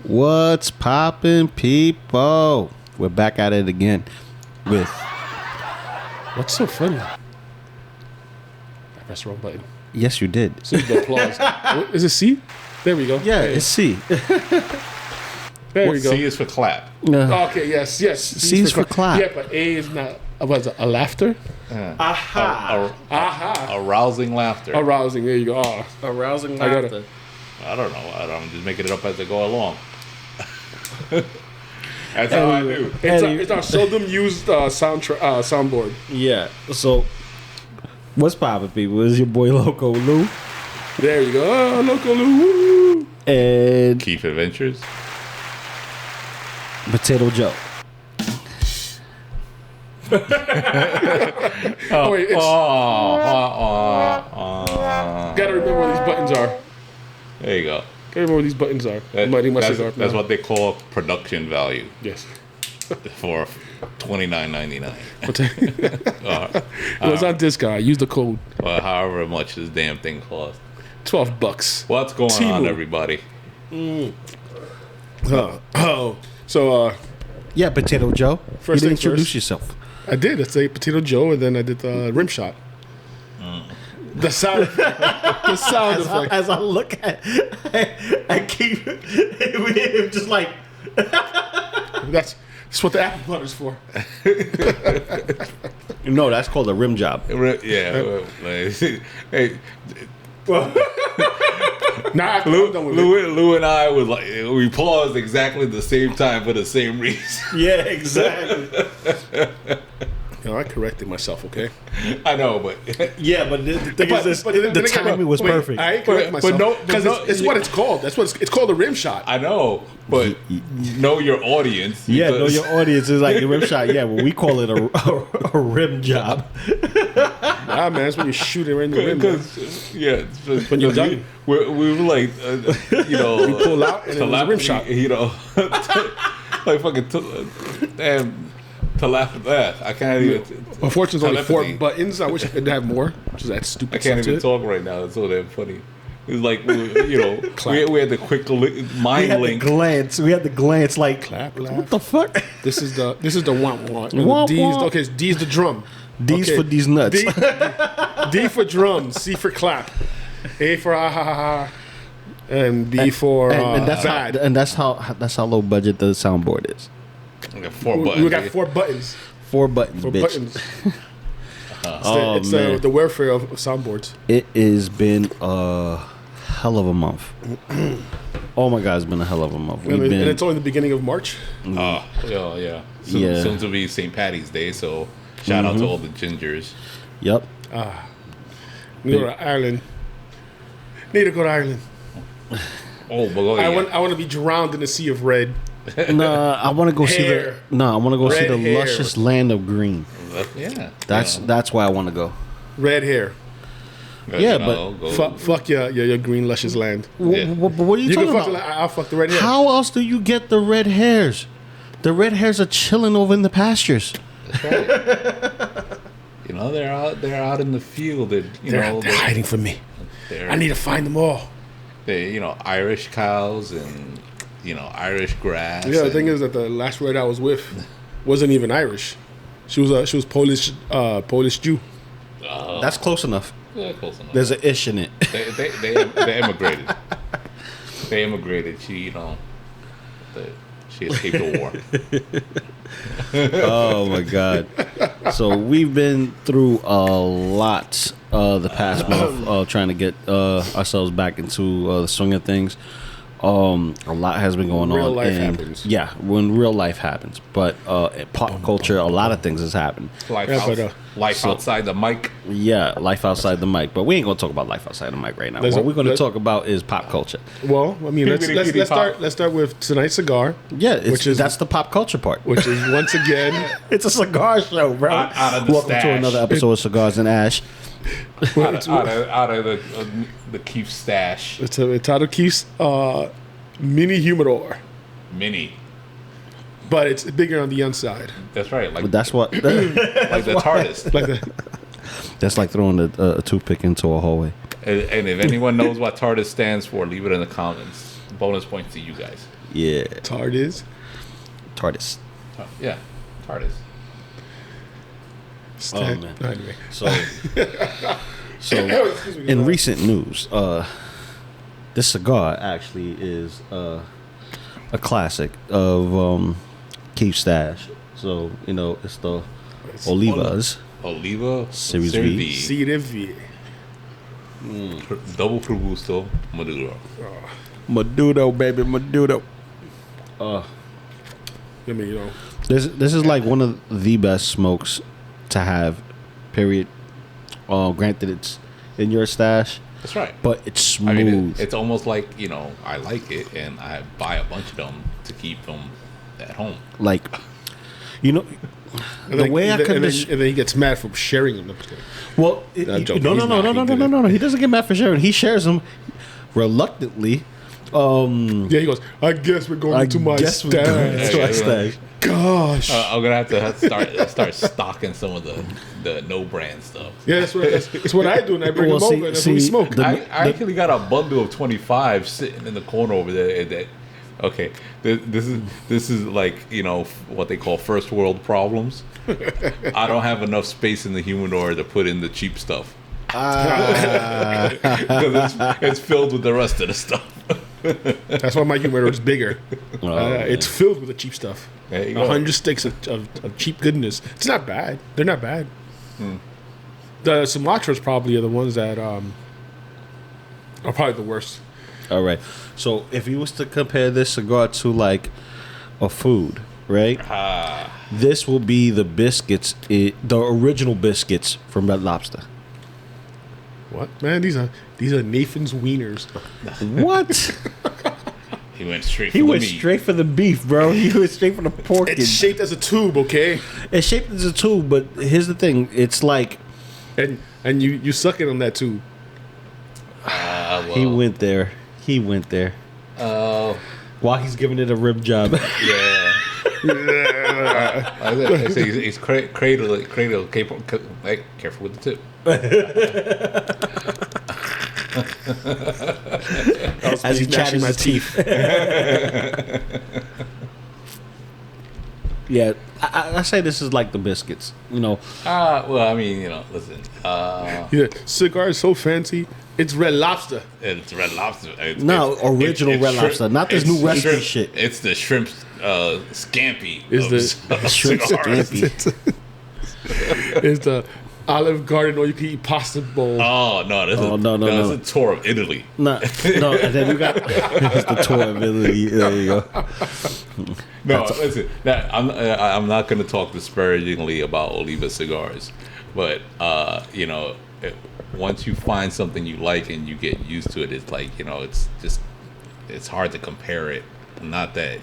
What's poppin', people? We're back at it again with... What's so funny? I pressed the wrong button. Yes, you did. So the applause. Is it C? There we go. Yeah, it's C. There we go. C is for clap. Okay, yes. C is for clap. Yeah, but A is not. Was it a laughter? Arousing laughter. Arousing. There you go. Oh. Arousing laughter. I don't know. I'm just making it up as I go along. That's how I do. It's our seldom used soundboard. Yeah. So, what's poppin', people? It's your boy Loco Lou. There you go. Oh, Loco Lou. Woo. And Keith Adventures. Potato Joe. Oh, wait. Gotta remember where these buttons are. There you go. Gotta remember where these buttons are. That's what they call production value. Yes. For $29.99. It was on discount. I used the code. Well, however much this damn thing costs. $12. What's going on, everybody? So, Yeah, Potato Joe. First you things introduce first. yourself. I did. I say Potato Joe, and then I did the rim shot. The sound effect. The sound effect. As I look at, I keep him just like. That's what the apple butter's for. No, that's called a rim job. Yeah. Hey, Nah, Lou and I was like, we paused exactly the same time for the same reason. Yeah, exactly. I corrected myself, okay? I know, but Yeah, but the thing is this, the timing was perfect. I ain't correct myself because it's what it's called. That's what it's called, a rim shot. I know, but know your audience. Yeah, know your audience is like a rim shot. Yeah, well, we call it a rim job. Nah, man, that's when you shoot it right in the rim. When you're done, we were like, you pull out and it was a rim shot. Like fucking damn. To laugh at that, I can't even. Unfortunately, it's only 4 buttons. I wish I could have more. Just that stupid. I can't even talk right now. It's so damn funny. It's like we had the quick mind link. We had the glance like clap. What the fuck? This is the womp. Okay, D is the drum. D's for these nuts. D for drum. C for clap. A for ah ha ha ha. And B for bad. That's how low budget the soundboard is. We got 4 buttons. We got 4 buttons. 4 buttons, bitch. Buttons. It's the welfare of soundboards. It has been a hell of a month. Oh my God, it's been a hell of a month. And it's only the beginning of March. Yeah. Soon to be St. Patty's Day, so shout out to all the gingers. Yep. Need to go to Ireland. Oh, but I want to be drowned in a sea of red. Nah, I want to go see the luscious land of green. Yeah. That's where I want to go. Red hair. Yeah, but fuck your green luscious land. But what are you talking about? I'll fuck the red hair. How else do you get the red hairs? The red hairs are chilling over in the pastures. That's right. They're out in the field. They're hiding from me. I need to find them all. They Irish cows and Irish grass. Yeah, the thing is that the last red I was with wasn't even Irish. She was Polish Jew. That's close enough. Yeah, close enough. There's an ish in it. They immigrated. They immigrated. She escaped the war. Oh my God! So we've been through a lot the past month trying to get ourselves back into the swing of things. A lot has been going on. Real life happens. Yeah, when real life happens. But in pop culture, a lot of things has happened. Life outside the mic. Yeah, life outside the mic. But we ain't gonna talk about life outside the mic right now. What we're gonna talk about is pop culture. Well, I mean, let's start with tonight's cigar. Yeah, that's the pop culture part. Which is once again, it's a cigar show, bro. Welcome to another episode of Cigars and Ash. Out of the Keith stash. It's out of Keith's mini humidor. Mini. But it's bigger on the inside. That's right. That's what. Like the TARDIS. That's like throwing a toothpick into a hallway. And if anyone knows what TARDIS stands for, leave it in the comments. Bonus points to you guys. Yeah. TARDIS. TARDIS. Yeah, TARDIS. Oh man. No, anyway. So in recent news, this cigar actually is a classic of Keith Stash. So it's the Olivas Oliva Series V. Series V. Double Robusto Maduro. Maduro, baby, Maduro. I mean, This is like one of the best smokes to have. Period. Granted, it's in your stash. That's right. But it's smooth. I mean, it's almost like I like it, and I buy a bunch of them to keep them at home. Like, the way I could. And then he gets mad for sharing them. Well, no. He doesn't get mad for sharing. He shares them reluctantly. Yeah, he goes, I guess we're going to my stash. Gosh. I'm gonna have to start stocking some of the no brand stuff. Yeah, that's what I do, and I bring them over, and that's what we smoke. I actually got a bundle of 25 sitting in the corner over there. Okay, this is like what they call first world problems. I don't have enough space in the humidor to put in the cheap stuff. Because it's filled with the rest of the stuff. That's why my humidor is bigger. It's filled with the cheap stuff. 100 sticks of cheap goodness. It's not bad. They're not bad. The Sumatras probably are the ones that are probably the worst. All right. So if you was to compare this cigar to like a food, right? This will be the biscuits, the original biscuits from Red Lobster. What, man? These are Nathan's wieners. What? He went straight for the beef, bro. He went straight for the pork. It's shaped as a tube, okay? It's shaped as a tube, but here's the thing. It's like... And you suck it on that tube. Well, he went there. While he's giving it a rib job. Yeah. He's cradle. Careful with the tip. As he chatters my teeth. Yeah, I say this is like the biscuits, Well, I mean, listen. Cigar is so fancy. It's Red Lobster. It's Red Lobster. Original Red Lobster, not this new recipe shit. It's the shrimp scampi. It's the shrimp scampi. It's the Olive Garden all you can eat pasta bowl. Oh no! It's a tour of Italy. No, and then you got it's the tour of Italy. There you go. No, listen. I'm not going to talk disparagingly about Oliva cigars, but once you find something you like and you get used to it, it's like it's hard to compare it. Not that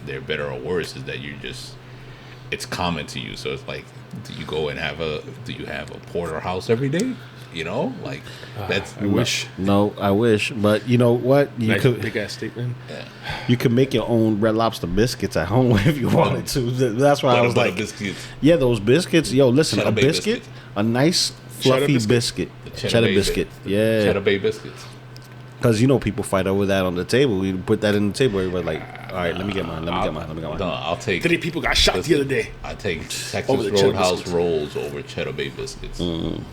they're better or worse, is that it's common to you. So it's like, do you go and have a porterhouse every day? That's I wish. No, I wish, but you know what? You could big ass statement. Yeah. You could make your own Red Lobster biscuits at home if you wanted to. That's why I was like, biscuits. Yeah, those biscuits. Yo, listen, Cheddar a Bay biscuit, a nice fluffy biscuit. Cheddar biscuit. Yeah. Cheddar Bay biscuits. Because people fight over that on the table. You put that in the table. Everybody's like, all right, let me get mine. No, I'll take. 3 people got shot the other day. I take Texas Roadhouse rolls over Cheddar Bay biscuits. Mm.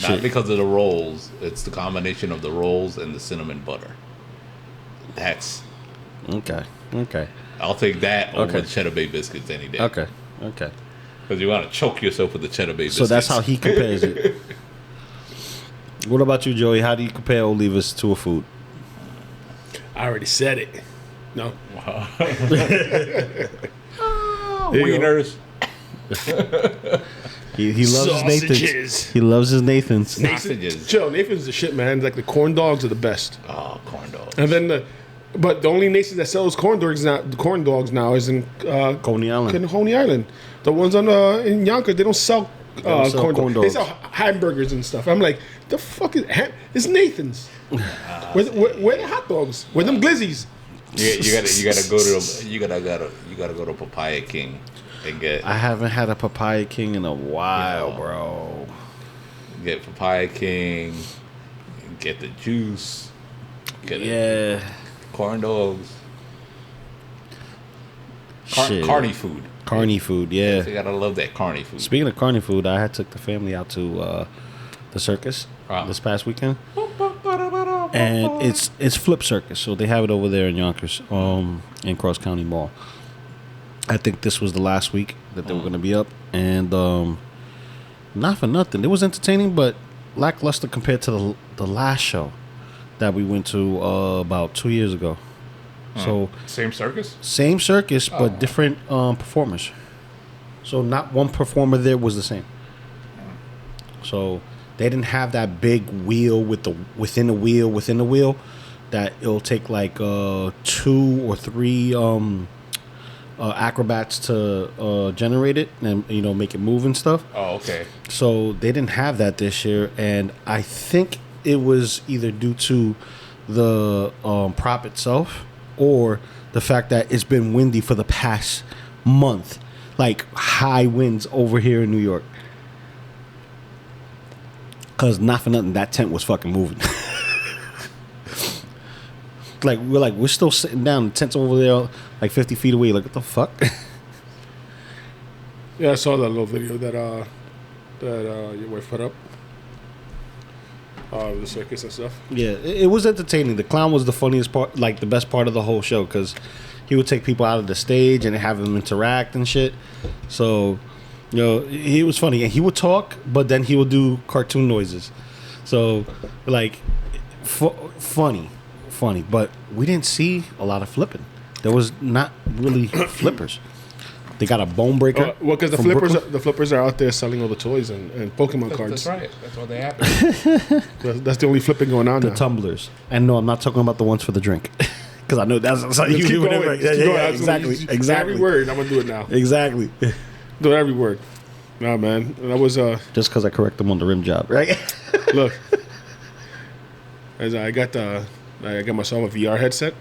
Not because of the rolls. It's the combination of the rolls and the cinnamon butter. That's okay. I'll take that over Cheddar Bay biscuits any day. Okay. Because you want to choke yourself with the Cheddar Bay biscuits. So that's how he compares it. What about you, Joey? How do you compare Olivas to a food? I already said it. No. Wieners. He loves Sausages. his Nathans. He loves his Nathans. Sausages. Chill, Nathan's the shit, man. Like the corn dogs are the best. Oh, corn dogs. And then but the only nation that sells corn dogs now is in Coney Island. Coney Island. The ones in Yonkers, they don't sell corn dogs. They sell hamburgers and stuff. I'm like, the fuck is it's Nathan's? Where the hot dogs? Where them glizzies? You gotta go to Papaya King and get. I haven't had a Papaya King in a while, bro. Get Papaya King, get the juice. Corn dogs. Carny food. Carny food, yeah. You gotta love that carny food. Speaking of carny food, I had took the family out to the circus this past weekend, and it's Flip Circus, so they have it over there in Yonkers, in Cross County Mall. I think this was the last week that they were going to be up, and not for nothing, it was entertaining, but lackluster compared to the last show that we went to about 2 years ago. So same circus, but different performers. So not one performer there was the same. So they didn't have that big wheel within the wheel that it'll take like 2 or 3 acrobats to generate it and make it move and stuff. Oh, okay. So they didn't have that this year, and I think it was either due to the prop itself or the fact that it's been windy for the past month, like high winds over here in New York. Cause not for nothing, that tent was fucking moving. we're still sitting down. The tent's over there, like 50 feet away. Like, what the fuck? Yeah, I saw that little video that your wife put up. The circus and stuff. Yeah, it was entertaining. The clown was the funniest part, like the best part of the whole show, because he would take people out of the stage and have them interact and shit. So, he was funny, and he would talk, but then he would do cartoon noises. So, like, funny. But we didn't see a lot of flipping. There was not really flippers. They got a bone breaker. Well, because the flippers are out there selling all the toys and Pokemon cards. That's right. That's what they happen. That's the only flipping going on. The tumblers. And no, I'm not talking about the ones for the drink. Because I know that's something you do. Exactly. Every word. I'm gonna do it now. Exactly. Do every word. Nah, man. That was just because I correct them on the rim job, right? Look, as I got myself a VR headset,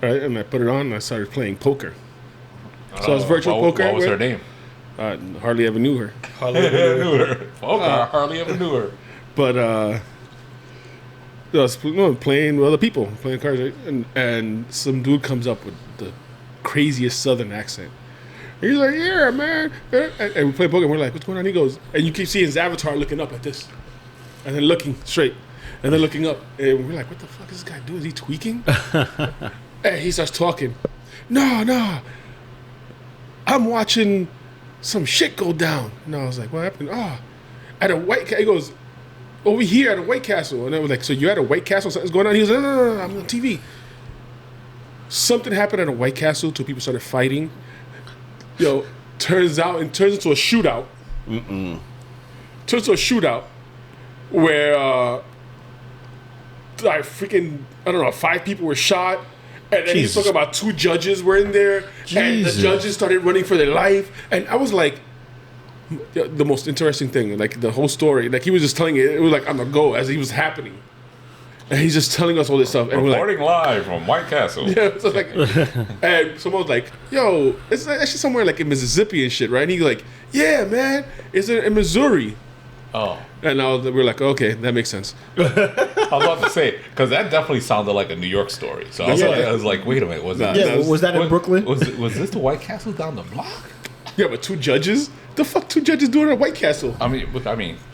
right, and I put it on and I started playing poker. So it was virtual poker. What was her name? Hardly ever knew her. Hardly ever knew her. But I was playing with other people, playing cards, right? And some dude comes up with the craziest Southern accent. And he's like, "Yeah, man," and we play poker. And we're like, "What's going on?" He goes, and you keep seeing his avatar looking up at this, and then looking straight, and then looking up, and we're like, "What the fuck is this guy doing? Is he tweaking?" And he starts talking. No. I'm watching some shit go down. And I was like, what happened? At a White Castle. He goes, over here at a White Castle. And I was like, so you're at a White Castle? Something's going on? He goes, no, I'm on TV. Something happened at a White Castle till people started fighting. Turns into a shootout. Turns into a shootout where, 5 people were shot. And then he's talking about 2 judges were in there, and the judges started running for their life. And I was like, the most interesting thing, like the whole story, like he was just telling it was like on the go as he was happening. And he's just telling us all this stuff. And reporting live from White Castle. Yeah, so like, and someone was like, yo, it's actually somewhere like in Mississippi and shit, right? And he's like, yeah, man, it's in Missouri. Oh. And now we're like, okay, that makes sense. I was about to say, because that definitely sounded like a New York story. So I was like, wait a minute. Was that in Brooklyn? Was this the White Castle down the block? Yeah, but 2 judges? The fuck 2 judges doing at White Castle? I mean,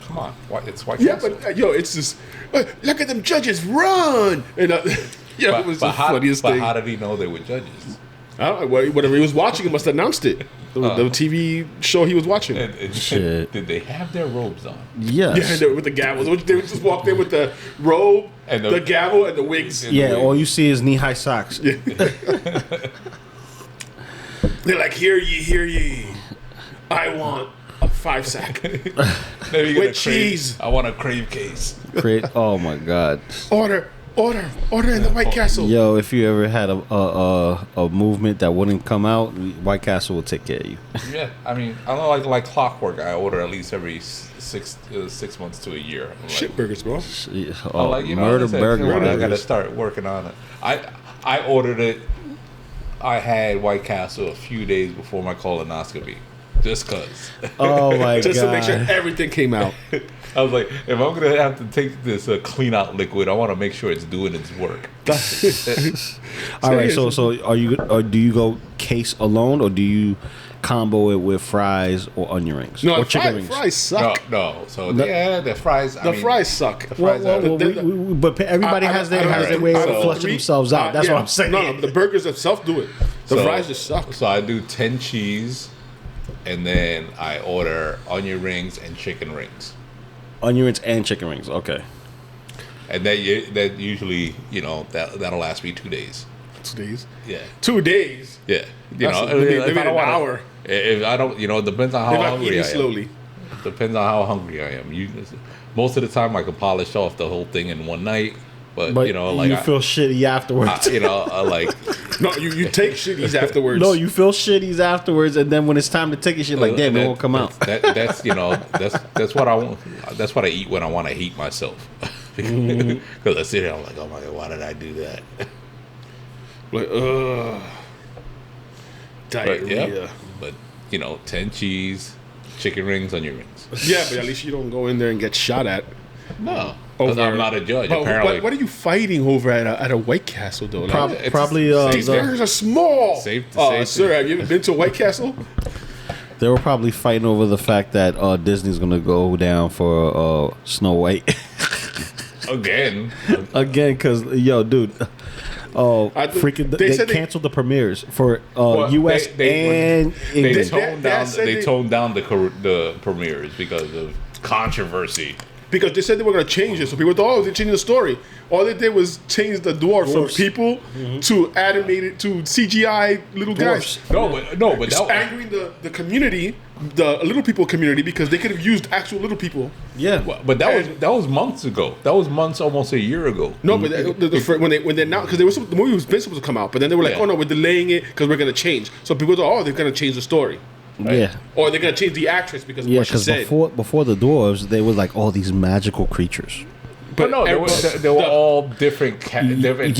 come on. It's White Castle. Yeah, but it's just, look at them judges run! And it was the funniest thing. But how did he know they were judges? I don't know. Whatever he was watching, he must have announced it. The TV show he was watching. Did they have their robes on? Yes. Yeah, with the gavels. They would just walk in with the robe, and the gavel, and the wigs. Yeah, all you see is knee-high socks. Yeah. They're like, hear ye. I want a 5-sack. With cheese. I want a crave case. Oh, my God. Order in the White Castle. Yo, if you ever had a movement that wouldn't come out, White Castle will take care of you. Yeah, I mean, I don't know, like clockwork. I order at least every 6 months to a year. Shit burgers, bro. Murder burger. I got to start working on it. I ordered it. I had White Castle a few days before my colonoscopy. Just cause. Oh my god! Just to make sure everything came out. I was like, if I'm gonna have to take this clean out liquid, I want to make sure it's doing its work. All right, so are you, or do you go case alone, or do you combo it with fries or onion rings? No, or chicken rings? fries suck. No. So the fries. Fries suck. The Well, fries but everybody has their way of flushing themselves out. That's what I'm saying. No, the burgers themselves do it. The fries just suck. So I do 10 cheese, and then I order onion rings and chicken rings. Onion rings and chicken rings. Okay. And that usually, that'll last me 2 days. 2 days? Yeah. 2 days? Yeah. If I don't want an hour. If I don't, it depends on how hungry I am. Slowly. Depends on how hungry I am. Most of the time, I can polish off the whole thing in one night. But you feel shitty afterwards. No, you take shitties afterwards. No, you feel shitties afterwards, and then when it's time to take a shit, like damn, it won't come out. That's what I want. That's what I eat when I want to hate myself. Because I sit there, I'm like, oh my god, why did I do that? Like, diarrhea. But 10 cheese, chicken rings, onion rings. Yeah, but at least you don't go in there and get shot at. No, because I'm not a judge. But apparently, what are you fighting over at a White Castle though? Probably these burgers are small. Sir, have you ever been to a White Castle? They were probably fighting over the fact that Disney's gonna go down for Snow White again, because dude. They canceled the premieres for U.S. and England. They toned down the premieres because of controversy. Because they said they were going to change it, so people thought, they're changing the story. All they did was change the dwarves from people to animated to CGI little guys. But it's angering the community, the little people community, because they could have used actual little people. Yeah, but that was months ago. That was almost a year ago. No, but when they now, because the movie was supposed to come out, but then they were like, oh no, we're delaying it because we're going to change. So people thought, they're going to change the story. Right? Yeah, or they're gonna change the actress because of what she said. Before the dwarves, they were like all these magical creatures. But no, they were all different. They were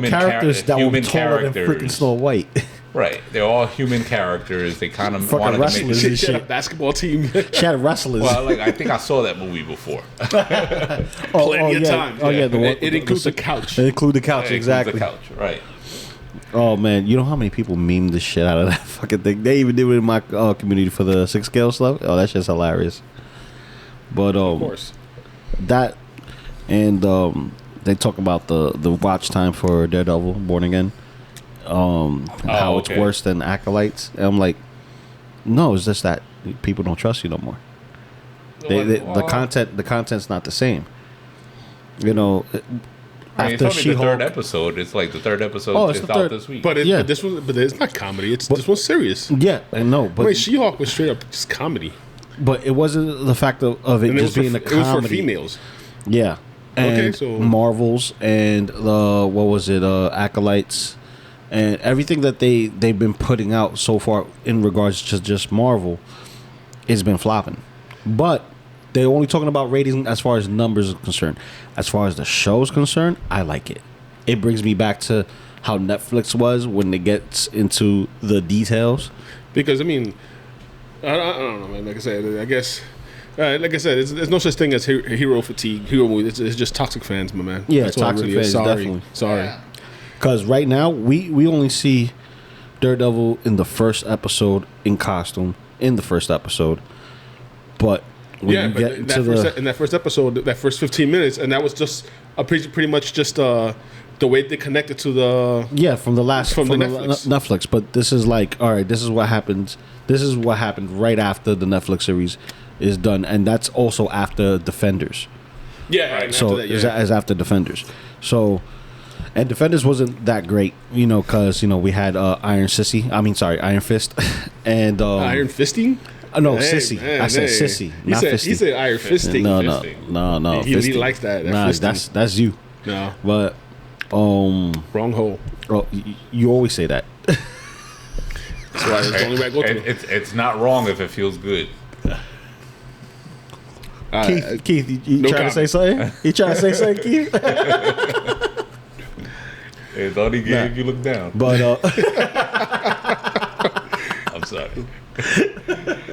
characters that were taller than freaking Snow White. Right, they're all human characters. They kind of wanted to make it. She had a basketball team. She had wrestlers. Well, I think I saw that movie before. Plenty of times. Oh yeah, it includes the couch. It includes the couch, exactly. The couch, right. Oh man, you know how many people meme the shit out of that fucking thing? They even did it in my community for the 6 scale stuff. Oh, that shit's hilarious. But of course, that and they talk about the watch time for Daredevil Born Again. How it's worse than Acolytes. And I'm like, no, it's just that people don't trust you no more. The content's not the same. After it's only the third episode. It's like the third episode is out this week. But it's not comedy. This one's serious. Yeah, I know. But She-Hulk was straight up just comedy. But it wasn't the fact of it just being a comedy. It was for females. Yeah. And Marvels and Acolytes and everything that they've been putting out so far in regards to just Marvel has been flopping. But they're only talking about ratings as far as numbers are concerned. As far as the show is concerned, I like it. It brings me back to how Netflix was when it gets into the details. Because, I don't know, man. Like I said, there's no such thing as hero fatigue, hero movies. It's just toxic fans, my man. Yeah, that's toxic fans, definitely. Sorry. Because right now, we only see Daredevil in the first episode in costume, in the first episode. But when you get into in that first episode, that first 15 minutes, and that was just pretty much just the way they connected to the from the Netflix. But this is like, all right, this is what happens. This is what happened right after the Netflix series is done, and that's also after Defenders. Yeah, right. So as after Defenders. So, and Defenders wasn't that great, because we had Iron Fist, and Iron Fisting. No, Sissy. I said Sissy, not Fisty. He said Iron Fisting. No. He likes that. Nah, that's you. No. But wrong hole. Oh, you always say that. That's why it's the only way I go to. It's not wrong if it feels good. Keith, you trying to say something? You trying to say something, Keith? It's all he gave if you look down. But I'm sorry.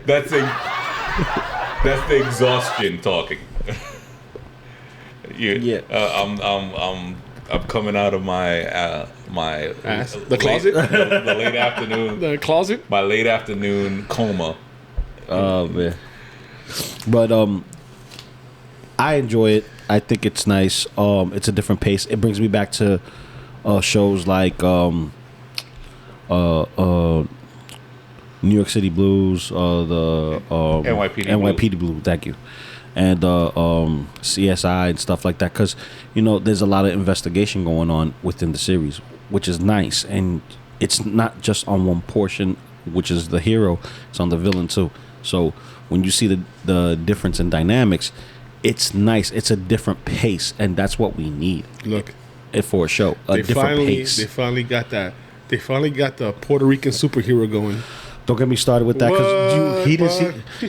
That's the exhaustion talking. Yeah. I'm coming out of my my Ass? The closet? the late afternoon. The closet? My late afternoon coma. Oh man. But I enjoy it. I think it's nice. It's a different pace. It brings me back to shows like New York City Blues, the NYPD Blue. Thank you, and CSI and stuff like that. Because there's a lot of investigation going on within the series, which is nice, and it's not just on one portion, which is the hero. It's on the villain too. So when you see the difference in dynamics, it's nice. It's a different pace, and that's what we need. Look, for a show, a different pace. They finally got that. They finally got the Puerto Rican superhero going. Don't get me started with that because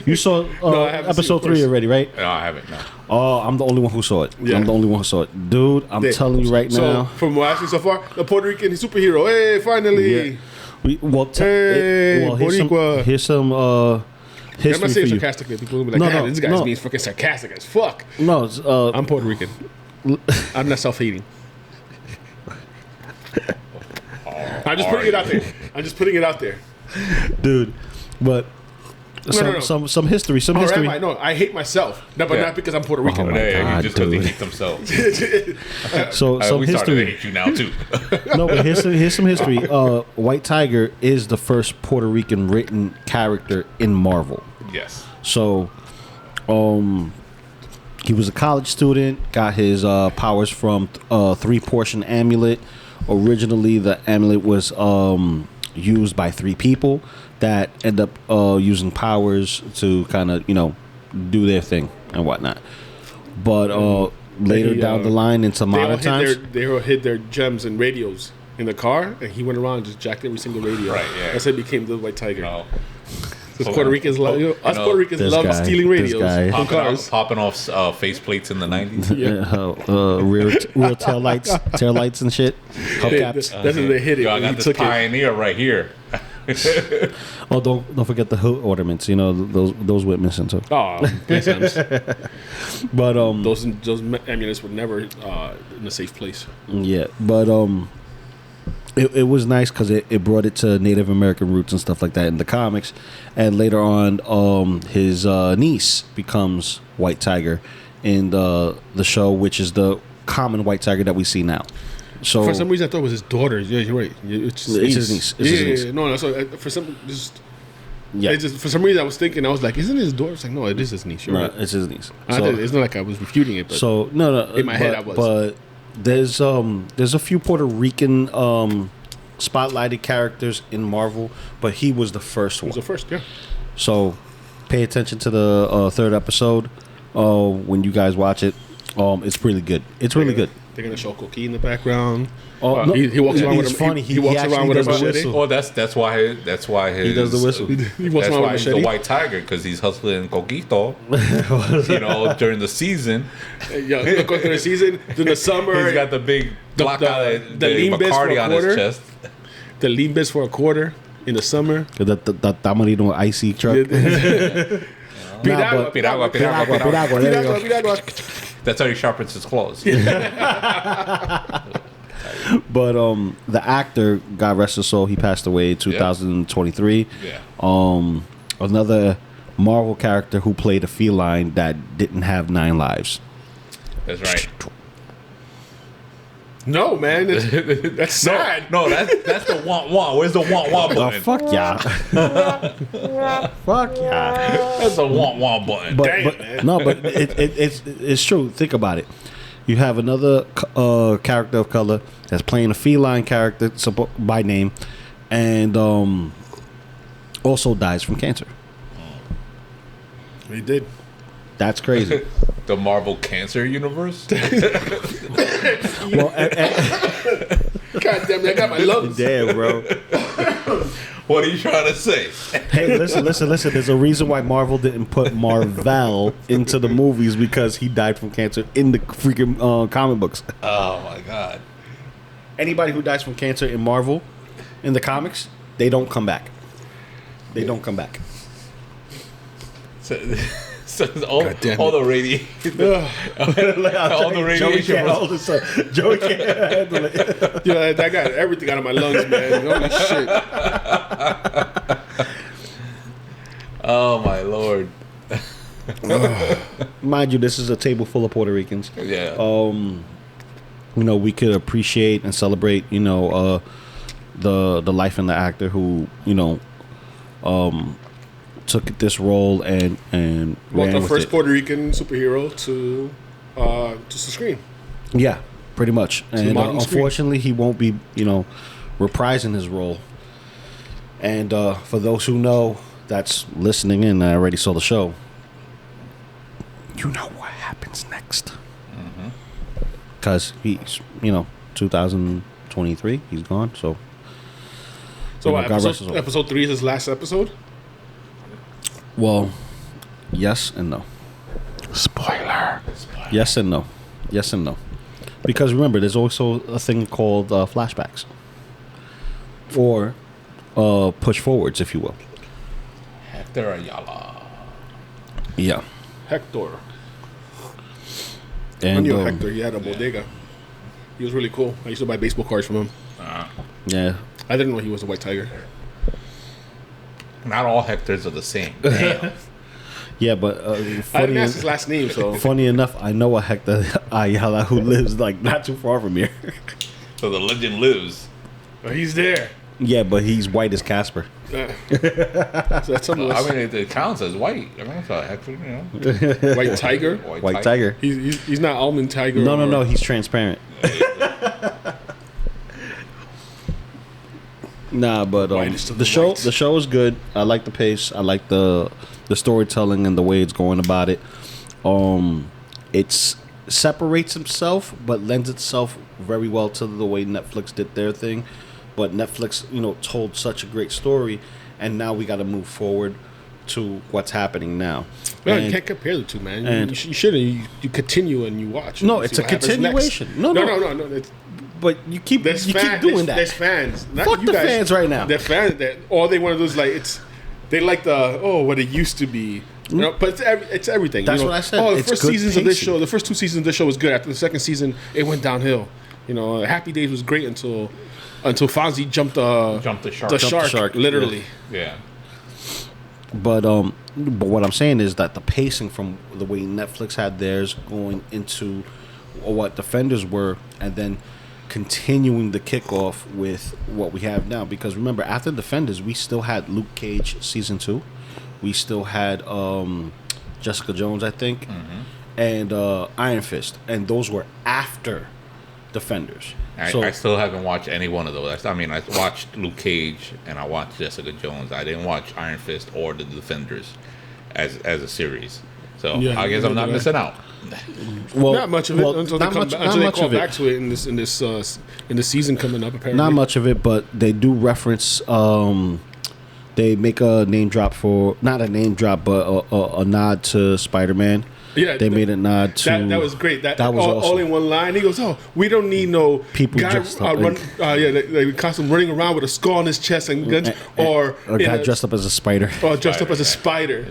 you saw episode 3 already, right? No, I haven't. No. Oh, I'm the only one who saw it. Yeah. I'm the only one who saw it, dude. I'm telling you right now. So from what I've seen so far, the Puerto Rican superhero. Hey, finally. Yeah. Here's some history I'm not saying for you. sarcastically. People will be like, this guy's being fucking sarcastic as fuck. No, I'm Puerto Rican. I'm not self-hating. I'm just putting it out there. Dude. But some history. Right, no, I hate myself. No, but not because I'm Puerto Rican. Oh my God, just because they hate themselves. So some we history. To hate you now too. No, but here's some history. White Tiger is the first Puerto Rican written character in Marvel. Yes. So, he was a college student. Got his powers from 3-portion amulet. Originally, the amulet was used by 3 people that end up using powers to kind of do their thing and whatnot. But later down the line, in some modern times, they all hid their gems and radios in the car, and he went around and just jacked every single radio. Right. Yeah. That's how he became the White Tiger. So Puerto Ricans love Puerto Ricans love stealing radios from cars, popping off faceplates in the 90s. real tail lights and shit. That's when they hit it. I got this Pioneer right here. Oh, don't forget the hood ornaments. Those went missing too. Oh, makes sense. But those amulets were never in a safe place. Yeah, but it was nice because it brought it to Native American roots and stuff like that in the comics, and later on, his niece becomes White Tiger in the show, which is the common White Tiger that we see now. So for some reason, I thought it was his daughter. Yeah, you're right. It's his niece. Yeah. No. So for some for some reason, I was thinking, I was like, isn't it his daughter? It's like, no, it is his niece. Right. It's his niece. It's not like I was refuting it. But so no. In my head, I was. But there's a few Puerto Rican spotlighted characters in Marvel, but he was the first one. He was the first, yeah. So pay attention to the 3rd episode when you guys watch it. It's really good. It's really good. They're gonna show Coquille in the background. No, he walks around with a funny. He walks around with a machete. Oh, that's why he does the whistle. He walks around with a he's machete. the White Tiger, because he's hustling coquito. During the season. During the season, during the summer, He's got the big block the Bacardi on his chest. The lean bits for a quarter in the summer. The Tamarino icy truck. Piragua. That's how he sharpens his claws. But the actor, God rest his soul, he passed away in 2023. Yeah. Another Marvel character who played a feline that didn't have 9 lives. That's right. No, man, that's sad. No, that's the want. Where's the want button? Oh, fuck yeah. Fuck yeah. That's the want button. But it's true. Think about it. You have another character of color that's playing a feline character by name, and also dies from cancer. He did. That's crazy. The Marvel Cancer Universe? Well, God damn it, I got my lungs. Damn, bro. What are you trying to say? Hey, listen. There's a reason why Marvel didn't put Marvel into the movies, because he died from cancer in the freaking comic books. Oh, my God. Anybody who dies from cancer in Marvel, in the comics, they don't come back. They don't come back. So all the radio, all the radiation. Joey can't handle it. Yeah, I got everything out of my lungs, man. Holy shit. Oh my Lord. Mind you, this is a table full of Puerto Ricans. Yeah. We could appreciate and celebrate, the life and the actor who, took this role and well, ran the with first it. Puerto Rican superhero to the screen. Yeah, pretty much. And unfortunately, screen. he won't be, reprising his role. And for those who know, that's listening in, I already saw the show. You know what happens next. Because he's, 2023, he's gone. So what, episode 3 is his last episode? Well, yes and no. Spoiler. Yes and no. Yes and no. Because remember, there's also a thing called flashbacks. Or push forwards, if you will. Hector Ayala. Yeah. Hector. And, I knew Hector. He had a bodega. He was really cool. I used to buy baseball cards from him. Yeah. I didn't know he was a white tiger. Not all Hectors are the same. Damn. Yeah, but I didn't ask his last name, so. Funny enough, I know a Hector Ayala who lives like not too far from here. So the legend lives. But he's there. Yeah, but he's white as Casper. So that's something. I mean, it counts as white. I mean, it's a Hector, White tiger. White tiger. He's not almond tiger. No. He's transparent. Nah, but the show is good. I like the pace. I like the storytelling and the way it's going about it. It separates himself, but lends itself very well to the way Netflix did their thing. But Netflix, told such a great story, and now we got to move forward to what's happening now. No, you can't compare the two, man. You shouldn't. You continue and you watch. No, it's a continuation. No. But you keep doing that. There's fans. Not Fuck you the guys. fans right now. They're fans that all they want to do is they like what it used to be. But it's everything. That's what I said. Oh, the It's first good seasons of this pacing. show, the first 2 seasons of this show was good. After the second season, it went downhill. Happy Days was great until Fonzie jumped the shark, literally. Yeah. But what I'm saying is that the pacing from the way Netflix had theirs going into what Defenders were, and then continuing the kickoff with what we have now. Because remember, after Defenders, we still had Luke Cage season 2. We still had Jessica Jones, I think, and Iron Fist, and those were after Defenders. I still haven't watched any one of those. I watched Luke Cage and I watched Jessica Jones. I didn't watch Iron Fist or The Defenders as a series. So I guess I'm not missing out. Well, not much of it until they call back to it in the season coming up. Apparently, not much of it, but they do reference. They make a name drop not a name drop, but a nod to Spider-Man. Yeah, they made a nod to that was great. That was awesome. All in one line. He goes, "Oh, we don't need no people guy dressed up they constantly running around with a skull on his chest and guns, or a guy dressed up as a spider, or dressed up as a spider."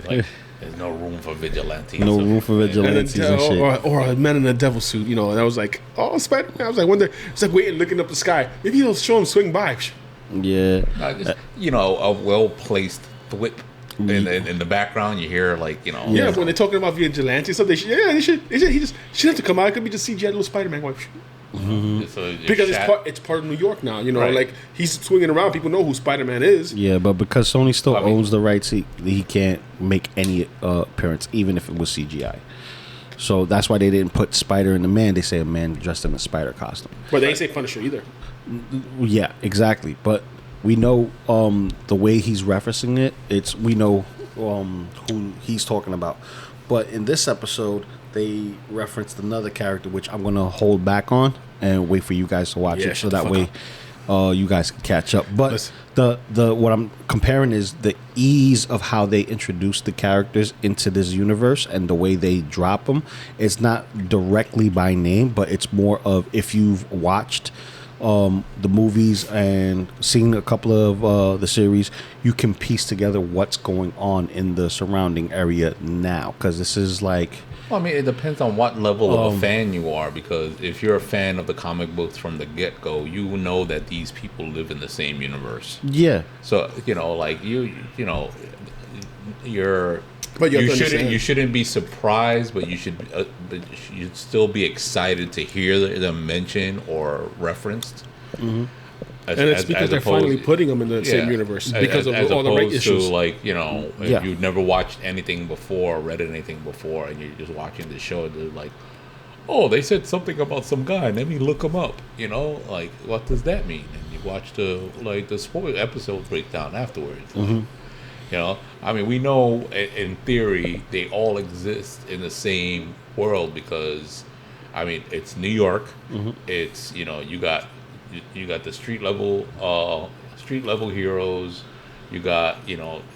There's no room for vigilantes. No room for vigilantes and shit. Or a man in a devil suit, And I was like, "Oh, Spider-Man!" I was like, it's like waiting, looking up the sky. Maybe he'll show him swing by. Yeah, a well placed whip. In the background, you hear Yeah, when they're talking about vigilantes, so they should have to come out. It could be just CGI little Spider-Man. Because it's part of New York now. Right. He's swinging around. People know who Spider-Man is. Yeah, but because Sony still owns the rights, he can't make any appearance, even if it was CGI. So that's why they didn't put Spider in the Man. They say a man dressed in a spider costume. But they ain't say Punisher either. Yeah, exactly. But we know the way he's referencing it. We know who he's talking about. But in this episode, they referenced another character, which I'm going to hold back on and wait for you guys to watch it, so that way you guys can catch up. But the what I'm comparing is the ease of how they introduce the characters into this universe and the way they drop them. It's not directly by name, but it's more of, if you've watched the movies and seeing a couple of the series, you can piece together what's going on in the surrounding area now. Because this is like... Well, I mean, it depends on what level of a fan you are. Because if you're a fan of the comic books from the get-go, you know that these people live in the same universe. Yeah. So, like you shouldn't be surprised, but you should still be excited to hear them mentioned or referenced. Mm-hmm. And it's because they're finally putting them in the same universe because of all the right issues. If you've never watched anything before, or read anything before, and you're just watching the show, they're like, oh, they said something about some guy. Let me look him up. Like, what does that mean? And you watch the spoiler episode breakdown afterwards. Mm-hmm. I mean, we know in theory they all exist in the same world because, I mean, it's New York. Mm-hmm. It's you got the street level heroes. You got the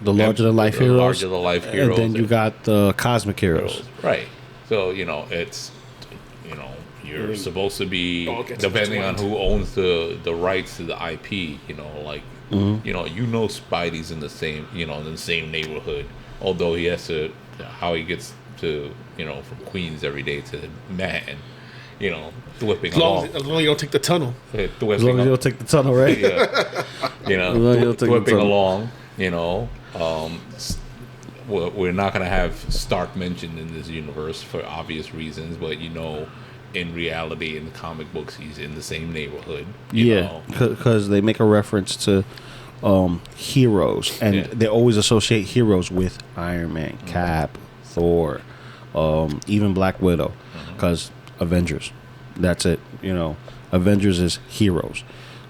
larger than life heroes. And then you got the cosmic heroes. Right. So it's you're supposed to be, depending on who owns the rights to the IP. Spidey's in the same neighborhood. Although he has to, how he gets to from Queens every day to Manhattan. Whipping along. As long as you don't take the tunnel. As long as you don't take the tunnel, right? Whipping along. We're not going to have Stark mentioned in this universe for obvious reasons, but in reality, in the comic books, he's in the same neighborhood. Because they make a reference to heroes, and they always associate heroes with Iron Man, Cap, Thor, even Black Widow, because Avengers. That's it. Avengers is heroes.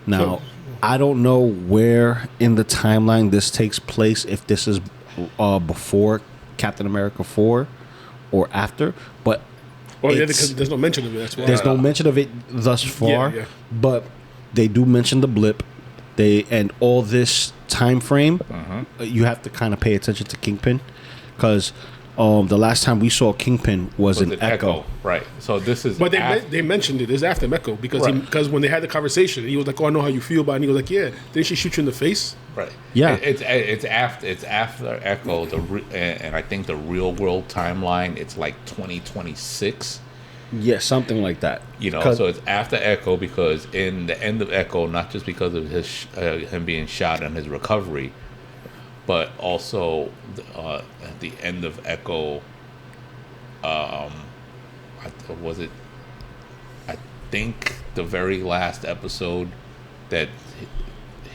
Now, I don't know where in the timeline this takes place, if this is before Captain America 4 or after, but because there's no mention of it. That's why. There's no mention of it thus far, but they do mention the blip. And all this time frame, you have to kind of pay attention to Kingpin, because the last time we saw Kingpin was in Echo. Right. So this is. But they mentioned it. It's after Echo because when they had the conversation, he was like, "Oh, I know how you feel about it." And he was like, "Yeah." Didn't she shoot you in the face? Right. Yeah. It's after Echo. And I think the real world timeline, it's like 2026. Yeah, something like that. So it's after Echo, because in the end of Echo, not just because of him being shot and his recovery, but also at the end of Echo, I think the very last episode that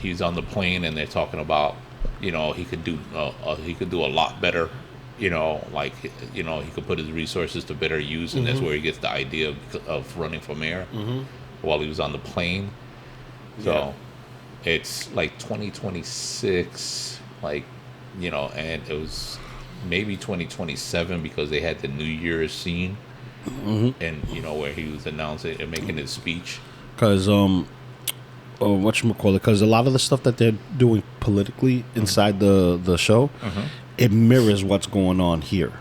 he's on the plane and they're talking about, he could do a lot better. He could put his resources to better use, and that's where he gets the idea of running for mayor while he was on the plane. So it's like 2026, and it was maybe 2027 because they had the New Year's scene, and where he was announcing and making his speech. Because whatchamacallit, because a lot of the stuff that they're doing politically inside the show. It mirrors what's going on here.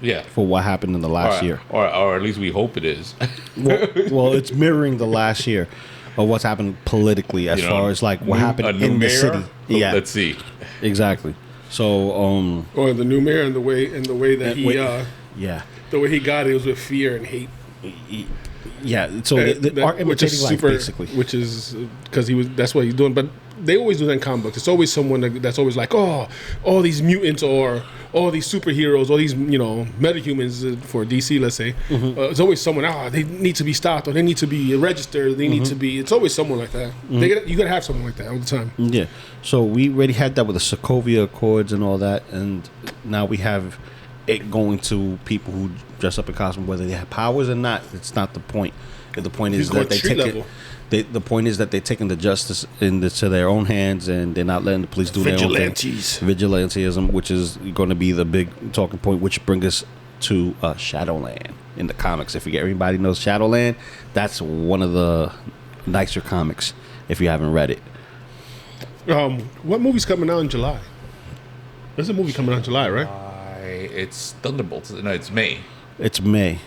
Yeah. For what happened in the last year. Or at least we hope it is. well, it's mirroring the last year of what's happened politically as far as like what happened in the city. Yeah. Let's see. Exactly. So or the new mayor and the way that he the way he got it was with fear and hate. Yeah, so they are imitating life, basically. Which is because that's what he's doing. But they always do that in comic books. It's always someone that's always like, oh, all these mutants or all these superheroes, all these metahumans for DC, let's say. It's always someone. They need to be stopped, or they need to be registered. They need to be. It's always someone like that. You gotta have someone like that all the time. Yeah. So we already had that with the Sokovia Accords and all that, and now we have it going to people who dress up in costume, whether they have powers or not. It's not the point. The point is that they take it. The point is that they're taking the justice into their own hands, and they're not letting the police do their own thing. Vigilantism, which is going to be the big talking point, which brings us to Shadowland in the comics. If everybody knows Shadowland, that's one of the nicer comics. If you haven't read it, what movie's coming out in July? There's a movie coming out in July, right? It's Thunderbolts. No, it's May. It's May.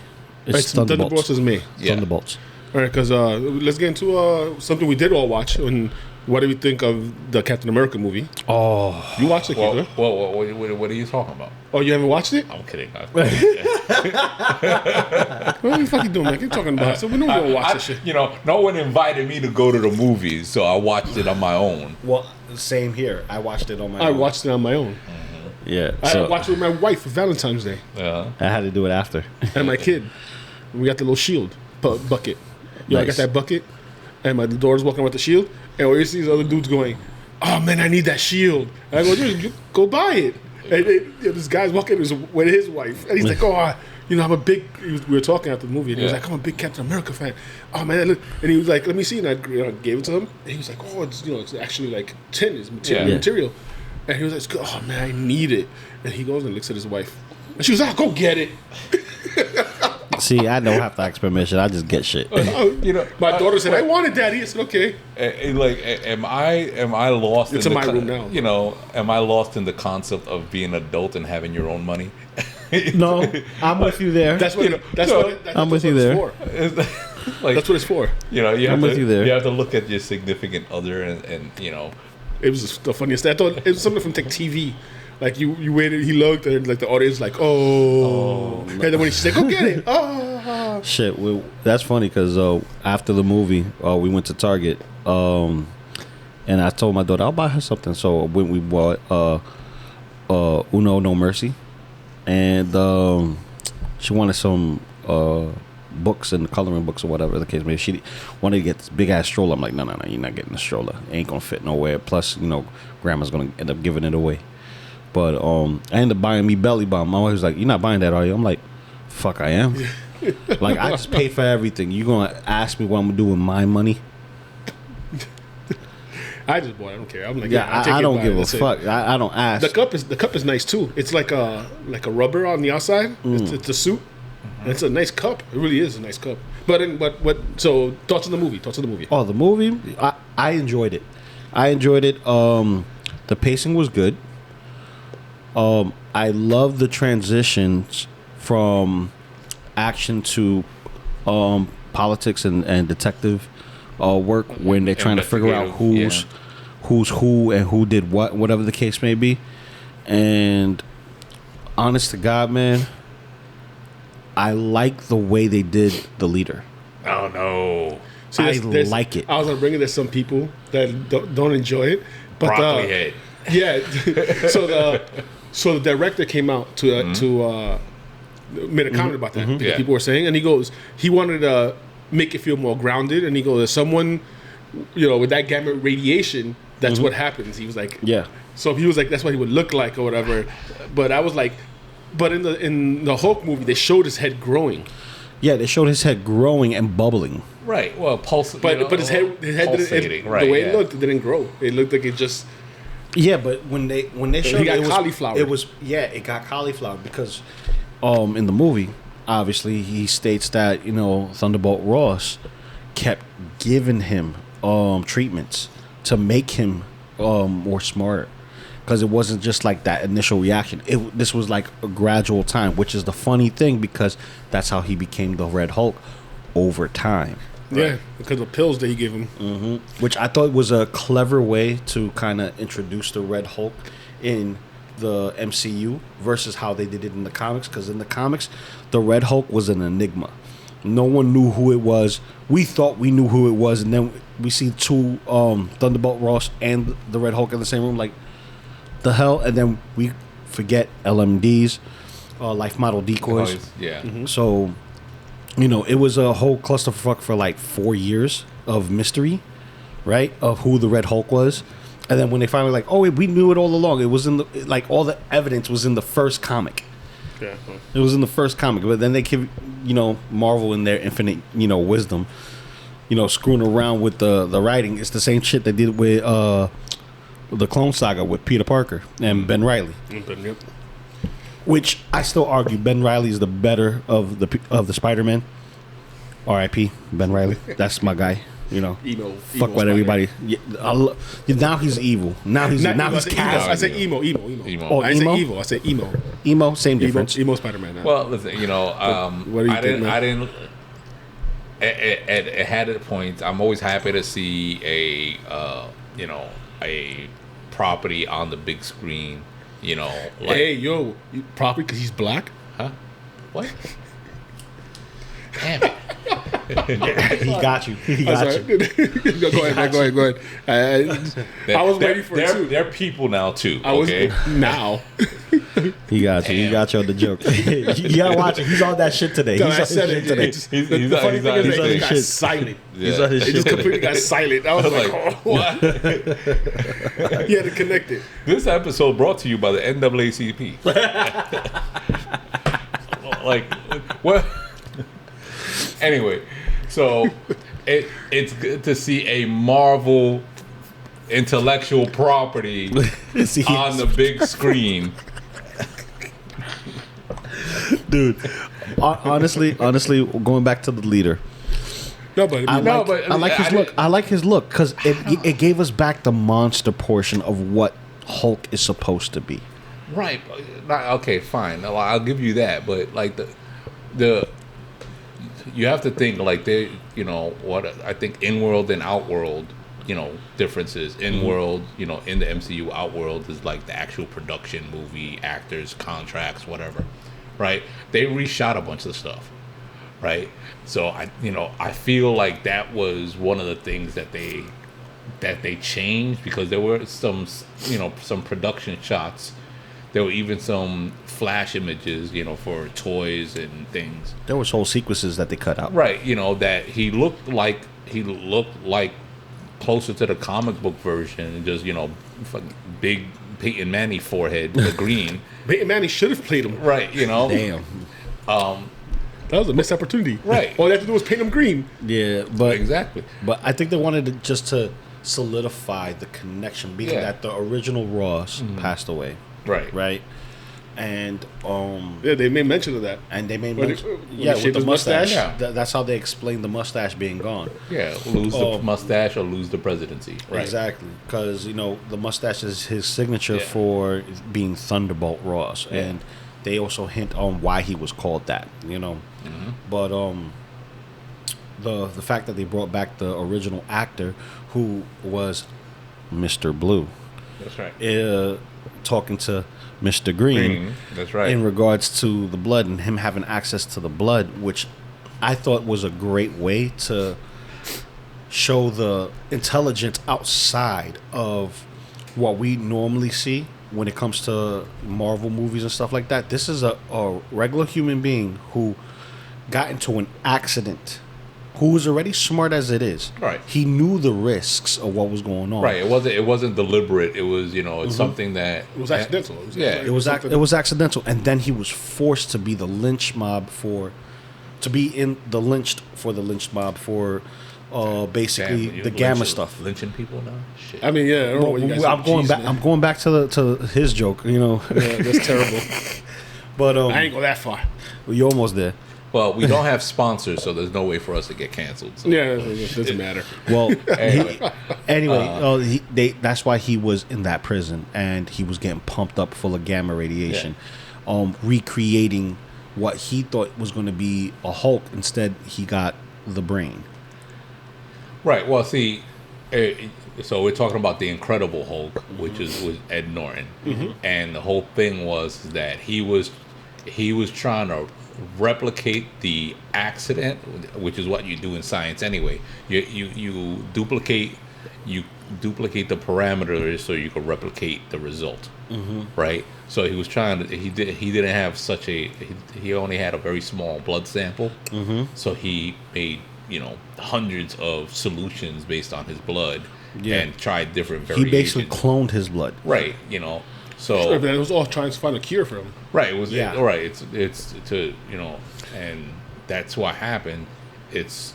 It's Thunderbolts is May. Yeah. Thunderbolts. All right, because let's get into something we did all watch. And what do we think of the Captain America movie? Oh, you watched it, Keith? What are you talking about? Oh, you haven't watched it? I'm kidding. What are you fucking doing, man? What are you talking about? So we know we don't watch this shit. You know, no one invited me to go to the movies, so I watched it on my own. well, same here. I watched it on my own. I watched it on my own. Yeah. I watched it with my wife for Valentine's Day. Uh-huh. I had to do it after. And my kid. We got the little shield bucket. I got that bucket. And my daughter's walking with the shield. And all you see is other dudes going, oh, man, I need that shield. And I go, dude, go buy it. And this guy's walking with his wife. And he's like, oh, I'm a big... We were talking after the movie. And he was like, I'm a big Captain America fan. Oh, man. Look. And he was like, let me see. And I gave it to him. And he was like, oh, it's actually like tin. It's material. And he was like, oh, man, I need it. And he goes and looks at his wife. And she was like, go get it. See, I don't have to ask permission. I just get shit. My daughter said, I wanted Daddy. I said, okay. Am I lost? It's in my room now. Am I lost in the concept of being an adult and having your own money? No, I'm with you there. I'm with you there. That's what it's for. You have to look at your significant other and It was the funniest. I thought it was something from Tech TV. Like you waited, he looked, and like the audience like, oh. And then when she's like, go get it. Oh. Shit, that's funny because after the movie, we went to Target, and I told my daughter I'll buy her something. So when we bought Uno No Mercy, and she wanted some books and coloring books or whatever the case may be. She wanted to get this big ass stroller. I'm like, no, you're not getting the stroller. It ain't gonna fit nowhere. Plus, grandma's gonna end up giving it away. But I ended up buying me Belly Bomb. My wife was like, you're not buying that, are you? I'm like, fuck, I am. Like, I just paid for everything. You gonna ask me what I'm gonna do with my money? I just bought it. I don't care. I'm like, I don't give a fuck. I don't ask. The cup is nice too. It's like a rubber on the outside. It's a suit. And it's a nice cup. It really is a nice cup. So thoughts on the movie? Oh, the movie. I enjoyed it. The pacing was good. I love the transitions from action to politics and detective work when they're trying to figure out who's who and who did what, whatever the case may be. And honest to God, man, I like the way they did the leader. Oh no! See, I like it. I was gonna bring it to some people that don't enjoy it, but broccoli head. Yeah. So the director came out to made a comment about that. Yeah. People were saying, and he wanted to make it feel more grounded, and he goes, "As someone, with that gamma radiation, that's what happens." He was like, "Yeah." So he was like, "That's what he would look like, or whatever." But I was like, "But in the Hulk movie, they showed his head growing." Yeah, they showed his head growing and bubbling. Right. Well, but his head didn't, the way it looked, it didn't grow. It looked like it just. Yeah, but when they showed it, cauliflower. It got cauliflower because in the movie, obviously he states that Thunderbolt Ross kept giving him treatments to make him more smarter, because it wasn't just like that initial reaction. This was like a gradual time, which is the funny thing because that's how he became the Red Hulk over time. Right. Yeah, because of the pills that he gave him. Mm-hmm. Which I thought was a clever way to kind of introduce the Red Hulk in the MCU versus how they did it in the comics. Because in the comics, the Red Hulk was an enigma. No one knew who it was. We thought we knew who it was, and then we see two Thunderbolt Ross and the Red Hulk in the same room. Like, the hell? And then we forget LMDs, life model decoys. Yeah. Mm-hmm. So... it was a whole clusterfuck for like 4 years of mystery, right? Of who the Red Hulk was. And then when they finally like, oh, we knew it all along. It was in all the evidence was in the first comic. Yeah. It was in the first comic. But then they give, Marvel in their infinite, wisdom, screwing around with the writing. It's the same shit they did with the Clone Saga with Peter Parker and Ben Reilly. Yep. Which I still argue Ben Reilly is the better of the Spider-Man. R.I.P. Ben Reilly. That's my guy. Emo. Fuck what everybody. Yeah, now he's evil. Now he's I say emo. Oh, I say evil. I say emo. Emo, same difference. Emo Spider-Man. Well, listen. What do you think, I didn't. it had its points. I'm always happy to see a property on the big screen. Hey, yo, property because he's black? Huh? What? Damn it. He got you. He got you. Go ahead. I was waiting for it too. They're people now too. Now. He got you. He got you on the joke. You gotta watch it. He's on that shit today. I said it today. The funny thing is that he got silent. Yeah. He's on his It shit just today. completely got silent. I was like, oh, what? He had to connect it. This episode brought to you by the NAACP. Like what? Anyway, so it's good to see a Marvel intellectual property on the big screen. Dude, honestly, going back to the leader. I like his look. I like his look because it gave us back the monster portion of what Hulk is supposed to be. Right. Okay, fine. I'll give you that. But like the you have to think like what I think in-world and out-world, differences. In-world, in the MCU, out-world is like the actual production, movie, actors, contracts, whatever. Right? They reshot a bunch of stuff. Right? So I feel like that was one of the things that they changed because there were some production shots. There were even some flash images, for toys and things. There was whole sequences that they cut out. Right, that he looked like closer to the comic book version, just big Peyton Manning forehead, the green. Peyton Manning should have played him. Right, Damn. That was a missed opportunity. Right. All they had to do was paint him green. Yeah, but exactly. But I think they wanted to solidify the connection, being that the original Ross passed away. Right. Right. And they made mention of that. And they made mention with the mustache. Yeah. That's how they explained the mustache being gone. Yeah, lose the mustache or lose the presidency. Right. Exactly, because the mustache is his signature for being Thunderbolt Ross, and they also hint on why he was called that. But the fact that they brought back the original actor who was Mr. Blue. That's right. Talking to Mr. Green. That's right. In regards to the blood and him having access to the blood, which I thought was a great way to show the intelligence outside of what we normally see when it comes to Marvel movies and stuff like that. This is a regular human being who got into an accident, who was already smart as it is. Right. He knew the risks of what was going on. Right. It wasn't deliberate. It was it's something that it was accidental. It was accidental, and then he was forced to be the lynch mob to be in the lynched mob for basically the gamma stuff. Lynching people now. Shit. I mean, yeah. I don't know what you guys I'm going back to his joke. Yeah, that's terrible. But I ain't go that far. Well, you're almost there. Well, we don't have sponsors, so there's no way for us to get canceled. So. Yeah, it doesn't matter. Well, that's why he was in that prison, and he was getting pumped up full of gamma radiation, recreating what he thought was going to be a Hulk. Instead, he got the brain. Right. Well, see, so we're talking about the Incredible Hulk, which was Ed Norton, and the whole thing was that he was trying to replicate the accident, which is what you do in science anyway. You duplicate the parameters so you can replicate the result. Right. So he was trying to. He didn't have such a. He only had a very small blood sample. So he made hundreds of solutions based on his blood and tried different variations. He basically cloned his blood. Right. So sure, but it was all trying to find a cure for him. Right. It was right. It's to and that's what happened. It's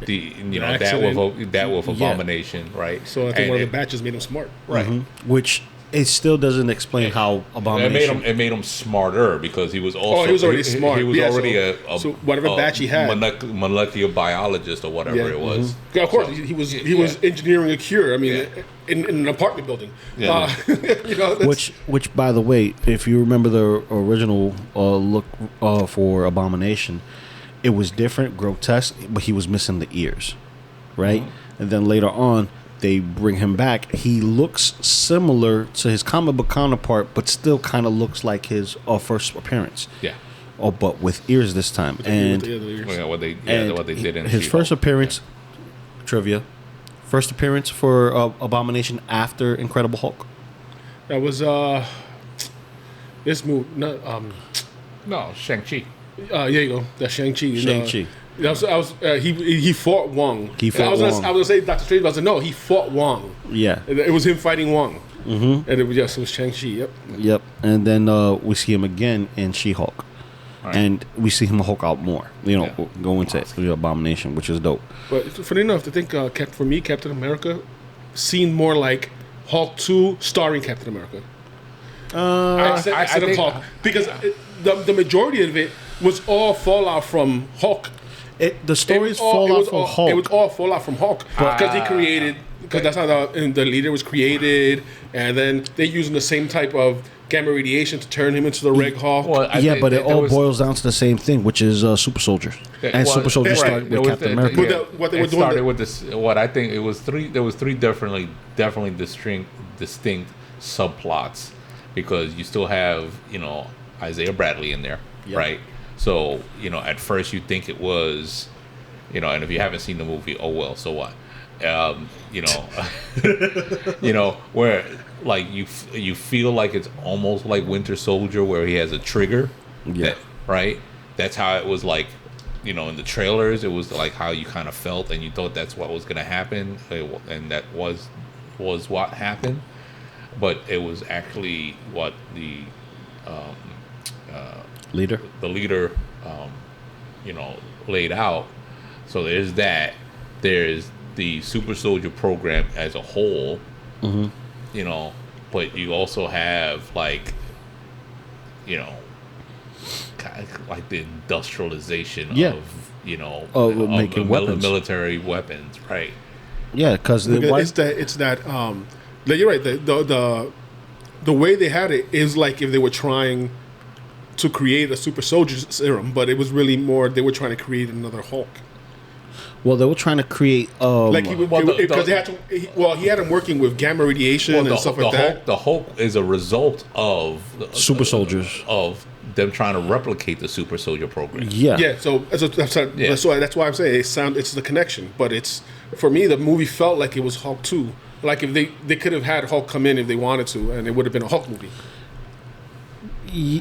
the that with Abomination, right? So I think one of the batches made him smart, right? Which it still doesn't explain how Abomination. It made him smarter because he was also. Oh, he was already smart. He was already so whatever batch he had, molecular biologist or whatever it was. Yeah, of course, he was engineering a cure. I mean, in an apartment building. Yeah. Which by the way, if you remember the original look for Abomination, it was different, grotesque, but he was missing the ears, right? And then later on, they bring him back. He looks similar to his comic book counterpart, but still kind of looks like his first appearance. Yeah. Oh, but with ears this time. And what they did in his first appearance, trivia, first appearance for Abomination after Incredible Hulk. That was this movie. No, Shang-Chi. There you go. That's Shang-Chi. Shang-Chi. He fought Wong. He fought Wong. Wong. I was gonna say Doctor Strange, but I said no. He fought Wong. Yeah. It was him fighting Wong. Mm-hmm. And it was Shang-Chi. Yep. Yep. And then we see him again in She-Hulk. Right. And we see him Hulk out more. Go into the Abomination, which is dope. But funny enough, to think for me, Captain America seemed more like Hulk 2 starring Captain America. Instead of Hulk, because the majority of it was all fallout from Hulk. The story's fallout from Hulk. It was all fallout from Hulk because he created. Because that's how the leader was created, and then they're using the same type of gamma radiation to turn him into the Red Hulk. Well, but it all boils down to the same thing, which is super soldiers. Super soldiers started with Captain America. What they were doing started with this. What I think it was three. There was three definitely distinct subplots, because you still have Isaiah Bradley in there, right? So at first you think it was, and if you haven't seen the movie, oh well, so what? Where like you feel like it's almost like Winter Soldier, where he has a trigger, right? That's how it was like, in the trailers. It was like how you kind of felt, and you thought that's what was going to happen, and that was what happened. But it was actually what the leader laid out. So there's that. There's the super soldier program as a whole, but you also have like the industrialization of making weapons, military weapons, right? Yeah, because you're right. The way they had it is like if they were trying to create a super soldier serum, but it was really more they were trying to create another Hulk. Well, they were trying to create because he had him working with gamma radiation and stuff like that. The Hulk is a result of super soldiers, of them trying to replicate the super soldier program. Yeah. So that's why I'm saying it's the connection. But it's, for me, the movie felt like it was Hulk 2. Like if they could have had Hulk come in if they wanted to, and it would have been a Hulk movie.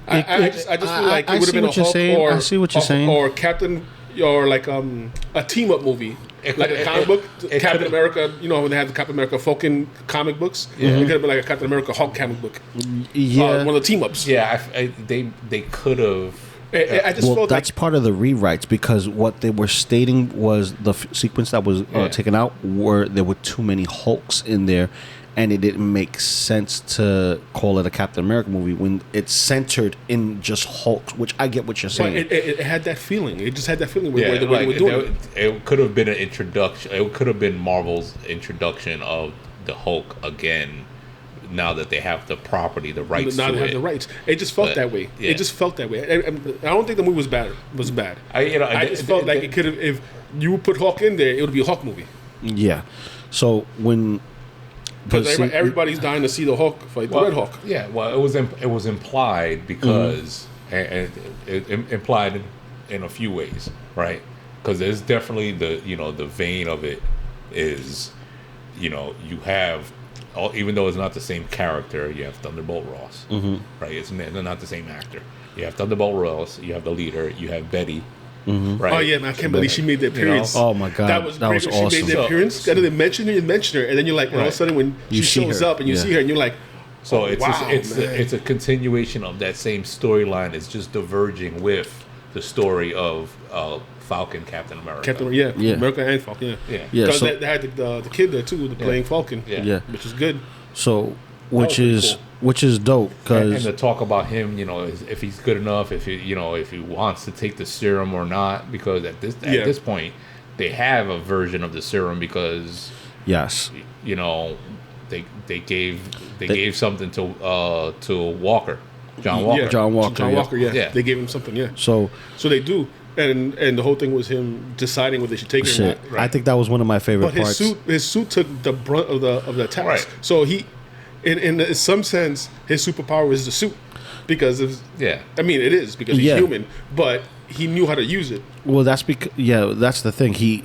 I just feel like it would have been a Hulk I see what you're saying. Or Captain, or like a team up movie, like a comic book. Captain America, when they had the Captain America Falcon comic books, it could have been like a Captain America Hulk comic book. One of the team ups. Yeah, they could have. I just felt that's part of the rewrites, because what they were stating was the sequence that was taken out there were too many Hulks in there, and it didn't make sense to call it a Captain America movie when it's centered in just Hulk, which I get what you're saying. But it had that feeling. It just had that feeling where they were doing it. It could have been an introduction. It could have been Marvel's introduction of the Hulk again. Now that they have the property, the rights. Now they have the rights. It just felt that way. Yeah. It just felt that way. I don't think the movie was bad. I just felt like it could have. If you put Hulk in there, it would be a Hulk movie. Yeah. So when. Because everybody's dying to see the Hulk fight the Red Hulk. Yeah, well, it was implied because and it implied in a few ways, right? Because there's definitely the vein of it is, you have, even though it's not the same character, you have Thunderbolt Ross, right? They're not the same actor. You have Thunderbolt Ross, you have the leader, you have Betty. Right. Oh yeah, man! I can't believe she made the appearance. Oh my god, that was awesome. She made the appearance. They mentioned her, and then you're like, all of a sudden when she shows up and you see her, and you're like, it's a continuation of that same storyline. It's just diverging with the story of Falcon, Captain America, America and Falcon, Because they had the kid there too, playing Falcon, which is good. So, which is dope, because and to talk about him, if he's good enough, if he wants to take the serum or not, because at this point they have a version of the serum, because they gave something to Walker, John Walker. John Walker, they gave him something, So they do. and the whole thing was him deciding whether they should take it or Shit, not. Right. I think that was one of my favorite But parts. his suit took the brunt of the attack. Right. So he, in some sense, his superpower is the suit because of, I mean, it is because he's human, but he knew how to use it. Well, that's because that's the thing.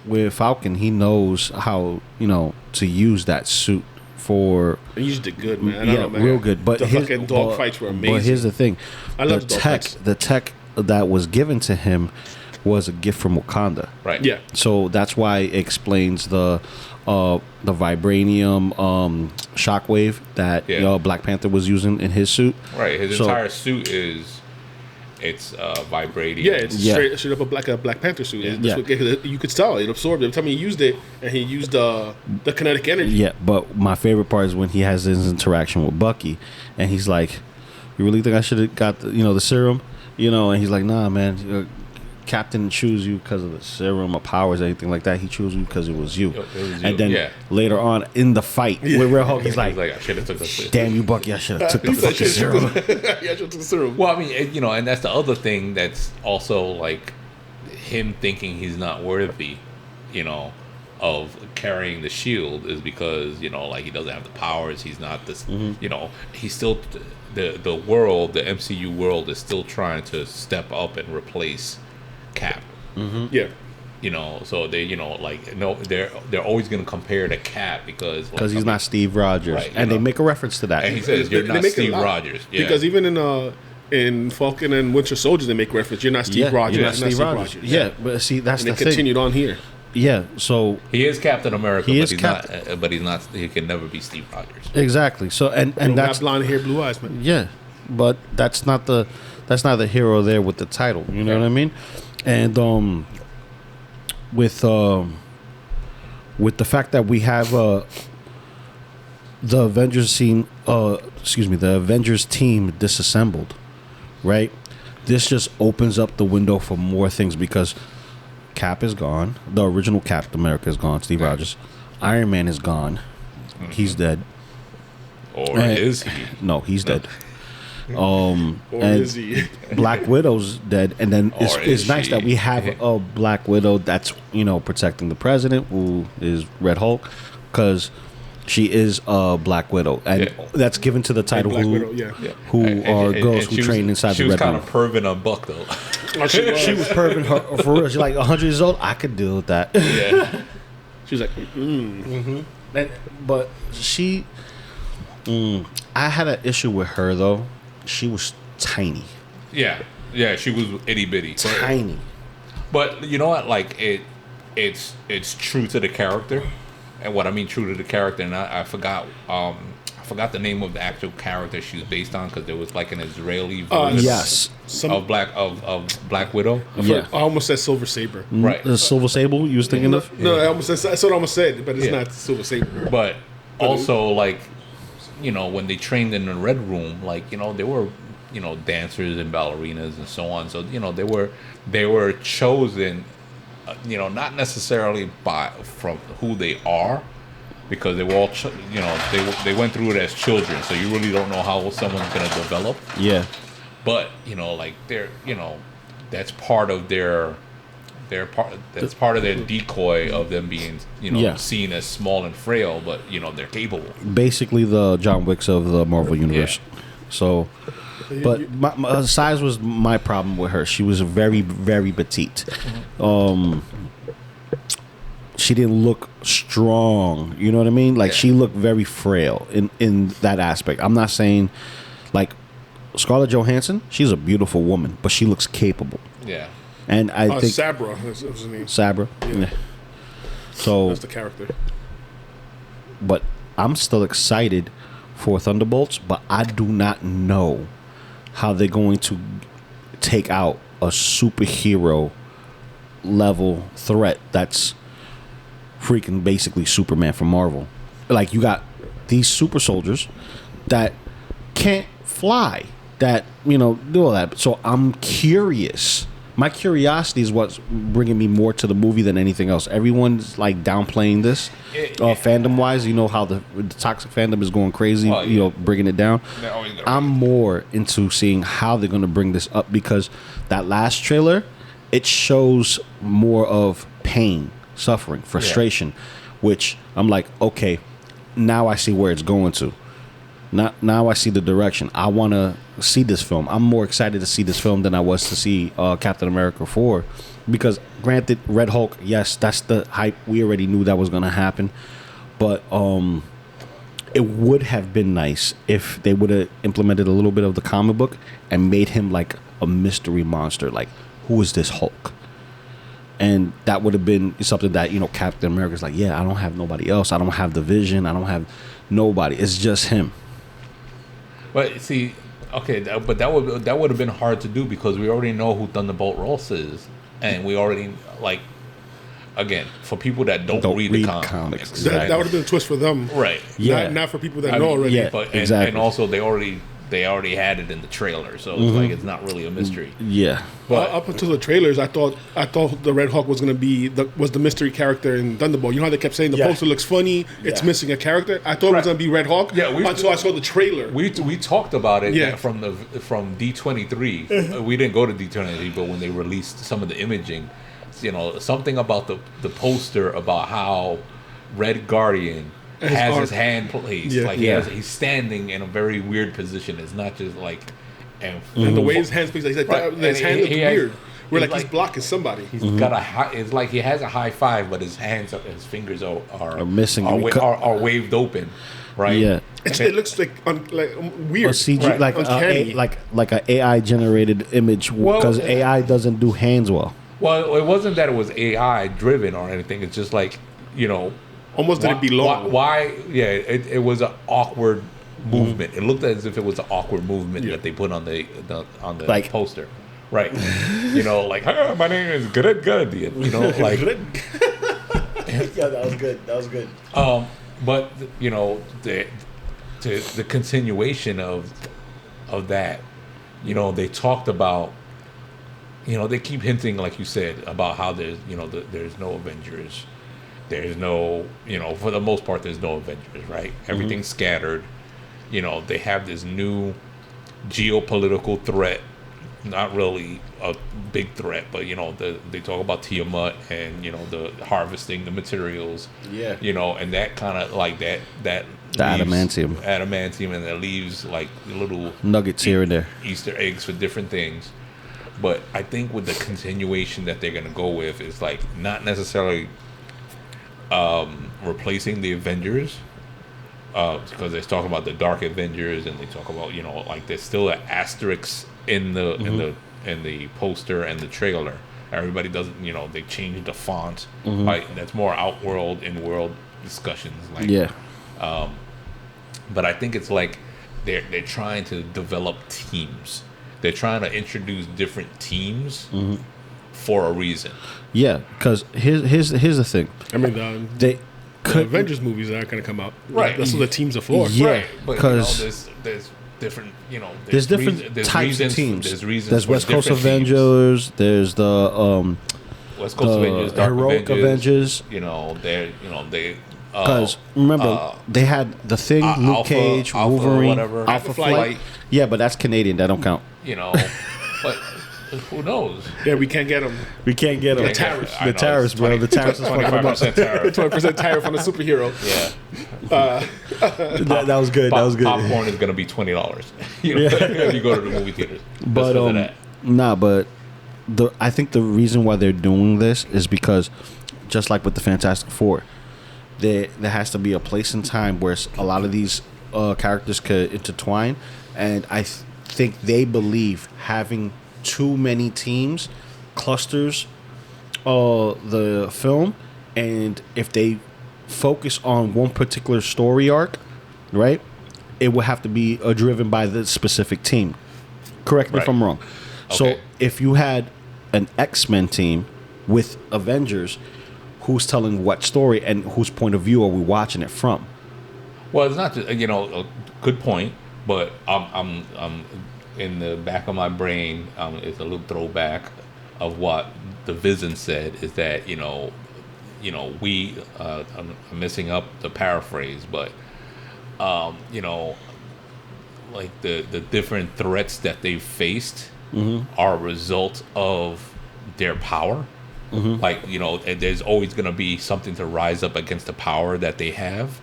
With Falcon, he knows how to use that suit for. And he used it good, man. I don't know, man. Real good. But the fucking dog fights were amazing. But here's the thing: I love dog fights. the tech that was given to him was a gift from Wakanda. Right. Yeah. So that's why it explains the vibranium shockwave that Black Panther was using in his suit. Right. His entire suit is vibranium. Yeah, it's straight up a Black Panther suit. That's what, you could tell it absorbed every time he used it, and he used the kinetic energy. Yeah, but my favorite part is when he has his interaction with Bucky, and he's like, "You really think I should have got the serum?" And he's like, "Nah, man. Captain didn't choose you because of the serum or powers or anything like that. He chose you because it was you." And then later on in the fight with Red Hulk, he's like, I should have took the "Damn you, Bucky! I should have took the fucking serum." Yeah, I should have took the serum. Well, I mean, and that's the other thing that's also like him thinking he's not worthy, of carrying the shield is because like he doesn't have the powers. He's not this. He's still the world, the MCU world is still trying to step up and replace Cap. Yeah. So they, they're always going to compare to Cap because he's not Steve Rogers, right, and they make a reference to that. And he says you're not Steve Rogers, because even in Falcon and Winter Soldier they make reference. You're not Steve Rogers. You're not Steve Rogers. Yeah, but see that's and the they continued on here. Yeah, so he is Captain America, but he's not. He can never be Steve Rogers. Exactly. So and that's blonde hair, blue eyes, man. Yeah, but that's not the hero there with the title. You know what I mean? And with the fact that we have the Avengers team, the Avengers team disassembled, right? This just opens up the window for more things because Cap is gone. The original Captain America is gone. Steve Rogers. Iron Man is gone. He's dead. Or is he? No, he's dead. Or is he? Black Widow's dead, and then it's nice that we have a Black Widow that's protecting the president, who is Red Hulk, because she is a Black Widow, and that's given to the title who are girls who train inside the Red Room. She was kind of perving on Buck though. She was perving her for real. She's like 100 years old. I could deal with that. Yeah. She was like, but she, I had an issue with her though. She was tiny. Yeah, she was itty bitty, tiny. But you know what? Like it's true to the character, and what I mean true to the character. And I forgot the name of the actual character she was based on because there was like an Israeli version of Black Widow. I almost said Silver Saber. Right, the Silver Sable you was thinking of? No, that's what I almost said, but it's not Silver Saber. But also like. When they trained in the Red Room, like they were, dancers and ballerinas and so on. So they were chosen, not necessarily from who they are, because they were all, they went through it as children. So you really don't know how someone's gonna develop. Yeah. But like they're, that's part of their. That's part of their decoy of them being, seen as small and frail, but they're capable. Basically, the John Wicks of the Marvel universe. Yeah. So, but my size was my problem with her. She was very, very petite. She didn't look strong. You know what I mean? Like she looked very frail in that aspect. I'm not saying like Scarlett Johansson. She's a beautiful woman, but she looks capable. Yeah. And I think Sabra was his name. Sabra. Yeah. So that's the character. But I'm still excited for Thunderbolts, but I do not know how they're going to take out a superhero level threat that's freaking basically Superman from Marvel. Like you got these super soldiers that can't fly, that do all that. So I'm curious. My curiosity is what's bringing me more to the movie than anything else. Everyone's like downplaying this, fandom wise. How the toxic fandom is going crazy. Bringing it down. I'm more into seeing how they're going to bring this up because that last trailer, it shows more of pain, suffering, frustration, which I'm like, okay, now I see where it's going to. Now I see the direction. I want to see this film. I'm more excited to see this film than I was to see Captain America 4. Because, granted, Red Hulk, yes, that's the hype. We already knew that was going to happen. But it would have been nice if they would have implemented a little bit of the comic book and made him like a mystery monster. Like, who is this Hulk? And that would have been something that, Captain America's like, yeah, I don't have nobody else. I don't have the Vision. I don't have nobody. It's just him. But see, okay, but that would have been hard to do because we already know who Thunderbolt Ross is, and we already again, for people that don't read the comics. Exactly. That would have been a twist for them, right? Yeah, not for people that know already. Yeah, but exactly. And also they already had it in the trailer, so it's like it's not really a mystery. Yeah, but up until the trailers, I thought the Red Hulk was going to be the mystery character in Thunderbolt. You know how they kept saying the poster looks funny, it's missing a character. I thought it was going to be Red Hulk. Yeah, until I saw the trailer. We talked about it from D23. We didn't go to D23, but when they released some of the imaging, something about the poster about how Red Guardian has his hand placed. He's standing in a very weird position. It's not just like and the way his hands placed, his hand looks weird. Where he's blocking somebody. He's got it's like he has a high five, but his fingers are missing, are waved open, right? Yeah, it looks like weird, CG, right. like an AI generated image because AI doesn't do hands well. Well, it wasn't that it was AI driven or anything. It's just like almost didn't belong. Why? Yeah, it was an awkward movement. It looked as if it was an awkward movement that they put on the poster, right? Like my name is Guardian. Like yeah, that was good. That was good. But the continuation of that, they talked about. They keep hinting, like you said, about how there's no Avengers. There's no, for the most part, there's no Avengers, right? Everything's scattered. They have this new geopolitical threat. Not really a big threat, but, they talk about Tiamat and, the harvesting the materials. Yeah. And that kind of like that the adamantium. And that leaves, like, little nuggets here and there. Easter eggs for different things. But I think with the continuation that they're going to go with is like not necessarily replacing the Avengers because they're talking about the Dark Avengers and they talk about like there's still an asterisk in the poster and the trailer. Everybody doesn't they changed the font. Like that's more outworld in-world discussions. Like but I think it's like they're trying to develop teams. They're trying to introduce different teams for a reason. Yeah, because here's the thing. I mean, the Avengers movies aren't going to come out. Right. That's what the teams are for. Yeah, right. Because there's different, there's different types of teams. There's reasons. There's West Coast Avengers. Teams. There's the West Coast Avengers, Dark Heroic Avengers. They. Because remember, they had the Thing, Luke Cage, Wolverine, Alpha Flight. Yeah, but that's Canadian. That don't count. But who knows? Yeah, we can't get them. We can't get them. The tariffs. The tariffs, bro. The tariffs is fucking them up. 20% tariff on a superhero. Yeah. That was good. That was good. Popcorn is going to be $20. If you go to the movie theaters. But I think the reason why they're doing this is because, just like with the Fantastic Four, there has to be a place and time where a lot of these characters could intertwine, and I think they believe having too many teams clusters the film, and if they focus on one particular story arc, right, it will have to be driven by the specific team. Correct me if I'm wrong. Okay. So if you had an X-Men team with Avengers, who's telling what story and whose point of view are we watching it from? Well, it's not just, a good point, but I'm in the back of my brain, it's a little throwback of what the Vision said, is that we I'm messing up the paraphrase, but like the different threats that they've faced are a result of their power. Like, you know, there's always going to be something to rise up against the power that they have,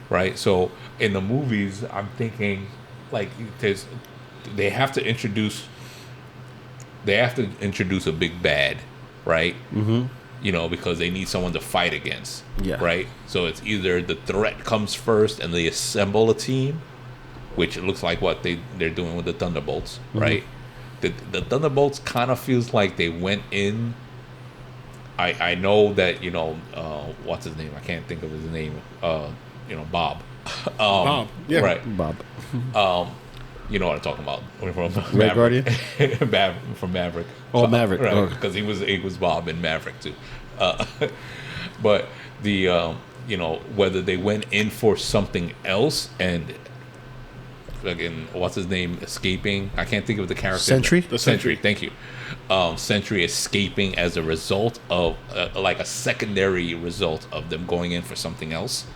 right? So in the movies, I'm thinking, like, they have to introduce a big bad, right? You know, because they need someone to fight against, right? So it's either the threat comes first and they assemble a team, which it looks like what they're doing with the Thunderbolts, right? The Thunderbolts kind of feels like they went in. I know that, you know, what's his name? I can't think of his name. You know, Bob. Bob, yeah, right, Bob. You know what I'm talking about? From Red Guardian? From Maverick. Oh, Maverick. Right, because he was Bob in Maverick too. But the you know, whether they went in for something else and again, what's his name escaping? I can't think of the character. Sentry? The Sentry. Thank you. Sentry escaping as a result of like a secondary result of them going in for something else.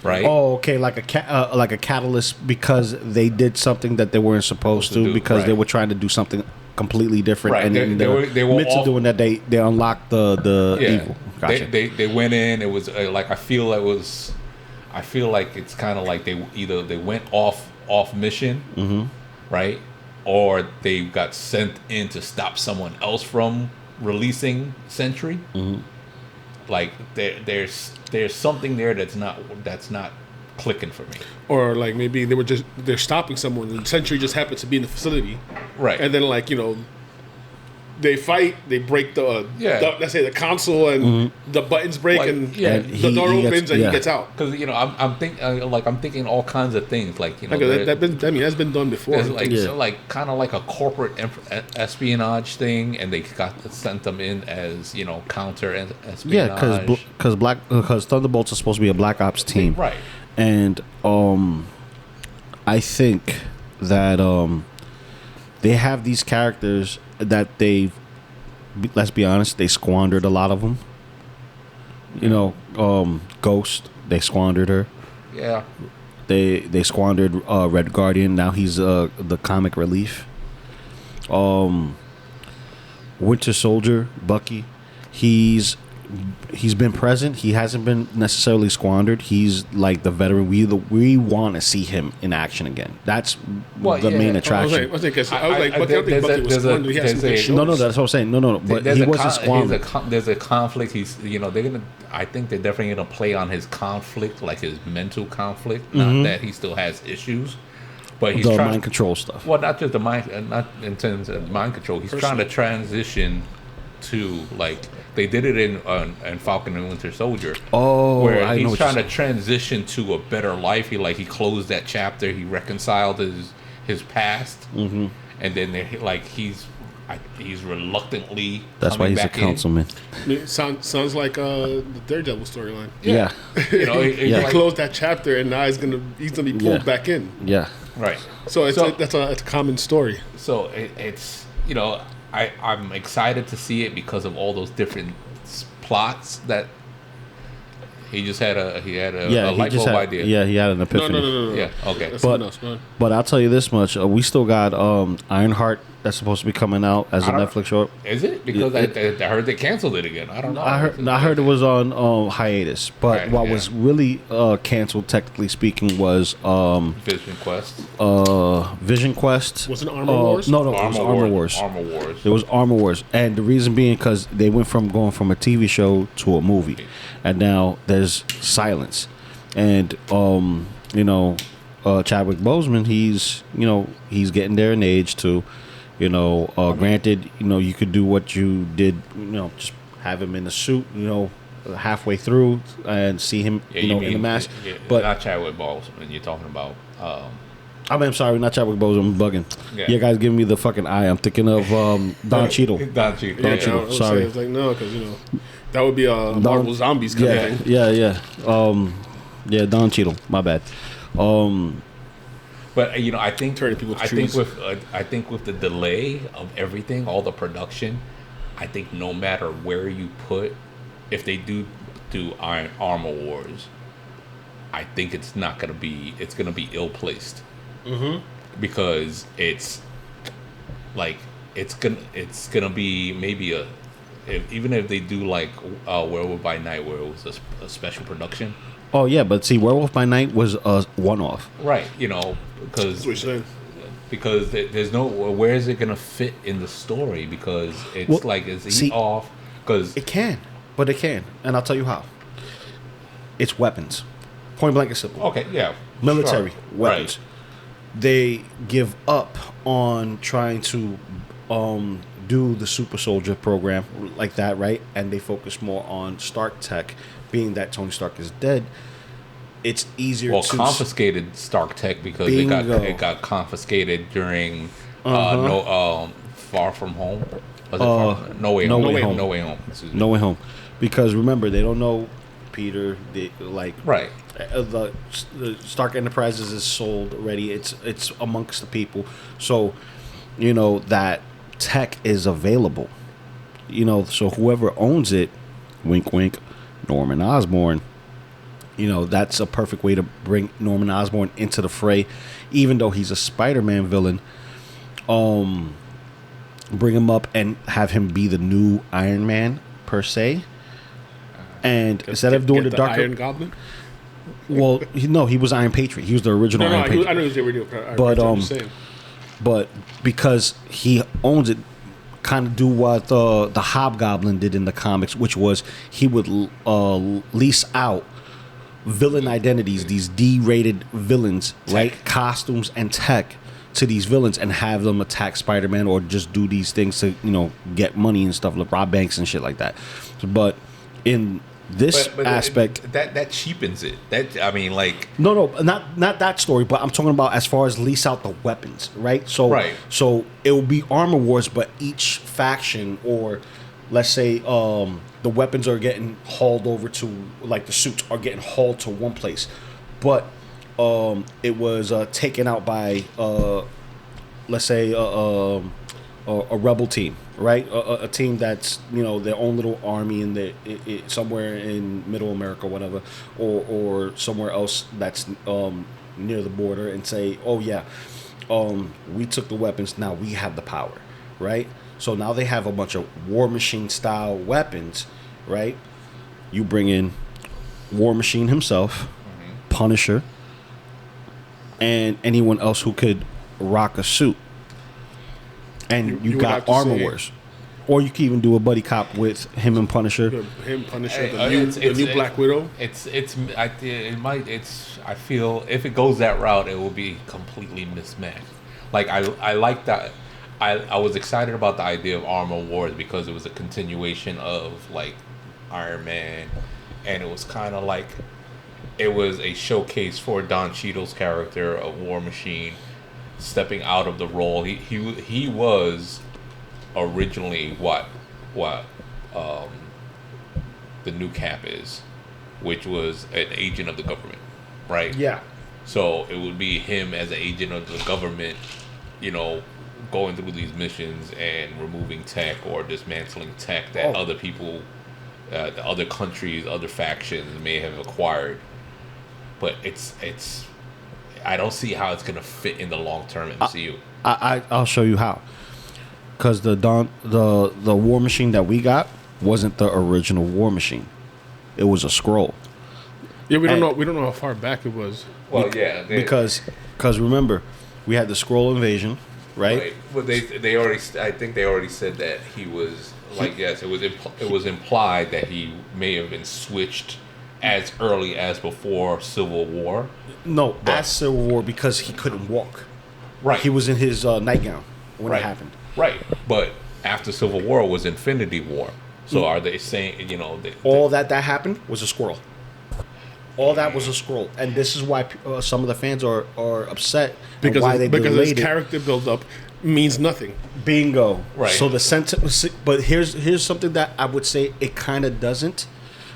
Right. Oh, okay, like a catalyst because they did something that they weren't supposed to because they were trying to do something completely different, right. and in the midst of doing that, they unlocked the evil. Gotcha. They went in. It was like I feel like it's kind of like they went off mission, right, or they got sent in to stop someone else from releasing Sentry. Like there's something there that's not clicking for me. Or like maybe they're stopping someone and Sentry just happens to be in the facility, right? And then, like, you know, they fight, they break the let's say the console and the buttons break, like, and the door opens and he gets out. Because, you know, I'm thinking all kinds of things, like, you know, that's been done before. Like kind of like a corporate espionage thing, and they sent them in as, you know, counter espionage. Yeah, because Thunderbolts are supposed to be a Black Ops team, right? And I think that they have these characters that let's be honest, they squandered a lot of them. You know, Ghost, they squandered her. Yeah. They squandered Red Guardian. Now he's the comic relief. Winter Soldier, Bucky, he's been present. He hasn't been necessarily squandered. He's like the veteran. We want to see him in action again. That's the main attraction. I think Bucky was squandered. He has some no, that's what I'm saying. No, but he wasn't squandered. There's a conflict. I think they're definitely gonna play on his conflict, like his mental conflict. Not that he still has issues, but he's mind control stuff. Well, not just the mind, not in terms of mind control. He's trying to transition to, like, they did it in Falcon and Winter Soldier. Oh, where he's trying to transition to a better life. He closed that chapter. He reconciled his past, and then he's reluctantly. That's why he's a councilman. Sounds like the Daredevil storyline. Yeah, you know, he closed that chapter, and now he's gonna be pulled back in. Yeah, right. So it's a common story. So it's, you know, I'm excited to see it because of all those different plots that he had a light bulb idea. Yeah, he had an epiphany. No. Yeah, okay. But I'll tell you this much: we still got Ironheart that's supposed to be coming out as a Netflix show. Is it? Because I heard they canceled it again. I don't know. I heard it was on hiatus. But what was really canceled, technically speaking, was Vision Quest. Vision Quest. Was it Armor Wars? No, it was Armor Wars. Armor Wars. It was Armor Wars, and the reason being because they went from going from a TV show to a movie, and now there's silence, and you know, Chadwick Boseman, he's getting there in age too. You know, granted, you know, you could do what you did, you know, just have him in the suit, you know, halfway through and see him, in the mask. But not Chadwick Boseman. You're talking about. I'm sorry, not Chadwick Boseman. I'm bugging. Yeah. You guys giving me the fucking eye. I'm thinking of Don Cheadle. Don Cheadle. Sorry. I was like, no, because, you know, that would be Marvel Zombies kind of thing. Yeah, Don Cheadle. My bad. But, you know, I think with the delay of everything, all the production, I think no matter where you put, if they do Armor Wars, I think it's going to be ill placed. Because it's like it's gonna be maybe even if they do like Werewolf by Night, where it was a special production. Oh yeah, but see, Werewolf by Night was a one-off. Right, because there's no where is it gonna fit in the story, because it's off, because it can, and I'll tell you how. It's weapons, point blank and simple. Okay, yeah, military weapons. Right. They give up on trying to do the super soldier program like that, right? And they focus more on Stark tech, being that Tony Stark is dead. It's easier to confiscated Stark tech because it got confiscated during Far From Home. Was it No Way Home? No Way Home. No Way Home. Because remember, they don't know Peter. They right. The Stark Enterprises is sold already. It's amongst the people. So that tech is available. So whoever owns it, wink wink, Norman Osborn. That's a perfect way to bring Norman Osborn into the fray, even though he's a Spider-Man villain. Bring him up and have him be the new Iron Man per se. And instead of doing the dark Iron Goblin. Well, he was Iron Patriot. He was the original Iron Patriot. I know he was the original. But because he owns it, kind of do what the Hobgoblin did in the comics, which was he would lease out villain identities, these D-rated villains, right? Costumes and tech to these villains, and have them attack Spider-Man or just do these things to get money and stuff, like rob banks and shit like that. But in this aspect, that cheapens it. No, not that story. But I'm talking about as far as lease out the weapons, right? So it will be Armor Wars, but each faction, or let's say the weapons are getting hauled over to, like the suits are getting hauled to one place, but it was taken out by let's say a rebel team, right? A team that's their own little army in somewhere in Middle America, whatever, or somewhere else that's near the border, and say, oh yeah, we took the weapons, now we have the power, right? So now they have a bunch of War Machine style weapons, right? You bring in War Machine himself, Punisher, and anyone else who could rock a suit. And you got Armor Wars. Or you can even do a buddy cop with him and Punisher. The new Black Widow. I feel if it goes that route, it will be completely mismatched. Like I like that. I was excited about the idea of Armor Wars because it was a continuation of like Iron Man, and it was kind of like it was a showcase for Don Cheadle's character of War Machine stepping out of the role. He was originally what the new Cap is, which was an agent of the government, right? Yeah. So it would be him as an agent of the government, going through these missions and removing tech or dismantling tech that other people, other countries, other factions may have acquired. But it's I don't see how it's gonna fit in the long-term MCU. I'll show you how. Because the War Machine that we got wasn't the original War Machine. It was a scroll. Yeah, we don't know how far back it was. Well, because remember, we had the Skrull invasion, right? Well, they already. I think they already said that he was yes. It was implied that he may have been switched as early as before Civil War. No, as Civil War, because he couldn't walk. Right. He was in his nightgown when it happened. Right. But after Civil War was Infinity War. So are they saying, all that happened was a squirrel. All that was a scroll, and this is why some of the fans are upset because why they delayed his character build-up means nothing. Bingo. Right. So the sentence, but here's something that I would say it kind of doesn't,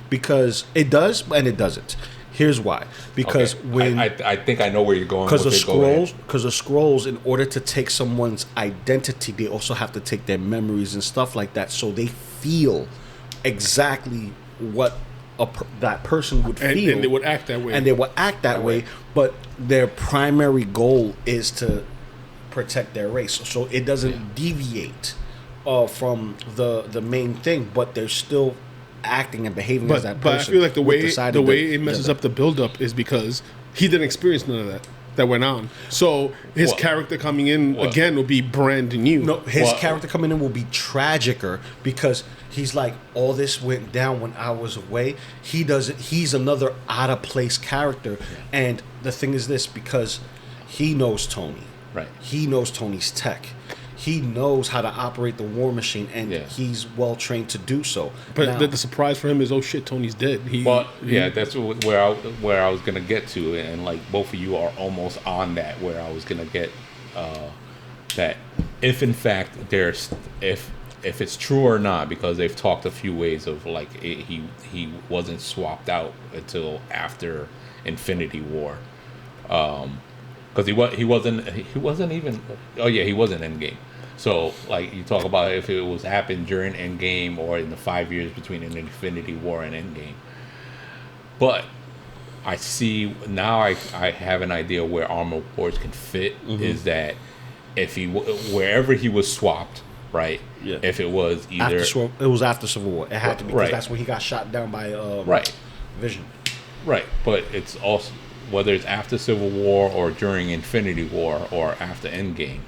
because it does and it doesn't. Here's why. Because when I think I know where you're going. Because the scrolls, in order to take someone's identity, they also have to take their memories and stuff like that, so they feel exactly what that person would feel, and they would act that way. But their primary goal is to protect their race, so it doesn't deviate from the main thing, but they're still acting and behaving as that person. But I feel like the way it messes up the build-up is because he didn't experience none of that went on. So his character coming in again will be brand new. No, his character coming in will be tragicer because he's like, all this went down when I was away. He's another out of place character. And the thing is this, because he knows Tony. Right. He knows Tony's tech. He knows how to operate the war machine, and he's well trained to do so. But now, the surprise for him is, oh shit, Tony's dead. That's where I was gonna get to, and like both of you are almost on that. Where I was gonna get that if in fact if it's true or not, because they've talked a few ways of like he wasn't swapped out until after Infinity War. Because he wasn't even. Oh yeah, he wasn't Endgame. So like you talk about if it was happened during Endgame or in the 5 years between an Infinity War and Endgame. But I see now. I have an idea where Armor Wars can fit. Is that if wherever he was swapped, right? Yeah. If it was either it was after Civil War, it had to be because that's when he got shot down by Vision. Right, but it's also whether it's after Civil War or during Infinity War or after Endgame,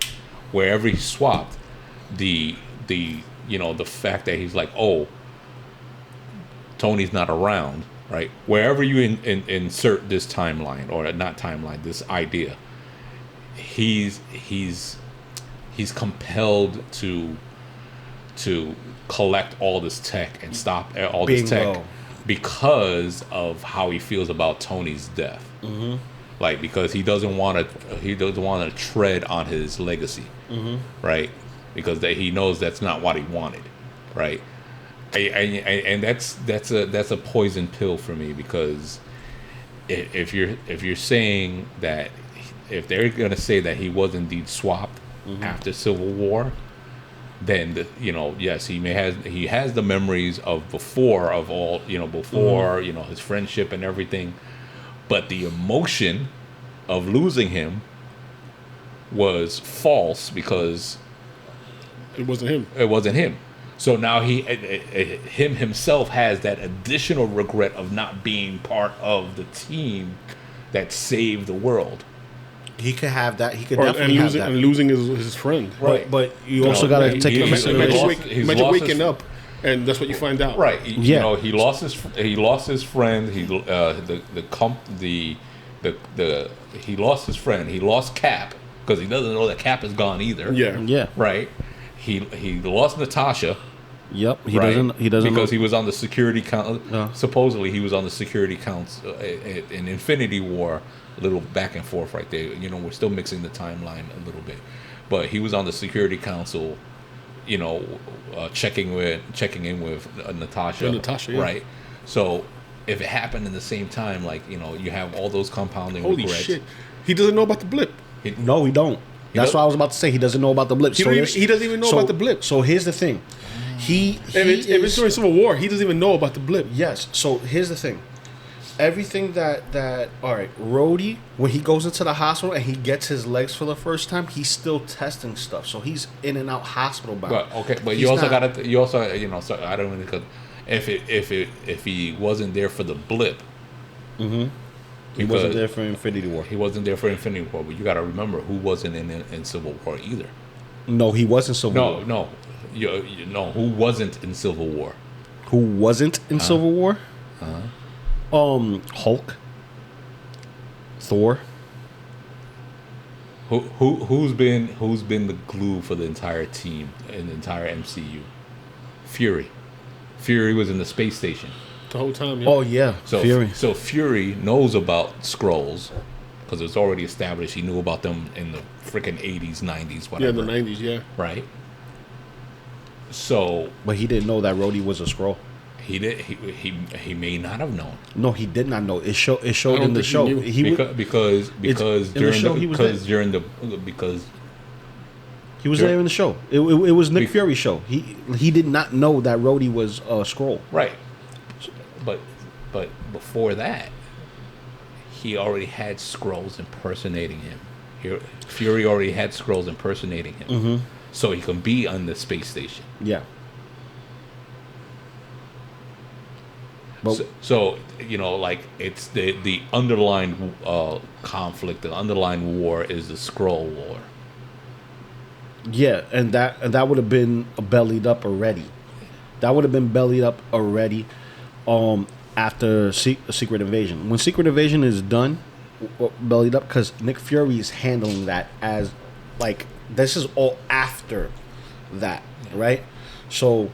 wherever he swapped, the fact that he's like, oh, Tony's not around, right? Wherever you insert this timeline or not timeline, this idea, he's compelled to collect all this tech and stop all this tech because of how he feels about Tony's death. Mm-hmm. Like because he doesn't want to tread on his legacy, right? Because he knows that's not what he wanted, right? And that's a poison pill for me, because if you're saying that if they're gonna say that he was indeed swapped after Civil War, then yes, he has the memories of before his friendship and everything, but the emotion of losing him was false because it wasn't him. So now him himself has that additional regret of not being part of the team that saved the world. He could have that. He could definitely have that. And losing his friend. Right. But you also got to take into consideration. Imagine waking up, and that's what you find out. Right. He lost his friend. He lost his friend. He lost Cap because he doesn't know that Cap is gone either. Yeah. Right. He lost Natasha. Yep. He doesn't because he was on the security council. Supposedly he was on the security council in Infinity War. A little back and forth right there. We're still mixing the timeline a little bit, but he was on the Security Council, checking in with Natasha, right? So if it happened in the same time, like you have all those compounding Holy regrets. Shit! He doesn't know about the blip. No, he don't. That's what I was about to say. He doesn't know about the blip. He doesn't even know about the blip. So here's the thing. If it's during Civil War, he doesn't even know about the blip. Yes. So here's the thing. Everything that all right, Rhodey, when he goes into the hospital and he gets his legs for the first time, he's still testing stuff. So he's in and out hospital bound. But you also so I don't really, if he wasn't there for the blip, he wasn't there for Infinity War. He wasn't there for Infinity War, but you got to remember who wasn't in Civil War either. No, he wasn't Civil War. No, who wasn't in Civil War? Who wasn't in Civil War? Hulk, Thor. Who's been the glue for the entire team in the entire MCU? Fury. Fury was in the space station the whole time. Yeah. Oh yeah, Fury. So Fury knows about Skrulls because it's already established. He knew about them in the freaking 80s, 90s, whatever. Yeah, the 90s. Yeah. Right. So, but he didn't know that Rhodey was a Skrull. He did. He may not have known. No, he did not know. It showed in the show. Because he was there in the show. It was Nick Fury's show. He did not know that Rhodey was a Skrull. Right. But before that, he already had Skrulls impersonating him. Fury already had Skrulls impersonating him, so he can be on the space station. Yeah. So like it's the underlying conflict, the underlying war is the Skrull War. Yeah, and that would have been bellied up already. That would have been bellied up already after Secret Invasion. When Secret Invasion is done, bellied up, because Nick Fury is handling that as, like, this is all after that, right? So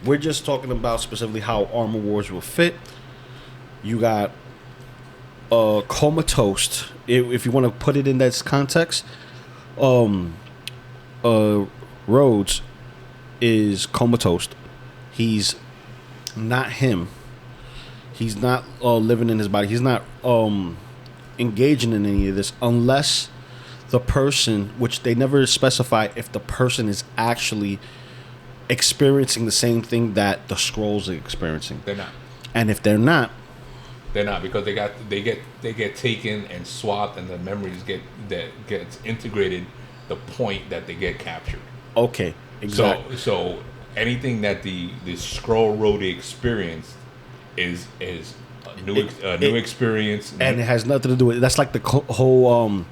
we're just talking about specifically how Armor Wars will fit. You got Comatose. If you want to put it in that context, Rhodes is comatose. He's not him. He's not living in his body. He's not engaging in any of this unless the person, which they never specify if the person is actually experiencing the same thing that the Skrulls are experiencing. They're not. And if they're not, because they get taken and swapped, and the memories gets integrated the point that they get captured. Okay, exactly. So anything that the Skrull Rhodey experienced is a new experience, and it has nothing to do with it. That's like the whole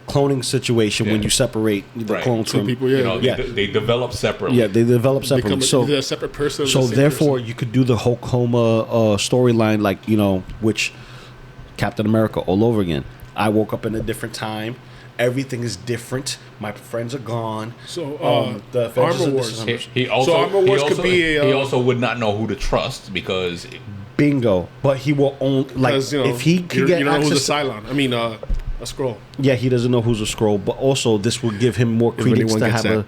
cloning situation when you separate the clones from people. Yeah, they develop separately. Yeah, they develop separately. So they're a separate person. So therefore, you could do the whole coma storyline, like which Captain America all over again. I woke up in a different time. Everything is different. My friends are gone. So the Armor Wars. He also would not know who to trust because bingo. But he will own if he could get know access who's a Cylon. I mean a Skrull. Yeah, he doesn't know who's a Skrull. But also, this will give him more credence to have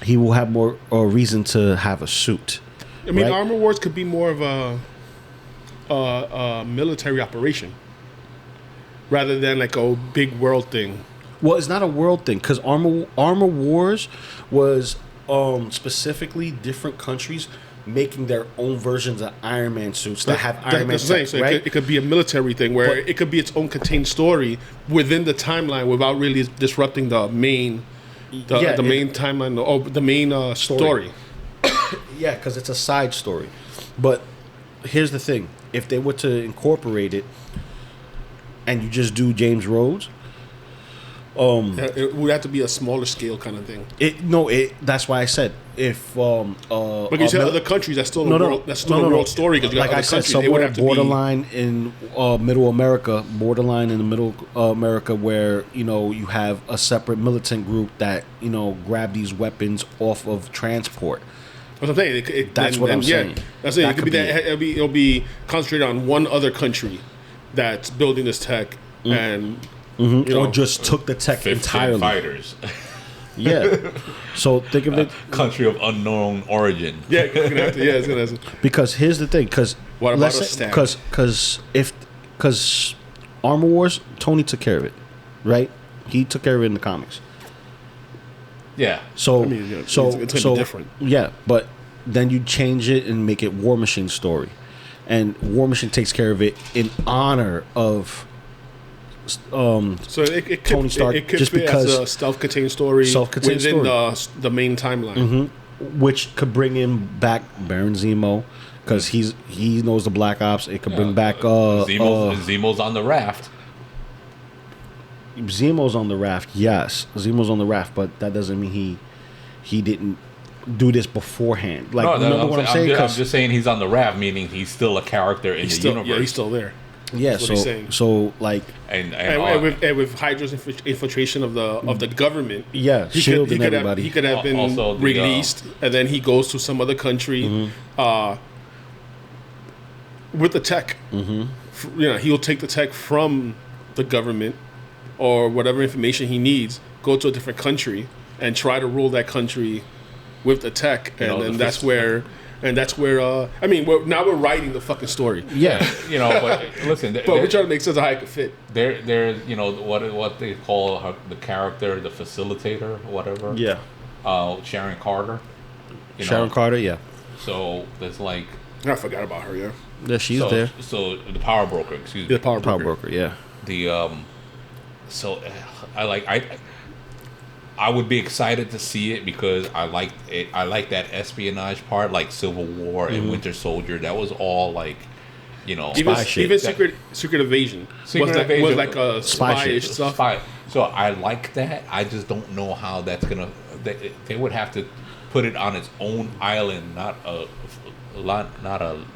he will have more reason to have a suit. I mean, Armor Wars could be more of a military operation, rather than like a big world thing. Well, it's not a world thing because Armor Wars was specifically different countries making their own versions of Iron Man suits that have Iron Man tech, so right? It could be a military thing where it could be its own contained story within the timeline without really disrupting the main main timeline or the main story. Yeah, because it's a side story. But here's the thing: if they were to incorporate it, and you just do James Rhodes, it would have to be a smaller scale kind of thing. That's why I said if. But you said other countries that's still a world story because like I said, somewhere borderline in Middle America, in the Middle America, where you have a separate militant group that grab these weapons off of transport. That's what I'm saying. That's what I'm saying. That's it. It could be that it'll be concentrated on one other country that's building this tech and. Or just took the tech entirely. Fighters. Yeah. So think of it. Country of unknown origin. Yeah, it's gonna have to. Because here's the thing. Because Armor Wars, Tony took care of it, right? He took care of it in the comics. Yeah. So it's gonna be different. Yeah, but then you change it and make it War Machine story, and War Machine takes care of it in honor of. So it could, Tony Stark, it could just fit because as a self-contained story within the main timeline, which could bring in back Baron Zemo because he knows the Black Ops. It could bring back Zemo's on the raft. Zemo's on the raft. Yes, Zemo's on the raft, but that doesn't mean he didn't do this beforehand. Like, remember what I'm saying? I'm just saying he's on the raft, meaning he's still a character in the universe. Yeah, he's still there. Yeah, so like, and with Hydra's infiltration of the government, shielding everybody. He could have been released, and then he goes to some other country with the tech. He'll take the tech from the government or whatever information he needs, go to a different country, and try to rule that country with the tech, and then that's where. And that's where I mean, we're writing the fucking story. Yeah, but listen. But we're trying to make sense of how it could fit. They're what they call the character, the facilitator, whatever. Yeah. Sharon Carter. Carter, yeah. So there's like. I forgot about her. Yeah. Yeah, she's there. So the power broker, excuse me. The power broker, yeah. The so I would be excited to see it because I like it. I like that espionage part, like Civil War and Winter Soldier. That was all like, even Secret Invasion was like a spy-ish stuff. So I like that. I just don't know how that's gonna. They would have to put it on its own island, not a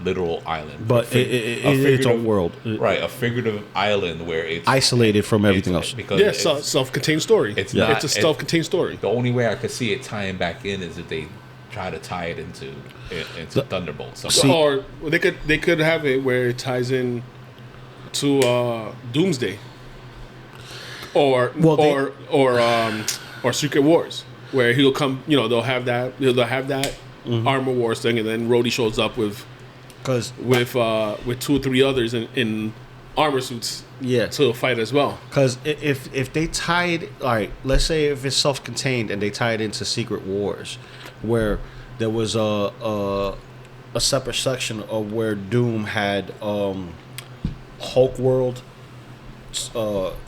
literal island, but its own world, right? A figurative island where it's isolated from everything else. Because self-contained story. It's a self-contained story. The only way I could see it tying back in is if they try to tie it into Thunderbolt. Or they could have it where it ties in to Doomsday, or Secret Wars, where he'll come. They'll have that. Armor Wars thing, and then Rhodey shows up with 2 or 3 others in armor suits, to fight as well. Because if they tie it, all right, let's say if it's self-contained and they tie it into Secret Wars, where there was a separate section of where Doom had Hulk World,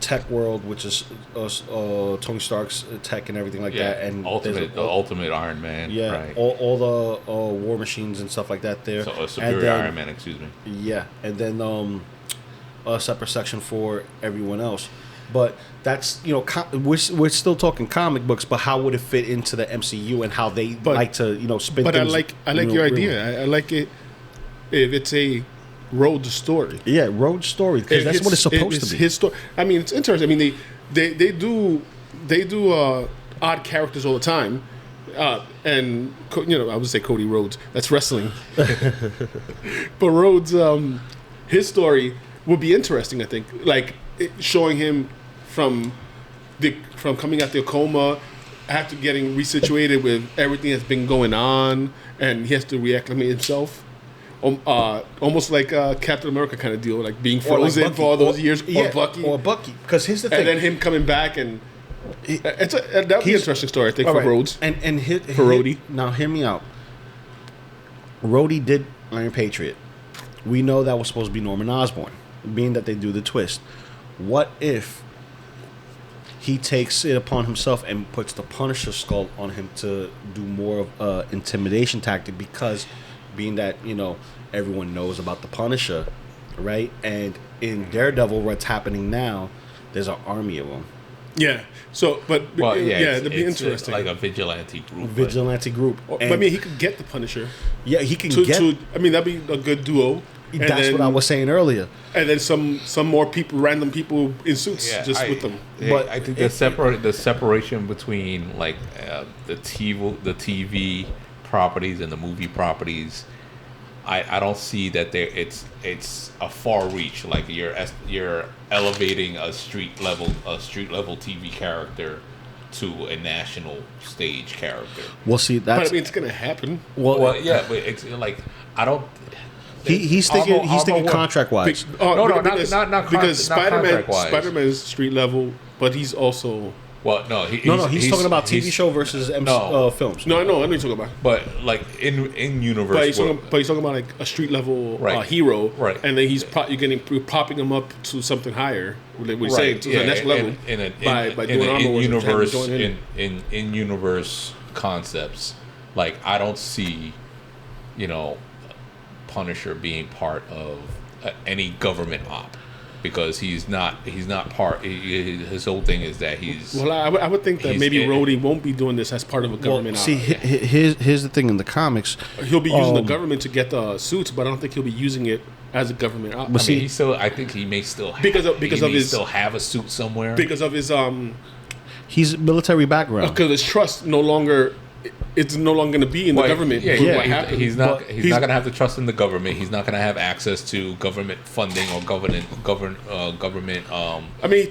Tech World, which is Tony Stark's tech and everything like that, and Ultimate Iron Man, right? All the war machines and stuff like that there. So Superior Iron Man, excuse me. Yeah, and then a separate section for everyone else. But that's we're still talking comic books, but how would it fit into the MCU and how they like to spin? But things, I like your idea. I like it if it's a Road story. Yeah, Road story, because that's what it's supposed to be. His story. I mean, it's interesting. I mean, they do odd characters all the time, and I would say Cody Rhodes. That's wrestling, but Rhodes, his story would be interesting. I think, like showing him from coming out the coma, after getting resituated with everything that's been going on, and he has to reacclimate himself. Almost like a Captain America kind of deal, like being frozen like for all those years, or Bucky. Because here's the thing, and then him coming back, and that'd be an interesting story, I think, for Rhodes and for Rhodey. Now, hear me out. Rhodey did Iron Patriot. We know that was supposed to be Norman Osborn, being that they do the twist. What if he takes it upon himself and puts the Punisher skull on him to do more of intimidation tactic, because being that everyone knows about the Punisher, right? And in Daredevil, what's happening now, there's an army of them. Yeah. So, that'd be interesting. Like a vigilante group. But I mean, he could get the Punisher. Yeah, he can I mean, that'd be a good duo. That's what I was saying earlier. And then some more people, random people in suits, with them. But I think the separation between like the TV properties and the movie properties, I don't see that it's a far reach. Like you're elevating a street level TV character to a national stage character. Well, see, that's. But I mean, it's gonna happen. Well, yeah, but it's like I don't. He's thinking contract wise. Not because Spider-Man's street level, but he's also. Well, no, he's talking about TV show versus films. No, I know what you're talking about. But like in universe, but he's talking about like a street level hero, right? And then you're popping him up to something higher. We're saying to the next level by doing armor wars in universe concepts. Like I don't see, Punisher being part of any government op. Because he's not part. His whole thing is that he's. Well, I would think that maybe Rhodey won't be doing this as part of a government. See, here's the thing in the comics. He'll be using the government to get the suits, but I don't think he'll be using it as a government. I think he may still still have a suit somewhere because of his He's military background. Because his trust no longer. It's no longer going to be in the government. He's not going to have the trust in the government. He's not going to have access to government funding or government. I mean, he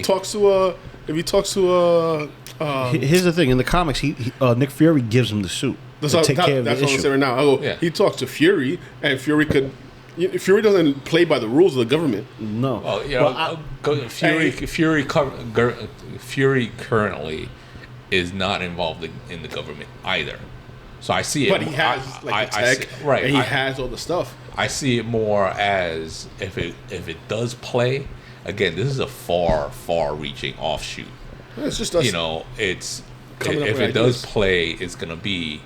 talks to here's the thing in the comics. Nick Fury gives him the suit. That's what I'm saying right now. He talks to Fury, and Fury could. Fury doesn't play by the rules of the government. No. Fury currently is not involved in the government either. So I see it. But he has the tech, and he has all the stuff. I see it more as if it does play, again, this is a far-reaching offshoot. It's just us. It's if it does play, it's gonna be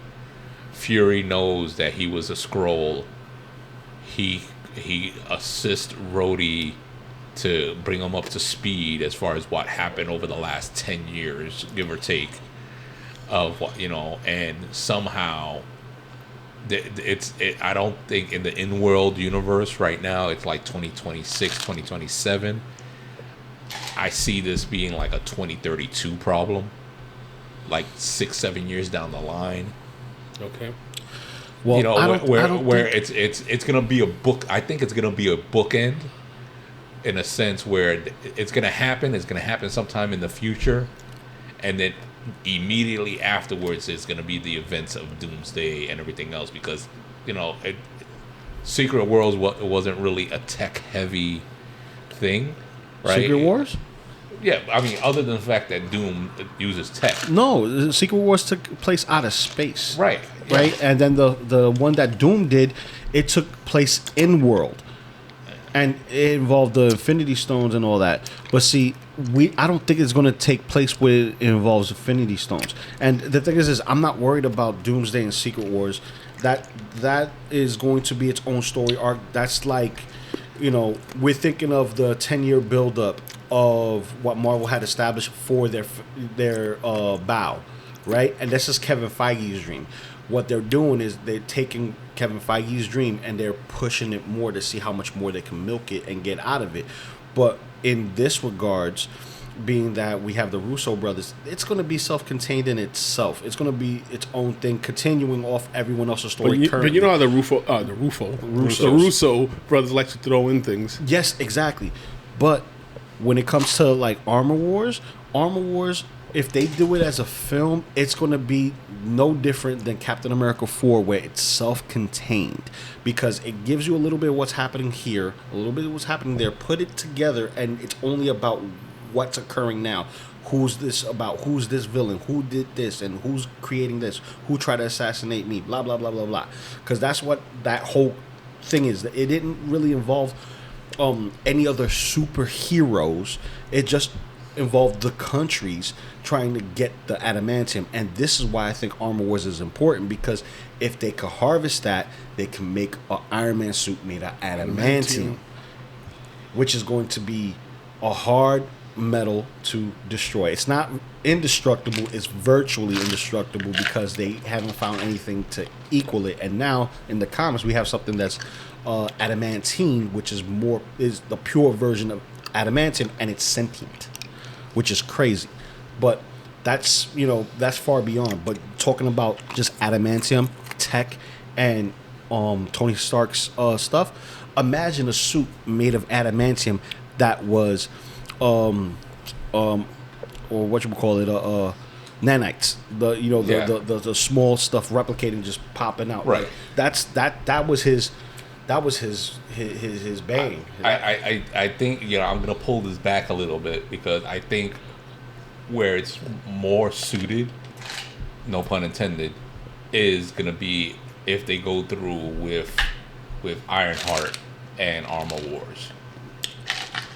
Fury knows that he was a Skrull. He assists Rhodey to bring him up to speed as far as what happened over the last 10 years, give or take, of what and somehow I don't think in the in-world universe right now, it's like 2026, 2027. I see this being like a 2032 problem, like 6-7 years down the line. Okay. Well, where it's gonna be a book. I think it's gonna be a bookend, in a sense where it's gonna happen. It's gonna happen sometime in the future, and then immediately afterwards is gonna be the events of Doomsday and everything else, because Secret Worlds wasn't really a tech-heavy thing, right? Secret Wars? Yeah, I mean, other than the fact that Doom uses tech. No, Secret Wars took place out of space. Right. Right? Yeah. And then the one that Doom did, it took place in world. And it involved the Infinity Stones and all that. But see, I don't think it's going to take place where it involves Infinity Stones. And the thing is I'm not worried about Doomsday and Secret Wars. That is going to be its own story arc. That's like, we're thinking of the 10-year buildup of what Marvel had established for their bow, right? And this is Kevin Feige's dream. What they're doing is they're taking Kevin Feige's dream and they're pushing it more to see how much more they can milk it and get out of it. But in this regards, being that we have the Russo brothers, it's going to be self-contained in itself. It's going to be its own thing, continuing off everyone else's story. But you know how the Russo brothers like to throw in things. Yes, exactly. But when it comes to like Armor Wars, if they do it as a film, it's going to be no different than Captain America 4, where it's self-contained, because it gives you a little bit of what's happening here, a little bit of what's happening there, put it together, and it's only about what's occurring now. Who's this about? Who's this villain? Who did this? And who's creating this? Who tried to assassinate me? Blah, blah, blah, blah, blah. Because that's what that whole thing is. It didn't really involve any other superheroes. It just involved the countries trying to get the adamantium. And this is why I think Armor Wars is important, because if they could harvest that, they can make an Iron Man suit made of adamantium, which is going to be a hard metal to destroy. It's not indestructible, it's virtually indestructible, because they haven't found anything to equal it. And now in the comics we have something that's adamantine, which is the pure version of adamantium, and it's sentient, which is crazy. But that's far beyond. But talking about just adamantium tech and Tony Stark's stuff, imagine a suit made of adamantium that was or what you would call it, nanites. The small stuff replicating, just popping out. Right. That was his bane. I think I'm gonna pull this back a little bit, because I think where it's more suited, no pun intended, is gonna be if they go through with Ironheart and Armor Wars.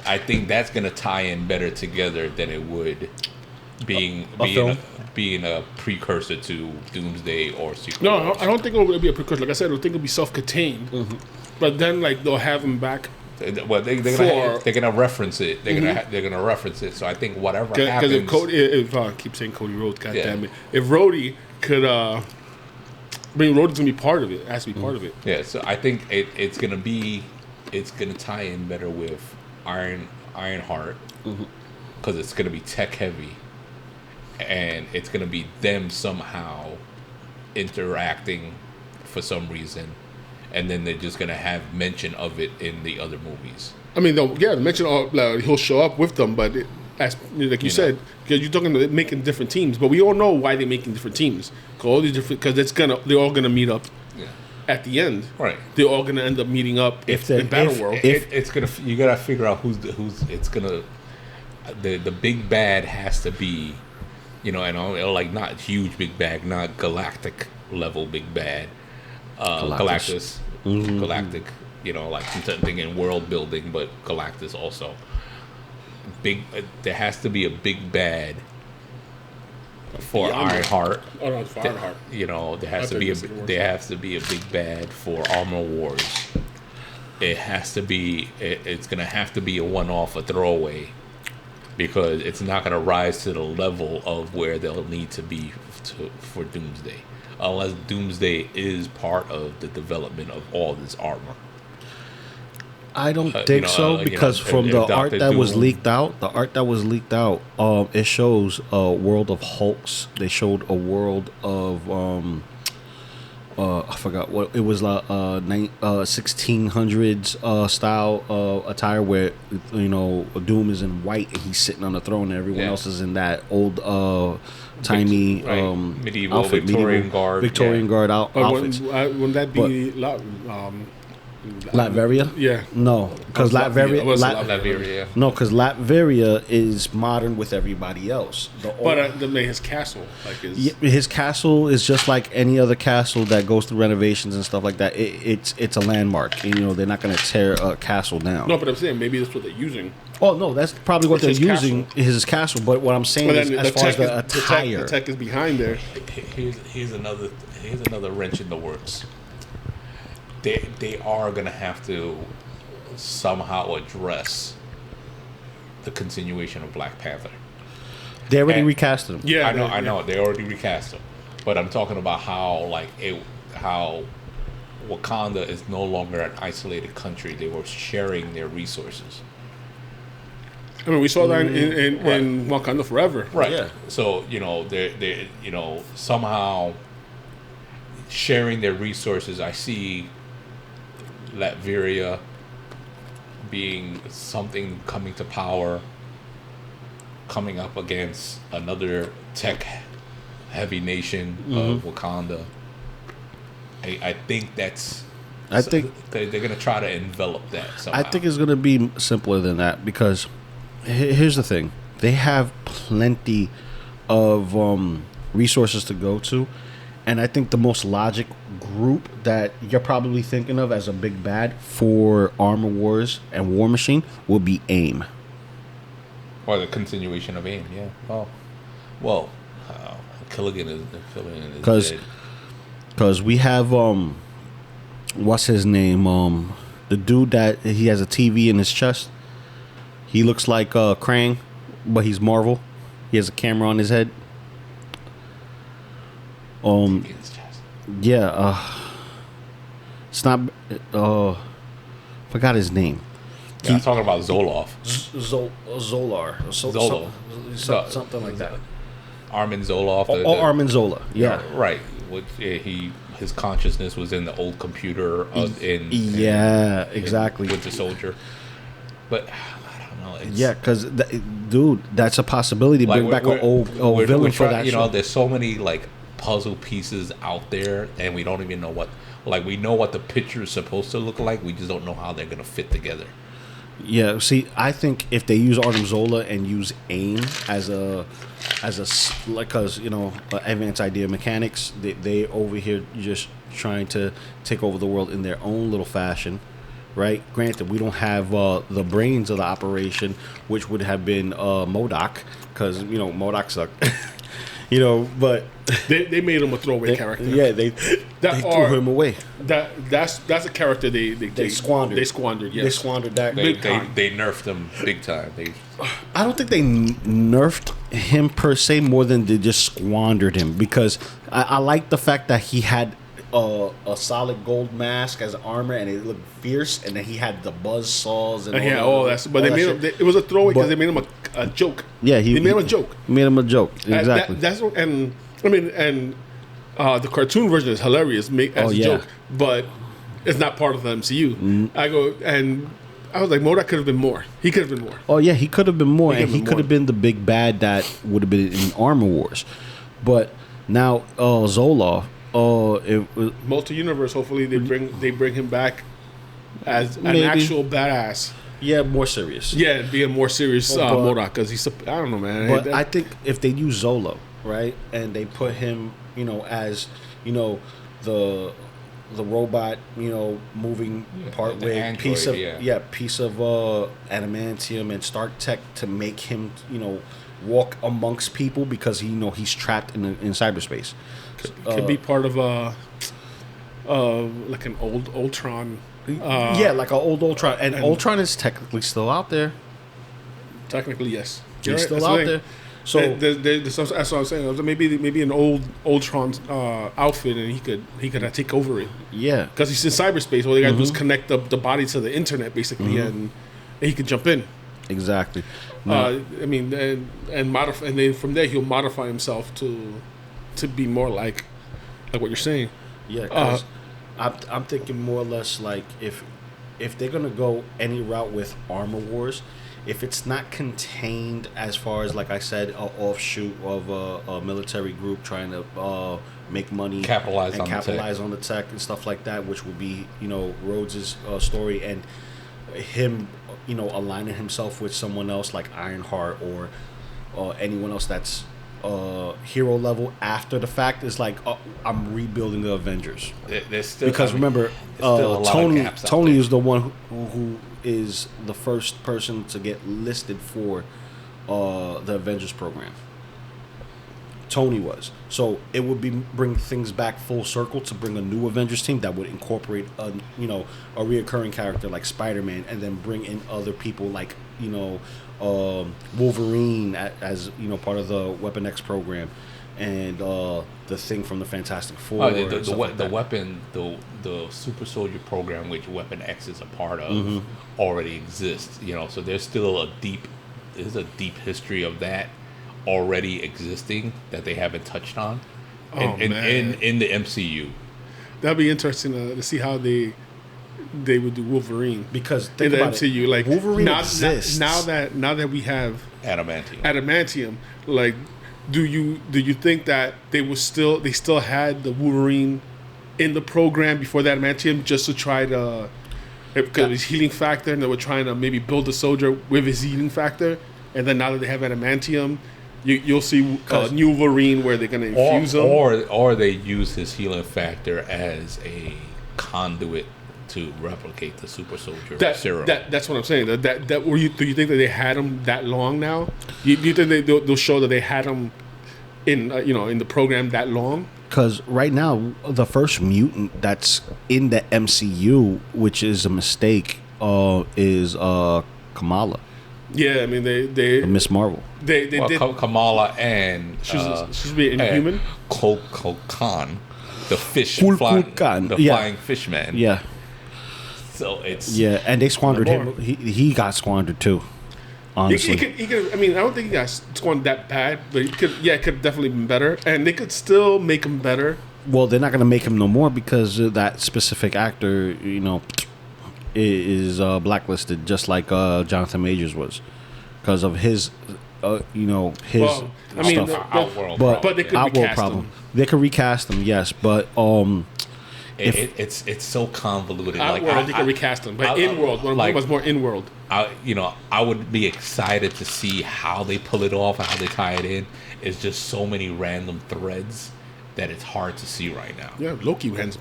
I think that's gonna tie in better together than it would being a precursor to Doomsday or Secret Wars. I don't think it will be a precursor. Like I said, I think it'll be self-contained. Mm-hmm. But then, they'll have him back. Well, they're gonna reference it. They're gonna reference it. So I think whatever happens. Because I keep saying Cody Rhodes, damn it. If Rhodey could, Rhodey's gonna be part of it. It has to be part of it. Yeah. So I think it's gonna tie in better with Ironheart, because it's gonna be tech heavy, and it's gonna be them somehow interacting for some reason. And then they're just gonna have mention of it in the other movies. I mean, mention he'll show up with them, but like you said, because you're talking about making different teams, but we all know why they're making different teams. Because they're all gonna meet up at the end. Right. They're all gonna end up meeting up in Battle World. You gotta figure out who's it's gonna. The big bad has to be, and not huge big bad, not galactic level big bad. Galactus. Galactic, I'm thinking world building, but Galactus also. there has to be a big bad for Ironheart. Oh no, it's for Ironheart. You know, there has to be a big bad for Armor Wars. It has to be. It's gonna have to be a one-off, a throwaway, because it's not gonna rise to the level of where they'll need to be for Doomsday, unless Doomsday is part of the development of all this armor. I don't think so, because from the art that was leaked out, it shows a world of Hulks. They showed a world of I forgot what it was, like 1600s style attire where Doom is in white and he's sitting on the throne and everyone else is in that old tiny medieval outfit, Victorian guard outfits. Wouldn't that be Latveria? Yeah. No, because Latveria. No, because Latveria is modern with everybody else. But his castle, his castle is just like any other castle that goes through renovations and stuff like that. It's a landmark. They're not going to tear a castle down. No, but I'm saying maybe that's what they're using. Oh no, that's probably what they're using. His castle. But what I'm saying is, as far as the attire, the tech is behind there. Here's another wrench in the works. They are going to have to somehow address the continuation of Black Panther. They already recast him. Yeah, I know. They already recast him. But I'm talking about how Wakanda is no longer an isolated country. They were sharing their resources. I mean, we saw that in Wakanda Forever. Right. Yeah. So, they're somehow sharing their resources. I see Latveria being something coming to power, coming up against another tech-heavy nation of Wakanda. I think that's. I think they're going to try to envelop that somehow. I think it's going to be simpler than that, because here's the thing: they have plenty of resources to go to. And I think the most logic group that you're probably thinking of as a big bad for Armor Wars and War Machine will be AIM. Or the continuation of AIM, yeah. Oh, well, Killigan is dead. Because we have what's his name? The dude that he has a TV in his chest. He looks like Krang, but he's Marvel. He has a camera on his head. It's not. Forgot his name. I'm talking about Zoloff. Zolar. Zolo. Something like that. Armin Zoloff. Armin Zola. Yeah. Right. His consciousness was in the old computer. Exactly. With the soldier. But I don't know. Because dude, that's a possibility. Bring back an old villain for that. There's so many puzzle pieces out there, and we don't even know what. We know what the picture is supposed to look like. We just don't know how they're gonna fit together. Yeah. See, I think if they use Arnim Zola and use AIM as because advanced idea mechanics, they over here just trying to take over the world in their own little fashion. Right. Granted, we don't have the brains of the operation, which would have been MODOK, because MODOK sucked. But they made him a throwaway character. Yeah, they threw him away. That's a character they squandered. They squandered. Yes. They squandered that. They nerfed him big time. I don't think they nerfed him per se more than they just squandered him, because I like the fact that he had a solid gold mask as armor and it looked fierce, and then he had the buzz saws and all that. But they made him. It was a throwaway because they made him a joke. Yeah, they made him a joke. Made him a joke. Exactly. The cartoon version is hilarious as a joke, but it's not part of the MCU. I was like, MODOK could have been more. He could have been more. Oh yeah, he could have been more, and he could have been the big bad that would have been in Armor Wars. But now Zoloff. Multi-universe. Hopefully they bring him back as an actual badass. Yeah, more serious. Yeah, be a more serious MODOK, because he's. I don't know, man. But I think if they use Zola, right, and they put him, as the the robot, moving part with android, piece of adamantium and Stark tech to make him, walk amongst people because he's trapped in cyberspace. Could be part of like an old Ultron. Like an old Ultron, and Ultron is technically still out there. Technically, yes, he's still out there. So that's what I'm saying. Maybe an old Ultron outfit, and he could take over it. Yeah, because he's in cyberspace. All they gotta do is connect the body to the internet, basically, and he can jump in. Exactly. And modify, and then from there he'll modify himself to be more like what you're saying. Yeah, because I'm thinking more or less like if they're gonna go any route with Armor Wars, if it's not contained as far as, like I said, an offshoot of a military group trying to make money, capitalize on the tech and stuff like that, which would be Rhodes' story and him aligning himself with someone else like Ironheart or anyone else that's hero level after the fact is like I'm rebuilding the Avengers. There's still, because remember Tony is the one who is the first person to get listed for the Avengers program. Tony was. So it would bring things back full circle to bring a new Avengers team that would incorporate a reoccurring character like Spider-Man, and then bring in other people like Wolverine as part of the Weapon X program, and the Thing from the Fantastic Four. The Super Soldier program, which Weapon X is a part of, already exists. So there's still a deep history of that already existing that they haven't touched on in the MCU. That'd be interesting to see how they would do Wolverine, because in the MCU, like Wolverine exists now that we have adamantium. Like, do you think that they still had the Wolverine in the program before the adamantium just to try to, because his healing factor, and they were trying to maybe build a soldier with his healing factor, and then now that they have adamantium, you'll see new Wolverine where they're going to infuse him, or they use his healing factor as a conduit to replicate the super soldier serum. That's what I'm saying. Do you think that they had him that long now? Do you think they'll show that they had him in in the program that long? Because right now the first mutant that's in the MCU, which is a mistake, is Kamala. Yeah, I mean they Miss Marvel. They did Kamala, and she's be Inhuman. Khan, the flying fishman. Yeah. So it's and they squandered him. He got squandered too. Honestly, he could. I mean, I don't think he got squandered that bad, but it could have definitely been better, and they could still make him better. Well, they're not going to make him no more because that specific actor, is blacklisted, just like Jonathan Majors was, because of his, his stuff. Outworld, but they could recast him. They could recast him, yes, but it's so convoluted. Outworld, they could recast him, but in-world, was more in-world. I would be excited to see how they pull it off and how they tie it in. It's just so many random threads that it's hard to see right now. Yeah, Loki hands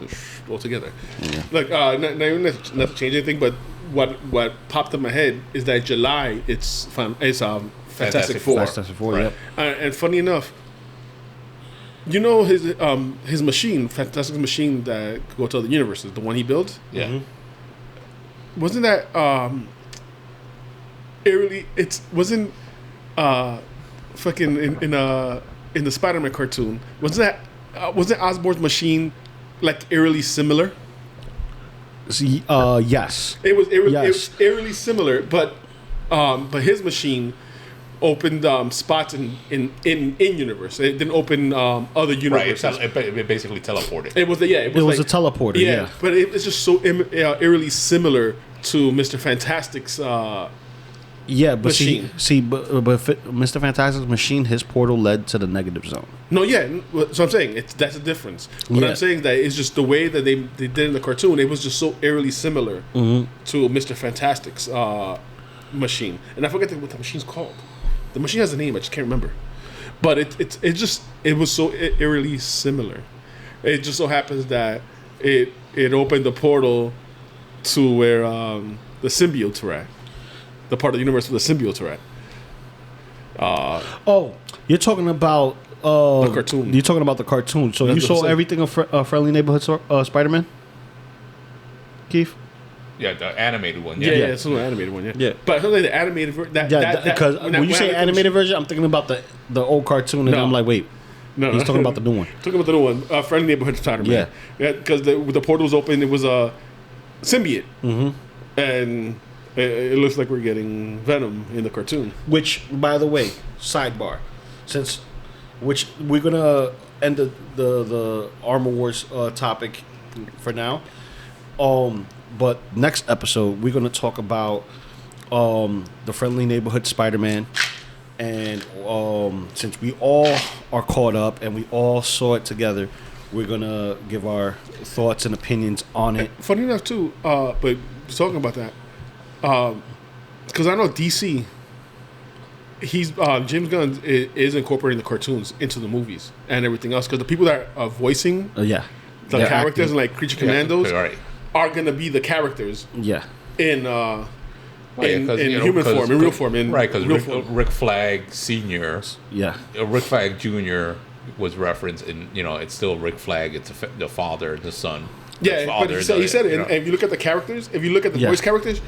all together. Yeah. Look, not to change anything, but what popped in my head is that July it's Fantastic Four. Fantastic Four, right. And funny enough, his machine, Fantastic Machine that could go to other universes, the one he built. Yeah. Mm-hmm. Wasn't that eerily? It wasn't fucking in the Spider-Man cartoon. Wasn't Osborn's machine like eerily similar? Yes. It was eerily similar, but his machine opened spots in universe. It didn't open other universes. Right, it basically teleported. It was a teleporter. Yeah, but it's just so eerily similar to Mr. Fantastic's. But machine. but Mr. Fantastic's machine, his portal led to the negative zone. No, so I'm saying that's a difference. But I'm saying that it's just the way that they did in the cartoon. It was just so eerily similar to Mr. Fantastic's machine, and I forget what the machine's called. The machine has a name, I just can't remember. But it was so eerily similar. It just so happens that it opened the portal to where the symbiotes were at, the part of the universe where the symbiotes were at. You're talking about the cartoon. You're talking about the cartoon. So you saw everything of Friendly Neighborhood Spider-Man, Keith? Yeah, the animated one. Yeah, it's an animated one. Yeah. But I feel like the animated version. Because when you say animated version, I'm thinking about the old cartoon, and I'm like, wait. No, he's talking about the new one. Talking about the new one, Friendly Neighborhood Spider-Man. Yeah, because the portal was open. It was a symbiote, and it looks like we're getting Venom in the cartoon. Which, by the way, sidebar, which we're gonna end the Armor Wars topic for now. But next episode we're gonna talk about the Friendly Neighborhood Spider-Man. And since we all are caught up and we all saw it together, we're gonna give our thoughts and opinions on it. Funny enough, too, but talking about that, because I know DC, James Gunn is incorporating the cartoons into the movies and everything else. Because the people that are voicing the characters and like Creature Commandos are gonna be the characters. Yeah. In human form, in real form, because Rick Flag Sr. Rick Flag Jr. was referenced, and it's still Rick Flag. It's the father, the son. Yeah, but he said it. And if you look at the characters, if you look at the voice characters,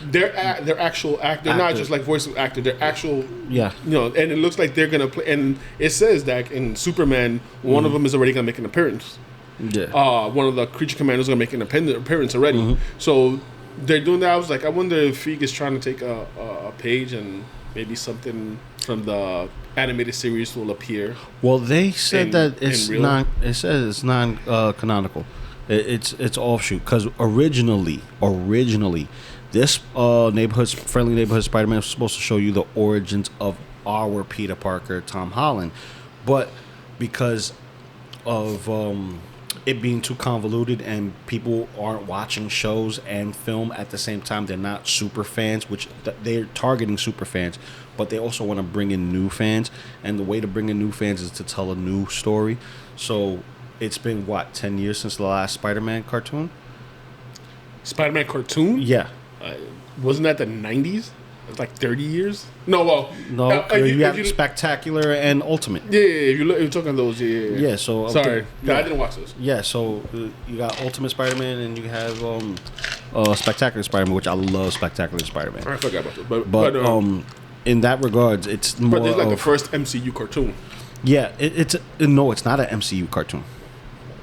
they're actual actors. They're not just like voice actor. They're actual. Yeah. And it looks like they're gonna play. And it says that in Superman, one of them is already gonna make an appearance. Yeah. One of the Creature Commandos is gonna make an appearance already. So. They're doing that. I was like, I wonder if Feig is trying to take a page and maybe something from the animated series will appear. Well, they said that it's non. It says it's non-canonical. It's offshoot because originally, this Friendly Neighborhood Spider-Man was supposed to show you the origins of our Peter Parker, Tom Holland, but because of it being too convoluted and people aren't watching shows and film at the same time, they're not super fans, which they're targeting super fans, but they also want to bring in new fans, and the way to bring in new fans is to tell a new story. So it's been 10 years since the last Spider-Man cartoon? Spider-Man cartoon? Yeah. Wasn't that the 90s? It's like 30 years? No, you have Spectacular and Ultimate. Yeah, if you're talking those, yeah. So sorry, I didn't watch those. Yeah, so you got Ultimate Spider-Man and you have Spectacular Spider-Man, which I love. Spectacular Spider-Man. I forgot about those, but in that regards, it's more. But it's like the first MCU cartoon. Yeah, it's not an MCU cartoon.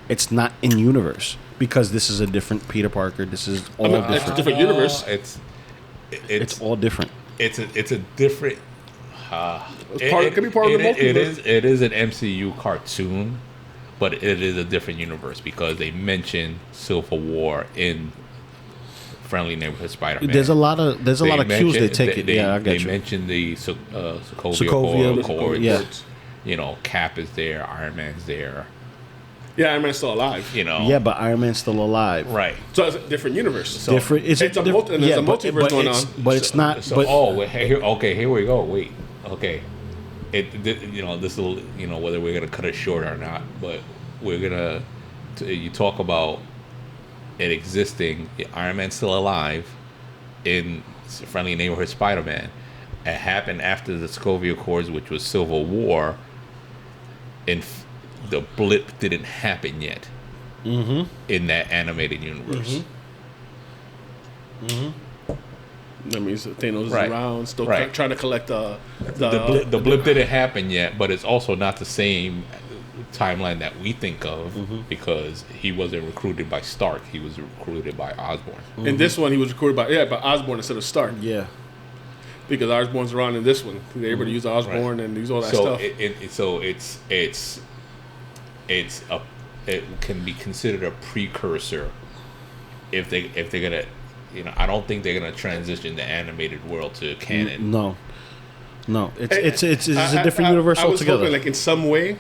It's not in universe because this is a different Peter Parker. This is all different. It's a different universe. It's all different. It's a different. It could be part of the multiverse. It is an MCU cartoon, but it is a different universe because they mention Civil War in Friendly Neighborhood Spider-Man. There's a lot of cues they take it. Yeah, I get you. They mentioned the Sokovia Accords. Yeah. Cap is there. Iron Man's there. Yeah, Iron Man's still alive. Yeah, but Iron Man's still alive. Right. So it's a different universe. So different. There's a multiverse going on. But it's not. Here we go. Wait. Okay. This will whether we're gonna cut it short or not, but we're gonna. You talk about it existing. Iron Man's still alive in Friendly Neighborhood Spider-Man. It happened after the Sokovia Accords, which was Civil War. The blip didn't happen yet in that animated universe. That means Thanos is around, still trying to collect the blip didn't happen yet, but it's also not the same timeline that we think of because he wasn't recruited by Stark; he was recruited by Osborn. In this one, he was recruited by Osborn instead of Stark. Yeah. Because Osborn's around in this one. They're able to use Osborn and use all that stuff. It can be considered a precursor if they're gonna, I don't think they're gonna transition the animated world to canon. No, it's a different universe altogether. I was hoping, like in some way.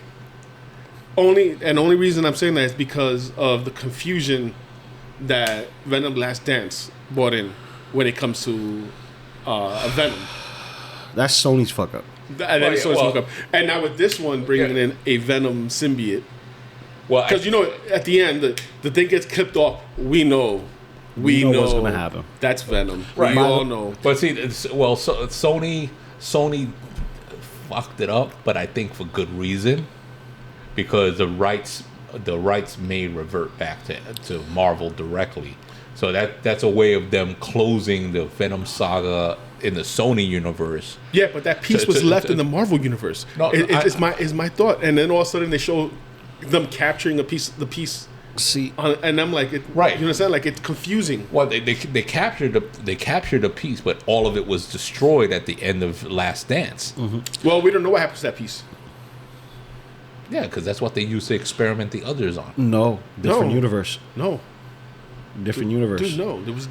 Only reason I'm saying that is because of the confusion that Venom Last Dance brought in when it comes to a Venom. That's Sony's fuck up. And now with this one bringing in a Venom symbiote, Well, because at the end the thing gets clipped off. We know what's gonna happen. That's Venom. Right. We all know. But see, Sony fucked it up, but I think for good reason, because the rights may revert back to Marvel directly. So that's a way of them closing the Venom saga in the Sony universe. Yeah, but that piece was left in the Marvel universe. No, it's my thought. And then all of a sudden they show them capturing the piece. See, and I'm like, right? You understand? Like, it's confusing. Well, they captured the piece, but all of it was destroyed at the end of Last Dance. Mm-hmm. Well, we don't know what happens to that piece. Yeah, because that's what they used to experiment the others on. No, different universe. No, different universe. Dude, no, there was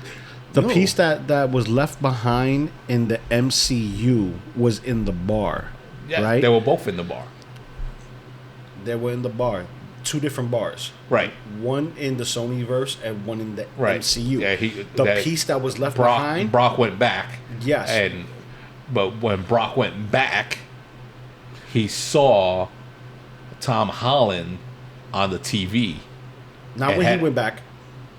the piece that was left behind in the MCU was in the bar. Yeah, right? They were both in the bar. They were in the bar. 2 different bars. Right. One in the Sonyverse and one in the MCU. Yeah, the piece that was left behind. Brock went back. Yes. But when Brock went back, he saw Tom Holland on the TV. Not when he went back,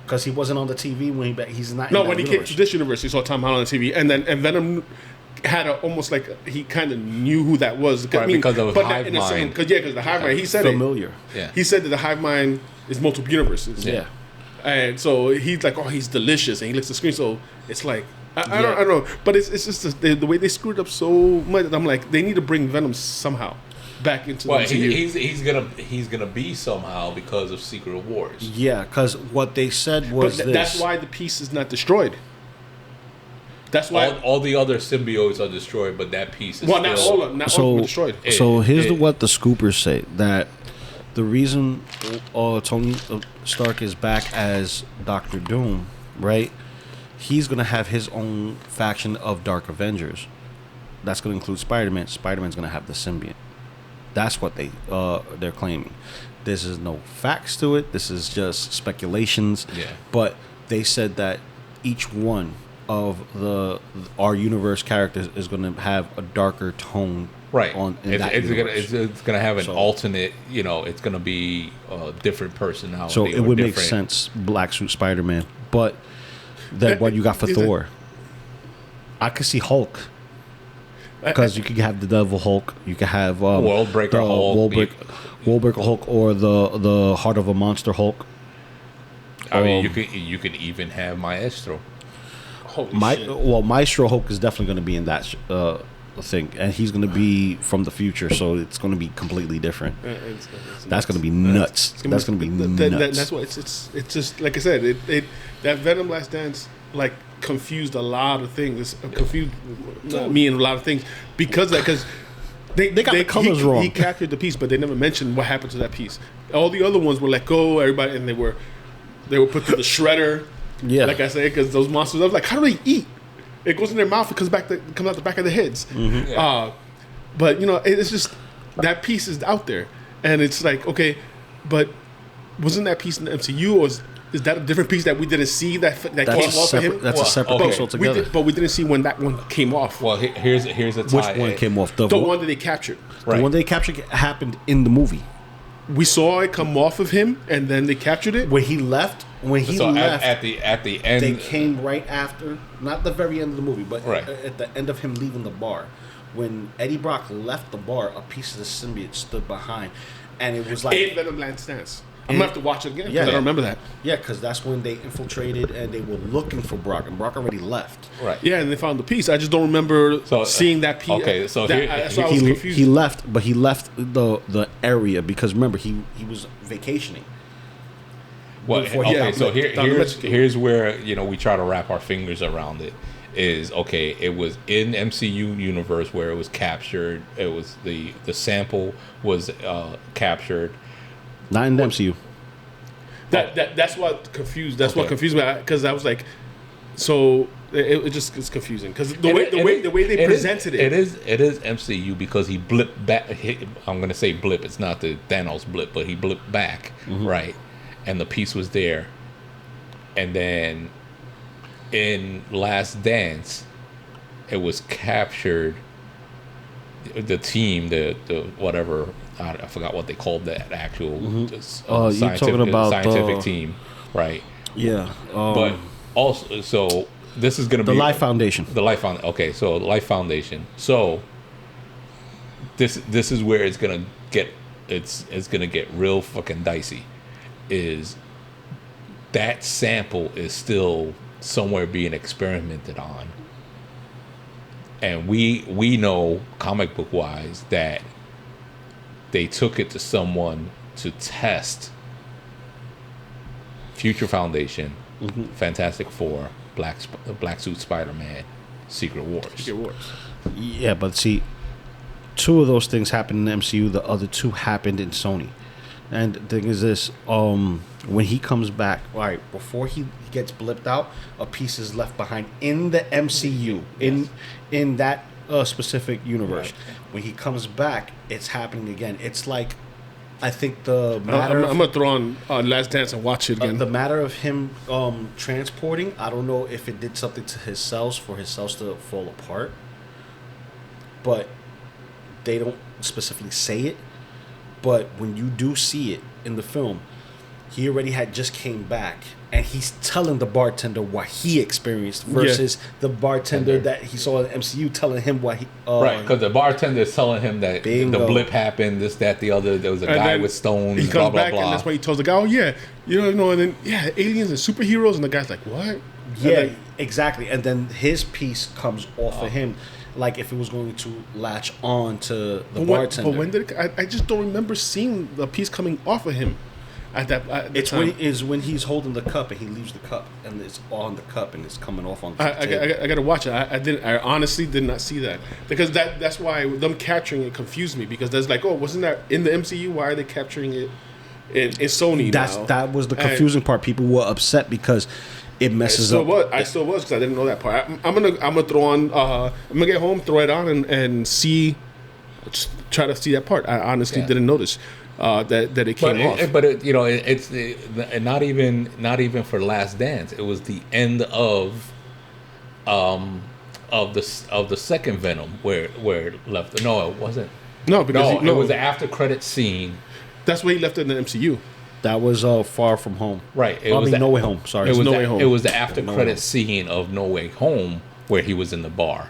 because he wasn't on the TV when he back. He's not. No, when he came to this universe, he saw Tom Holland on TV, and Venom had almost like he kind of knew who that was. Right, because of hive mind. Because the hive mind, he said familiar. Yeah. He said that the hive mind is multiple universes. Yeah. And so he's like, oh, he's delicious, and he licks the screen. So it's like I don't know, but it's just the way they screwed up so much. I'm like, they need to bring Venom somehow back into the MCU. He's gonna be somehow because of Secret Wars. Yeah, because what they said was that's why the piece is not destroyed. That's why all the other symbiotes are destroyed, but that piece is not all of them destroyed. So here's what the scoopers say, that the reason Tony Stark is back as Doctor Doom, right? He's gonna have his own faction of Dark Avengers. That's gonna include Spider-Man. Spider-Man's gonna have the symbiote. That's what they're claiming. This is no facts to it. This is just speculations. Yeah. But they said that each one of our universe characters is going to have a darker tone. Right. It's gonna have an alternate. It's gonna be a different personality. So it would make sense, Black Suit Spider-Man. But then what you got for Thor? I could see Hulk. Because you could have the Devil Hulk, you could have Worldbreaker Hulk, Worldbreaker Hulk, or the Heart of a Monster Hulk. I mean, you could even have Maestro. Maestro Hulk is definitely going to be in that thing, and he's going to be from the future, so it's going to be completely different. That's going to be nuts. That's going to be nuts. That's why it's just like I said. That Venom Last Dance confused a lot of things. Confused me in a lot of things because they got the colors wrong. He captured the piece, but they never mentioned what happened to that piece. All the other ones were let go. Everybody, and they were put through the shredder. Yeah, like I said, because those monsters. I was like, how do they eat? It goes in their mouth. It comes out the back of their heads. Mm-hmm. Yeah. But it's just that piece is out there, and it's like, okay, but wasn't that piece in the MCU, or is that a different piece that we didn't see that came off of him? That's a separate piece altogether. But we didn't see when that one came off. Well, here's a tie. Which one came off? The one that they captured. Right. The one they captured happened in the movie. We saw it come off of him, and then they captured it. When he left, at the end, they came right after, not the very end of the movie, but at the end of him leaving the bar. When Eddie Brock left the bar, a piece of the symbiote stood behind, and it was like in Venom Last Dance. I'm gonna have to watch it again because I don't remember that. Yeah, because that's when they infiltrated and they were looking for Brock, and Brock already left. Right. Yeah, and they found the piece. I just don't remember seeing that piece. Okay, so I was confused. He left, but he left the area because remember he was vacationing. Well, here's where we try to wrap our fingers around it. It was in MCU universe where it was captured. It was the sample was captured. Not in the MCU. That's what confused. That's what confused me because I was like, so it just is confusing because the way they presented it. It is MCU because he blipped back. I'm gonna say blip. It's not the Thanos blip, but he blipped back, right? And the piece was there, and then in Last Dance, it was captured. The team, the whatever I forgot what they called that actual you're talking about scientific team, right? Yeah, but also, so this is going to be the Life Foundation. The Life Foundation. Okay, so Life Foundation. So this is where it's gonna get real fucking dicey. Is that sample is still somewhere being experimented on, and we know comic book wise that they took it to someone to test Future Foundation, Fantastic Four, Black Suit Spider-Man, Secret Wars. Yeah, but see, 2 of those things happened in the MCU. The other 2 happened in Sony. And the thing is this, when he comes back, right, before he gets blipped out, a piece is left behind in the MCU, in that specific universe. Right. When he comes back, it's happening again. It's like, I think the matter... I'm going to throw on Last Dance and watch it again. The matter of him transporting, I don't know if it did something to his cells for his cells to fall apart. But they don't specifically say it. But when you do see it in the film, he already had just came back, and he's telling the bartender what he experienced versus the bartender that he saw in the MCU telling him what he... right, because the bartender is telling him that the blip happened, this, that, the other. There was a guy with stones, he comes back, and that's why he tells the guy, oh, yeah, you know, and then, aliens and superheroes, and the guy's like, what? Yeah, exactly. And then his piece comes off of him. Like if it was going to latch on to the bartender. But when did I just don't remember seeing the piece coming off of him at that time. When he's holding the cup and he leaves the cup and it's on the cup and it's coming off on the table. I got to watch it. I honestly did not see that because that's why them capturing it confused me because there's like, oh, wasn't that in the MCU? Why are they capturing it in Sony now? That was the confusing part. People were upset because it messes up. I still was because I didn't know that part. I'm gonna throw on. I'm gonna get home, throw it on, and see. Just try to see that part. I honestly didn't notice that it came off. But it's not even for Last Dance. It was the end of the second Venom where it left. No, it wasn't. No, because it was the after credit scene. That's where he left it in the MCU. That was Far From Home. Right. No Way Home. Sorry. It was No Way Home. It was the after credit scene of No Way Home where he was in the bar,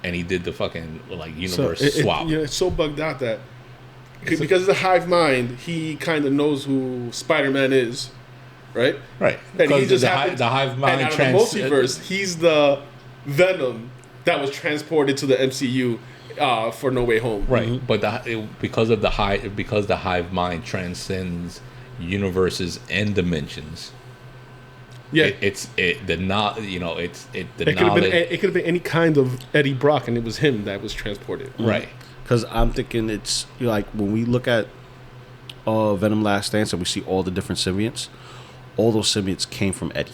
and he did the fucking universe swap. It's so bugged out that because of the hive mind, he kind of knows who Spider-Man is, right? Right. And because he just the hive mind and out of the multiverse, he's the Venom that was transported to the MCU. For No Way Home, right? Mm-hmm. But because the hive mind transcends universes and dimensions. Yeah, it could have been any kind of Eddie Brock, and it was him that was transported, right? Because I'm thinking it's like when we look at Venom Last Dance and we see all the different symbiotes, all those symbiotes came from Eddie.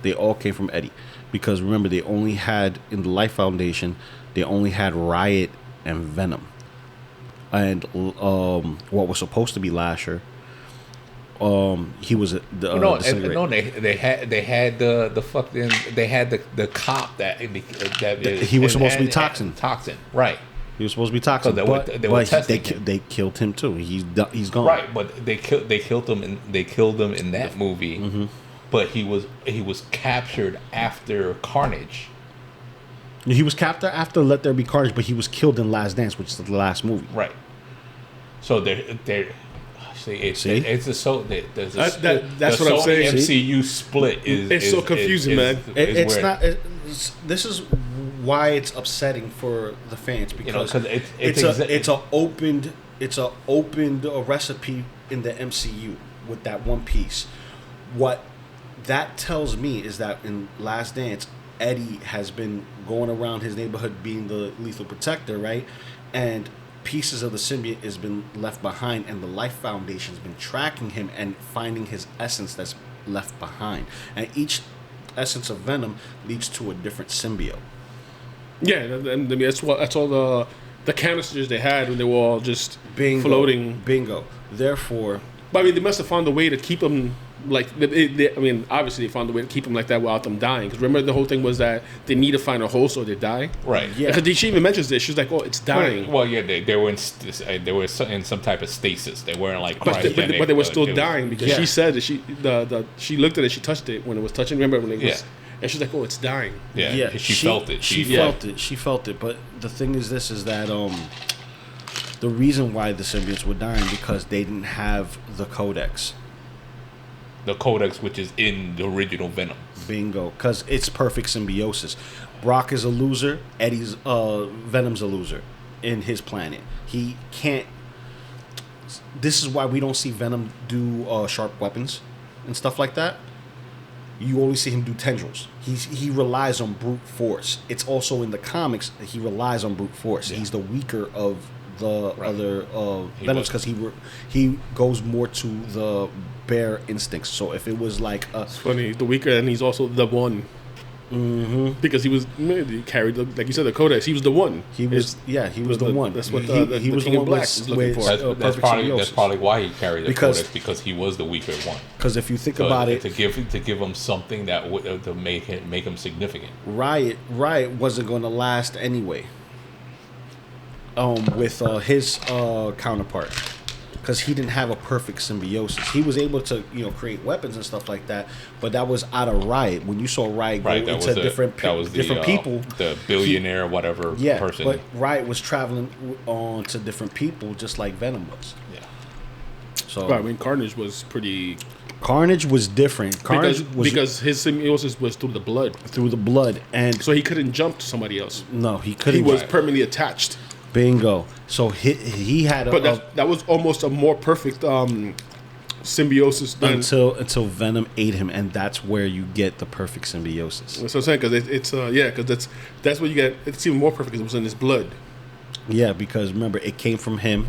They all came from Eddie. Because remember, they only had, in the Life Foundation, they only had Riot and Venom. And what was supposed to be Lasher, he was they had the cop that he was supposed to be Toxin. Toxin, right? He was supposed to be Toxin, they killed him too. He's gone. Right, but they killed him in that movie. Mm-hmm. But he was captured after Carnage. He was captured after Let There Be Carnage, but he was killed in Last Dance, which is the last movie. Right. So that's what I'm saying. MCU split it's so confusing, man. This is why it's upsetting for the fans because it's a opened recipe in the MCU with that one piece. What that tells me is that in Last Dance, Eddie has been going around his neighborhood being the lethal protector, right? And pieces of the symbiote has been left behind, and the Life Foundation has been tracking him and finding his essence that's left behind. And each essence of Venom leads to a different symbiote. Yeah, and that's all the canisters they had when they were all just floating. Bingo. Therefore, but I mean, they must have found a way to keep them like, I mean, obviously they found a way to keep him like that without them dying. Because remember, the whole thing was that they need to find a hole so they die. Right. Yeah. Because she even mentions this. She's like, "Oh, it's dying." Well, yeah, they were in some type of stasis. They weren't like, but they were still dying because she said that she looked at it, she touched it when it was touching. Remember when it was, and she's like, "Oh, it's dying." Yeah. She felt it. She felt it. She felt it. But the thing is, that the reason why the symbiotes were dying because they didn't have the codex. The codex, which is in the original Venom. Bingo, because it's perfect symbiosis. Brock is a loser. Venom's a loser in his planet. He can't. This is why we don't see Venom do sharp weapons and stuff like that. You only see him do tendrils. He relies on brute force. It's also in the comics that he relies on brute force. Yeah. He's the weaker of the other Venoms because he goes more to the bare instincts. So if it was like it's funny, the weaker, and he's also the one. Mm-hmm. Because he carried like you said, the codex. He was the one. He was the one. That's what he was the one Black was looking for. That's probably why he carried the codex, because he was the weaker one. Because if you think about it, to give him something that would to make him significant. Riot wasn't going to last anyway. With his counterpart, because he didn't have a perfect symbiosis. He was able to create weapons and stuff like that, but that was out of Riot. When you saw Riot go into different people, the billionaire person. But Riot was traveling on to different people, just like Venom was. Yeah. So I mean, Carnage was different. Because his symbiosis was through the blood. And so he couldn't jump to somebody else. No, he couldn't. He was permanently attached. Bingo. So he had that was almost a more perfect symbiosis than until Venom ate him, and that's where you get the perfect symbiosis. That's what I'm saying, because because that's what you get. It's even more perfect because it was in his blood. Yeah, because remember, it came from him,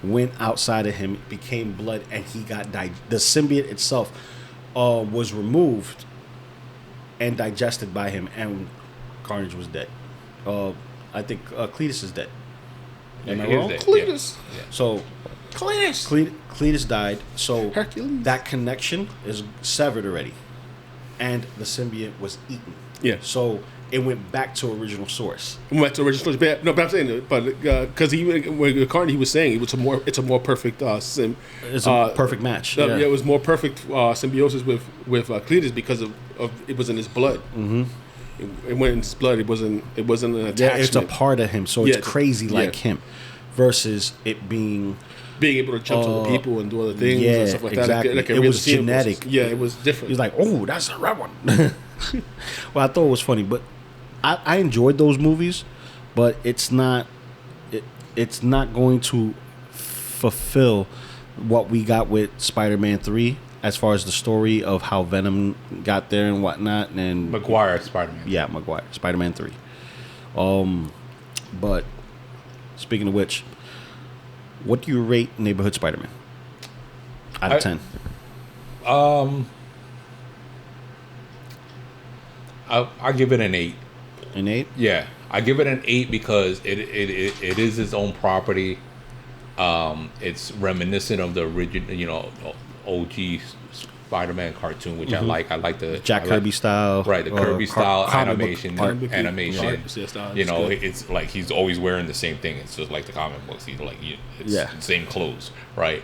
went outside of him, became blood, and he got the symbiote itself was removed and digested by him, and Carnage was dead. I think Cletus is dead. Am I wrong? Cletus. Yeah. So Cletus died. So Hercules. That connection is severed already, and the symbiote was eaten. Yeah. So it went back to original source. But I'm saying, because with Carnage, he was saying it's a more perfect it's a perfect match. Yeah, it was more perfect symbiosis with Cletus because of it was in his blood. Mm-hmm. It went in his blood. It wasn't an attachment. Yeah, it's a part of him, so it's crazy like him, versus it being able to jump to other people and do other things and stuff like exactly. that. It was genetic. It was different. He's like, oh, that's a red one. Well, I thought it was funny, but I enjoyed those movies, but it's not going to fulfill what we got with Spider-Man 3. As far as the story of how Venom got there and whatnot, and Maguire Spider-Man. Yeah, Maguire Spider-Man 3. But speaking of which, what do you rate Neighborhood Spider-Man out of 10? I'll give it an 8. An 8? Yeah, I give it an 8 because it is its own property. It's reminiscent of the original, OG Spider-Man cartoon, which I like. I like the Jack Kirby style, right? The Kirby style animation. Style. It's like he's always wearing the same thing. It's just like the comic books. He's like, it's the same clothes, right?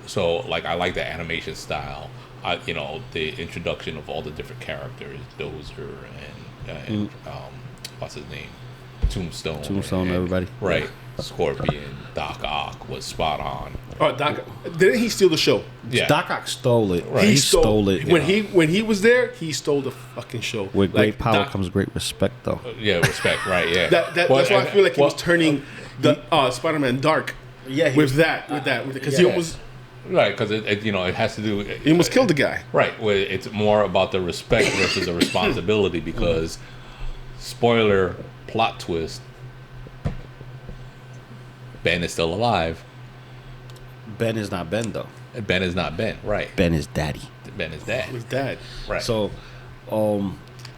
So like I like the animation style. The introduction of all the different characters, Dozer and what's his name, Tombstone, and everybody, right? Scorpion, Doc Ock was spot on. Oh, Doc! Didn't he steal the show? Yeah, Doc Ock stole it. Right. He stole it. When he was there, he stole the fucking show. With great power comes great respect, though. Yeah, respect. Right. Yeah. That's why I feel like he was turning the Spider-Man dark. Yeah, with that, because he almost. Right, because it has to do. He almost killed the guy. Right, where it's more about the respect versus the responsibility. Because, spoiler, plot twist. Ben is still alive. Ben is not Ben, though. Ben is not Ben, right. Ben is Daddy. Ben is Dad. His dad. Right. So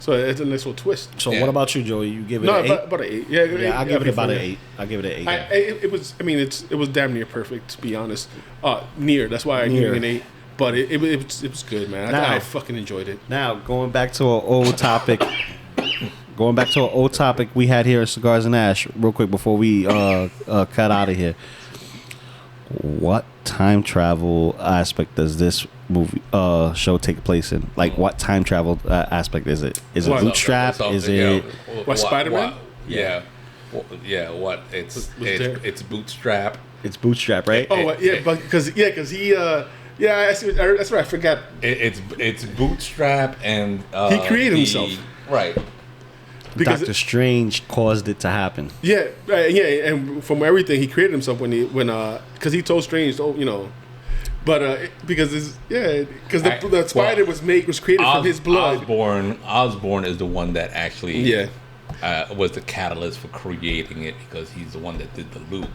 it's a nice little twist. So what about you, Joey? You give it an 8? About an 8. Yeah, I give it about an 8. I give it an 8. It was damn near perfect, to be honest. Near. That's why I gave it an 8. But it was good, man. I fucking enjoyed it. Now, going back to an old topic. We had here at Cigars and Ash, real quick before we cut out of here. What time travel aspect does this movie show take place in? Like, what time travel aspect is it? Is it bootstrap? Is it what Spider-Man? Yeah. What it's bootstrap. It's bootstrap, right? Oh yeah, because he I see. That's what I forgot. It's bootstrap and he created himself, right? Because Doctor Strange caused it to happen. Yeah, and from everything he created himself because he told Strange, but because the spider was created from his blood. Osborn is the one that actually was the catalyst for creating it because he's the one that did the loop.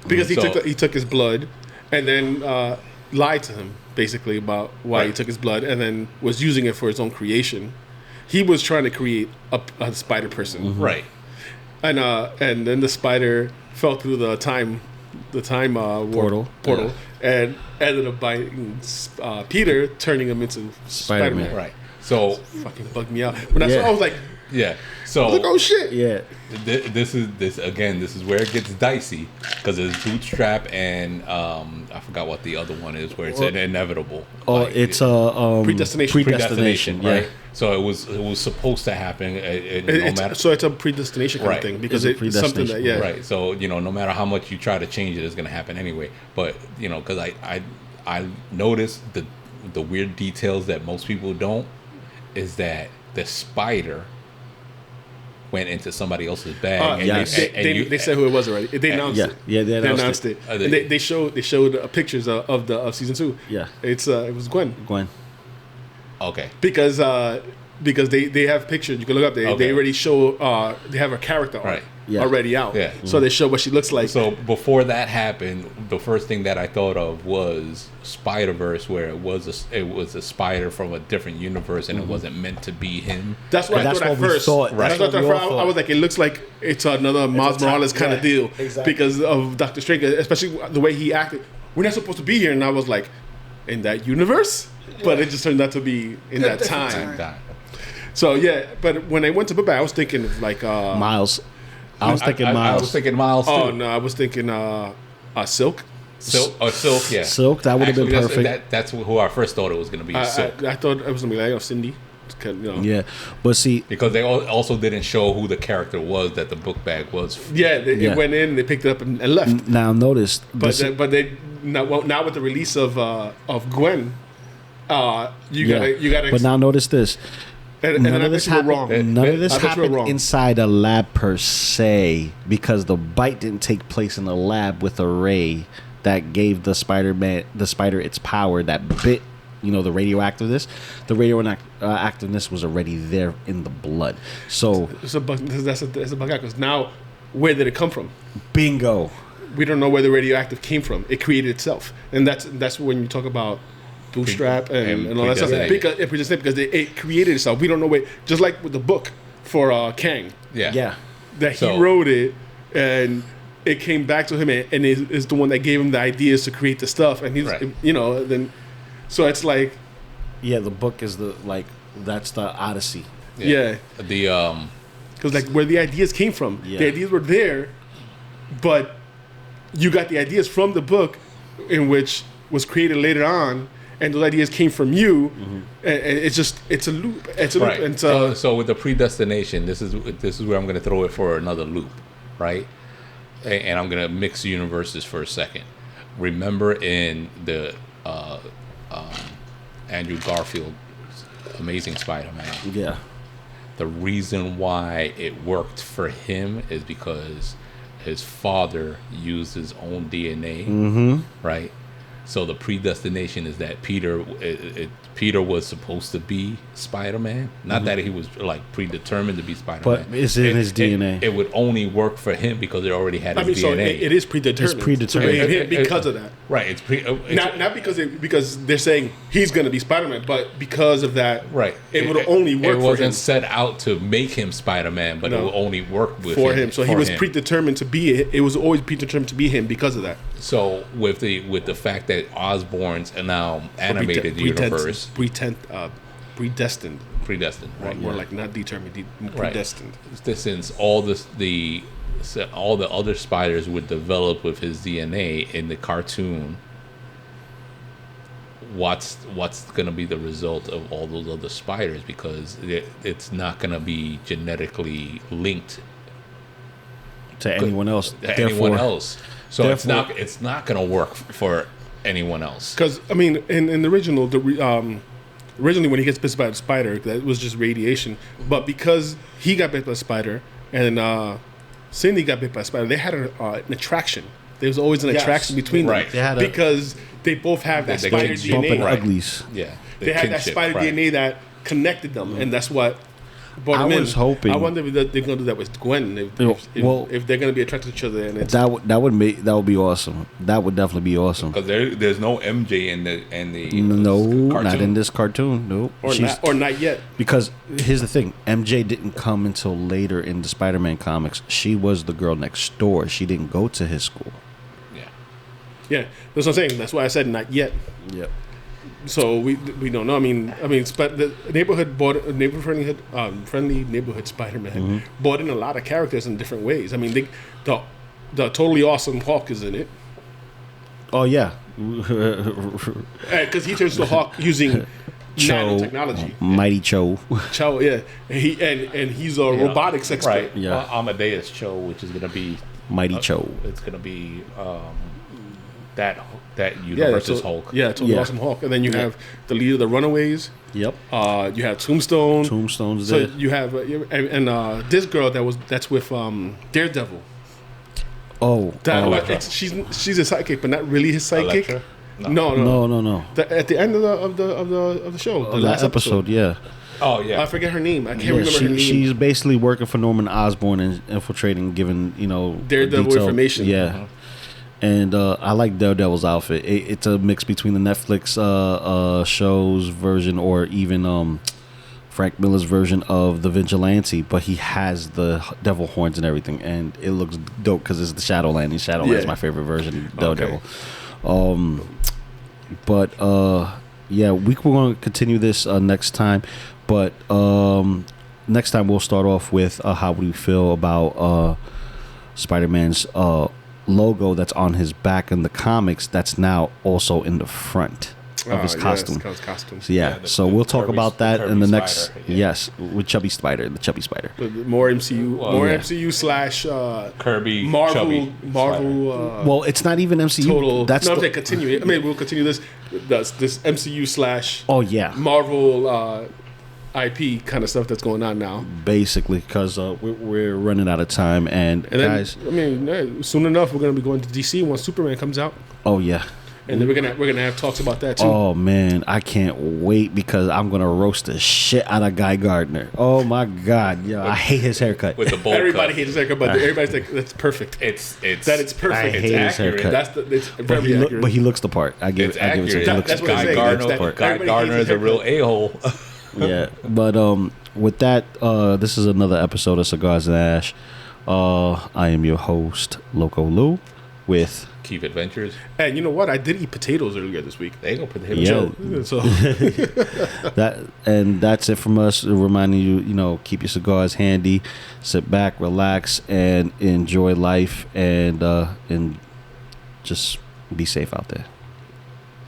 Because he took his blood and then lied to him basically about why he took his blood and then was using it for his own creation. He was trying to create a spider person, right? And then the spider fell through the time portal, and ended up biting Peter, turning him into Spider-Man. Right. So fucking bugged me out. When I saw, I was like, yeah. So I was like, oh shit. Yeah. This is where it gets dicey because it's bootstrap and I forgot what the other one is where it's inevitable. Oh, it's predestination, right? Yeah. So it was supposed to happen. So it's a predestination kind of thing because it's something that right. So no matter how much you try to change it, it's going to happen anyway. But because I noticed the weird details that most people don't is that the spider went into somebody else's bag. They said who it was already. They announced it. Yeah, they announced it. And they showed pictures of season 2. Yeah, it was Gwen. Okay. Because they have pictures you can look up. They already show. They have a character already out. Yeah. So they show what she looks like. So before that happened, the first thing that I thought of was Spider-Verse, where it was a spider from a different universe, and it wasn't meant to be him. That's what I thought at first. That's what I was like, it looks like it's another Miles Morales kind of deal because of Doctor Strange, especially the way he acted. We're not supposed to be here, and I was like, in that universe, but it just turned out to be in that time. So but when I went to Boba, I was thinking of like Miles. I was thinking Miles. Too. Oh no, I was thinking Silk. Silk, yeah. Silk, that would have been perfect. That's who I first thought it was going to be. Silk. I thought it was going to be like Cindy. Yeah, but see, because they also didn't show who the character was that the book bag was. It went in, they picked it up and left. Now notice, but they now with the release of Gwen, you gotta. But now notice this. None of this happened inside a lab per se, because the bite didn't take place in a lab with a ray that gave the spider its power that bit. The radioactiveness. The radioactiveness was already there in the blood. So that's a bug out because now, where did it come from? Bingo. We don't know where the radioactive came from. It created itself, and that's when you talk about bootstrap and all that stuff. Because it created itself. We don't know where. Just like with the book for Kang. Yeah. That he wrote it, and it came back to him, and is the one that gave him the ideas to create the stuff, and he's then. So it's like, the book is that's the Odyssey. Yeah. Because like where the ideas came from, the ideas were there, but you got the ideas from the book, in which was created later on, and those ideas came from you, and it's a loop. It's a loop. And so with the predestination, this is where I'm going to throw it for another loop, right? And I'm going to mix universes for a second. Remember in the Andrew Garfield's Amazing Spider-Man. Yeah. The reason why it worked for him is because his father used his own DNA, right? So the predestination is that Peter was supposed to be Spider-Man. Not that he was like predetermined to be Spider-Man. But it's in his DNA. It would only work for him because it already had his DNA. So it is predetermined. It's predetermined because of that. Right. It's not because they're saying he's going to be Spider-Man, but because of that. Right. It would only work for him. It wasn't set out to make him Spider-Man, but it will only work with him. So he was predetermined to be it. It was always predetermined to be him because of that. So with the fact that Osborn's are now animated universe, predestined, right? More like not determined, predestined. Right. Since all the other spiders would develop with his DNA in the cartoon, what's going to be the result of all those other spiders? Because it's not going to be genetically linked to anyone else. So it's not going to work for anyone else. Because I mean, in the original, originally when he gets bit by the spider, that was just radiation. But because he got bit by a spider and Cindy got bit by a spider, they had an attraction. There was always an attraction between them, because they both have that spider DNA. Uglies. Yeah, they had that spider DNA that connected them, and that's what. I was hoping. I wonder if they're going to do that with Gwen. If they're going to be attracted to each other, and that would be awesome. That would definitely be awesome. Because there's no MJ in the cartoon. Not in this cartoon. Nope. Or not yet. Because here's the thing: MJ didn't come until later in the Spider-Man comics. She was the girl next door. She didn't go to his school. Yeah, that's what I'm saying. That's why I said not yet. Yep. So we don't know. I mean, the friendly neighborhood Spider-Man brought in a lot of characters in different ways. I mean, the totally awesome Hawk is in it. Oh yeah, because he turns to Hawk using nanotechnology. Mighty Cho. Cho, yeah, and he's a robotics expert. Right. Yeah, Amadeus Cho, which is going to be Mighty Cho. It's going to be that universe's Hulk. Yeah, totally awesome Hulk. And then you have the leader of the Runaways. Yep. You have Tombstone. Tombstone's so there. You have this girl that's with Daredevil. She's a sidekick, but not really his sidekick. Elektra? No. At the end of the show, the last episode. Yeah. Oh yeah. I forget her name. I can't remember her name. She's basically working for Norman Osborn and infiltrating, giving Daredevil information. Yeah. Mm-hmm. And I like Daredevil's outfit. It's a mix between the Netflix show's version or even Frank Miller's version of the Vigilante, but he has the devil horns and everything, and it looks dope because it's the Shadowland. And Shadowland is my favorite version of Daredevil. We're going to continue this next time, but next time we'll start off with how we feel about Spider-Man's logo that's on his back in the comics that's now also in the front of his costume. Costume. So we'll talk about that in the next with the chubby spider. More MCU MCU / Kirby Marvel. Well, it's not even MCU. Total. That's continue. I mean, we'll continue this MCU / Marvel IP kind of stuff that's going on now. Basically, because we're running out of time, and guys, soon enough we're going to be going to DC once Superman comes out. Oh yeah. And then we're gonna have talks about that too. Oh man, I can't wait because I'm gonna roast the shit out of Guy Gardner. Oh my god, I hate his haircut. With the bowl everybody cut. hates his haircut, but everybody's like, "That's perfect." It's perfect. I hate his haircut. It's very accurate. But he looks the part. I give it. That's what Guy Gardner is a real a-hole. Yeah, but with that, this is another episode of Cigars and Ash. I am your host, Loco Lou, with Keep Adventures. And you know what? I did eat potatoes earlier this week. There you go, potatoes. Yeah. So that's it from us. Reminding you, keep your cigars handy, sit back, relax, and enjoy life, and just be safe out there.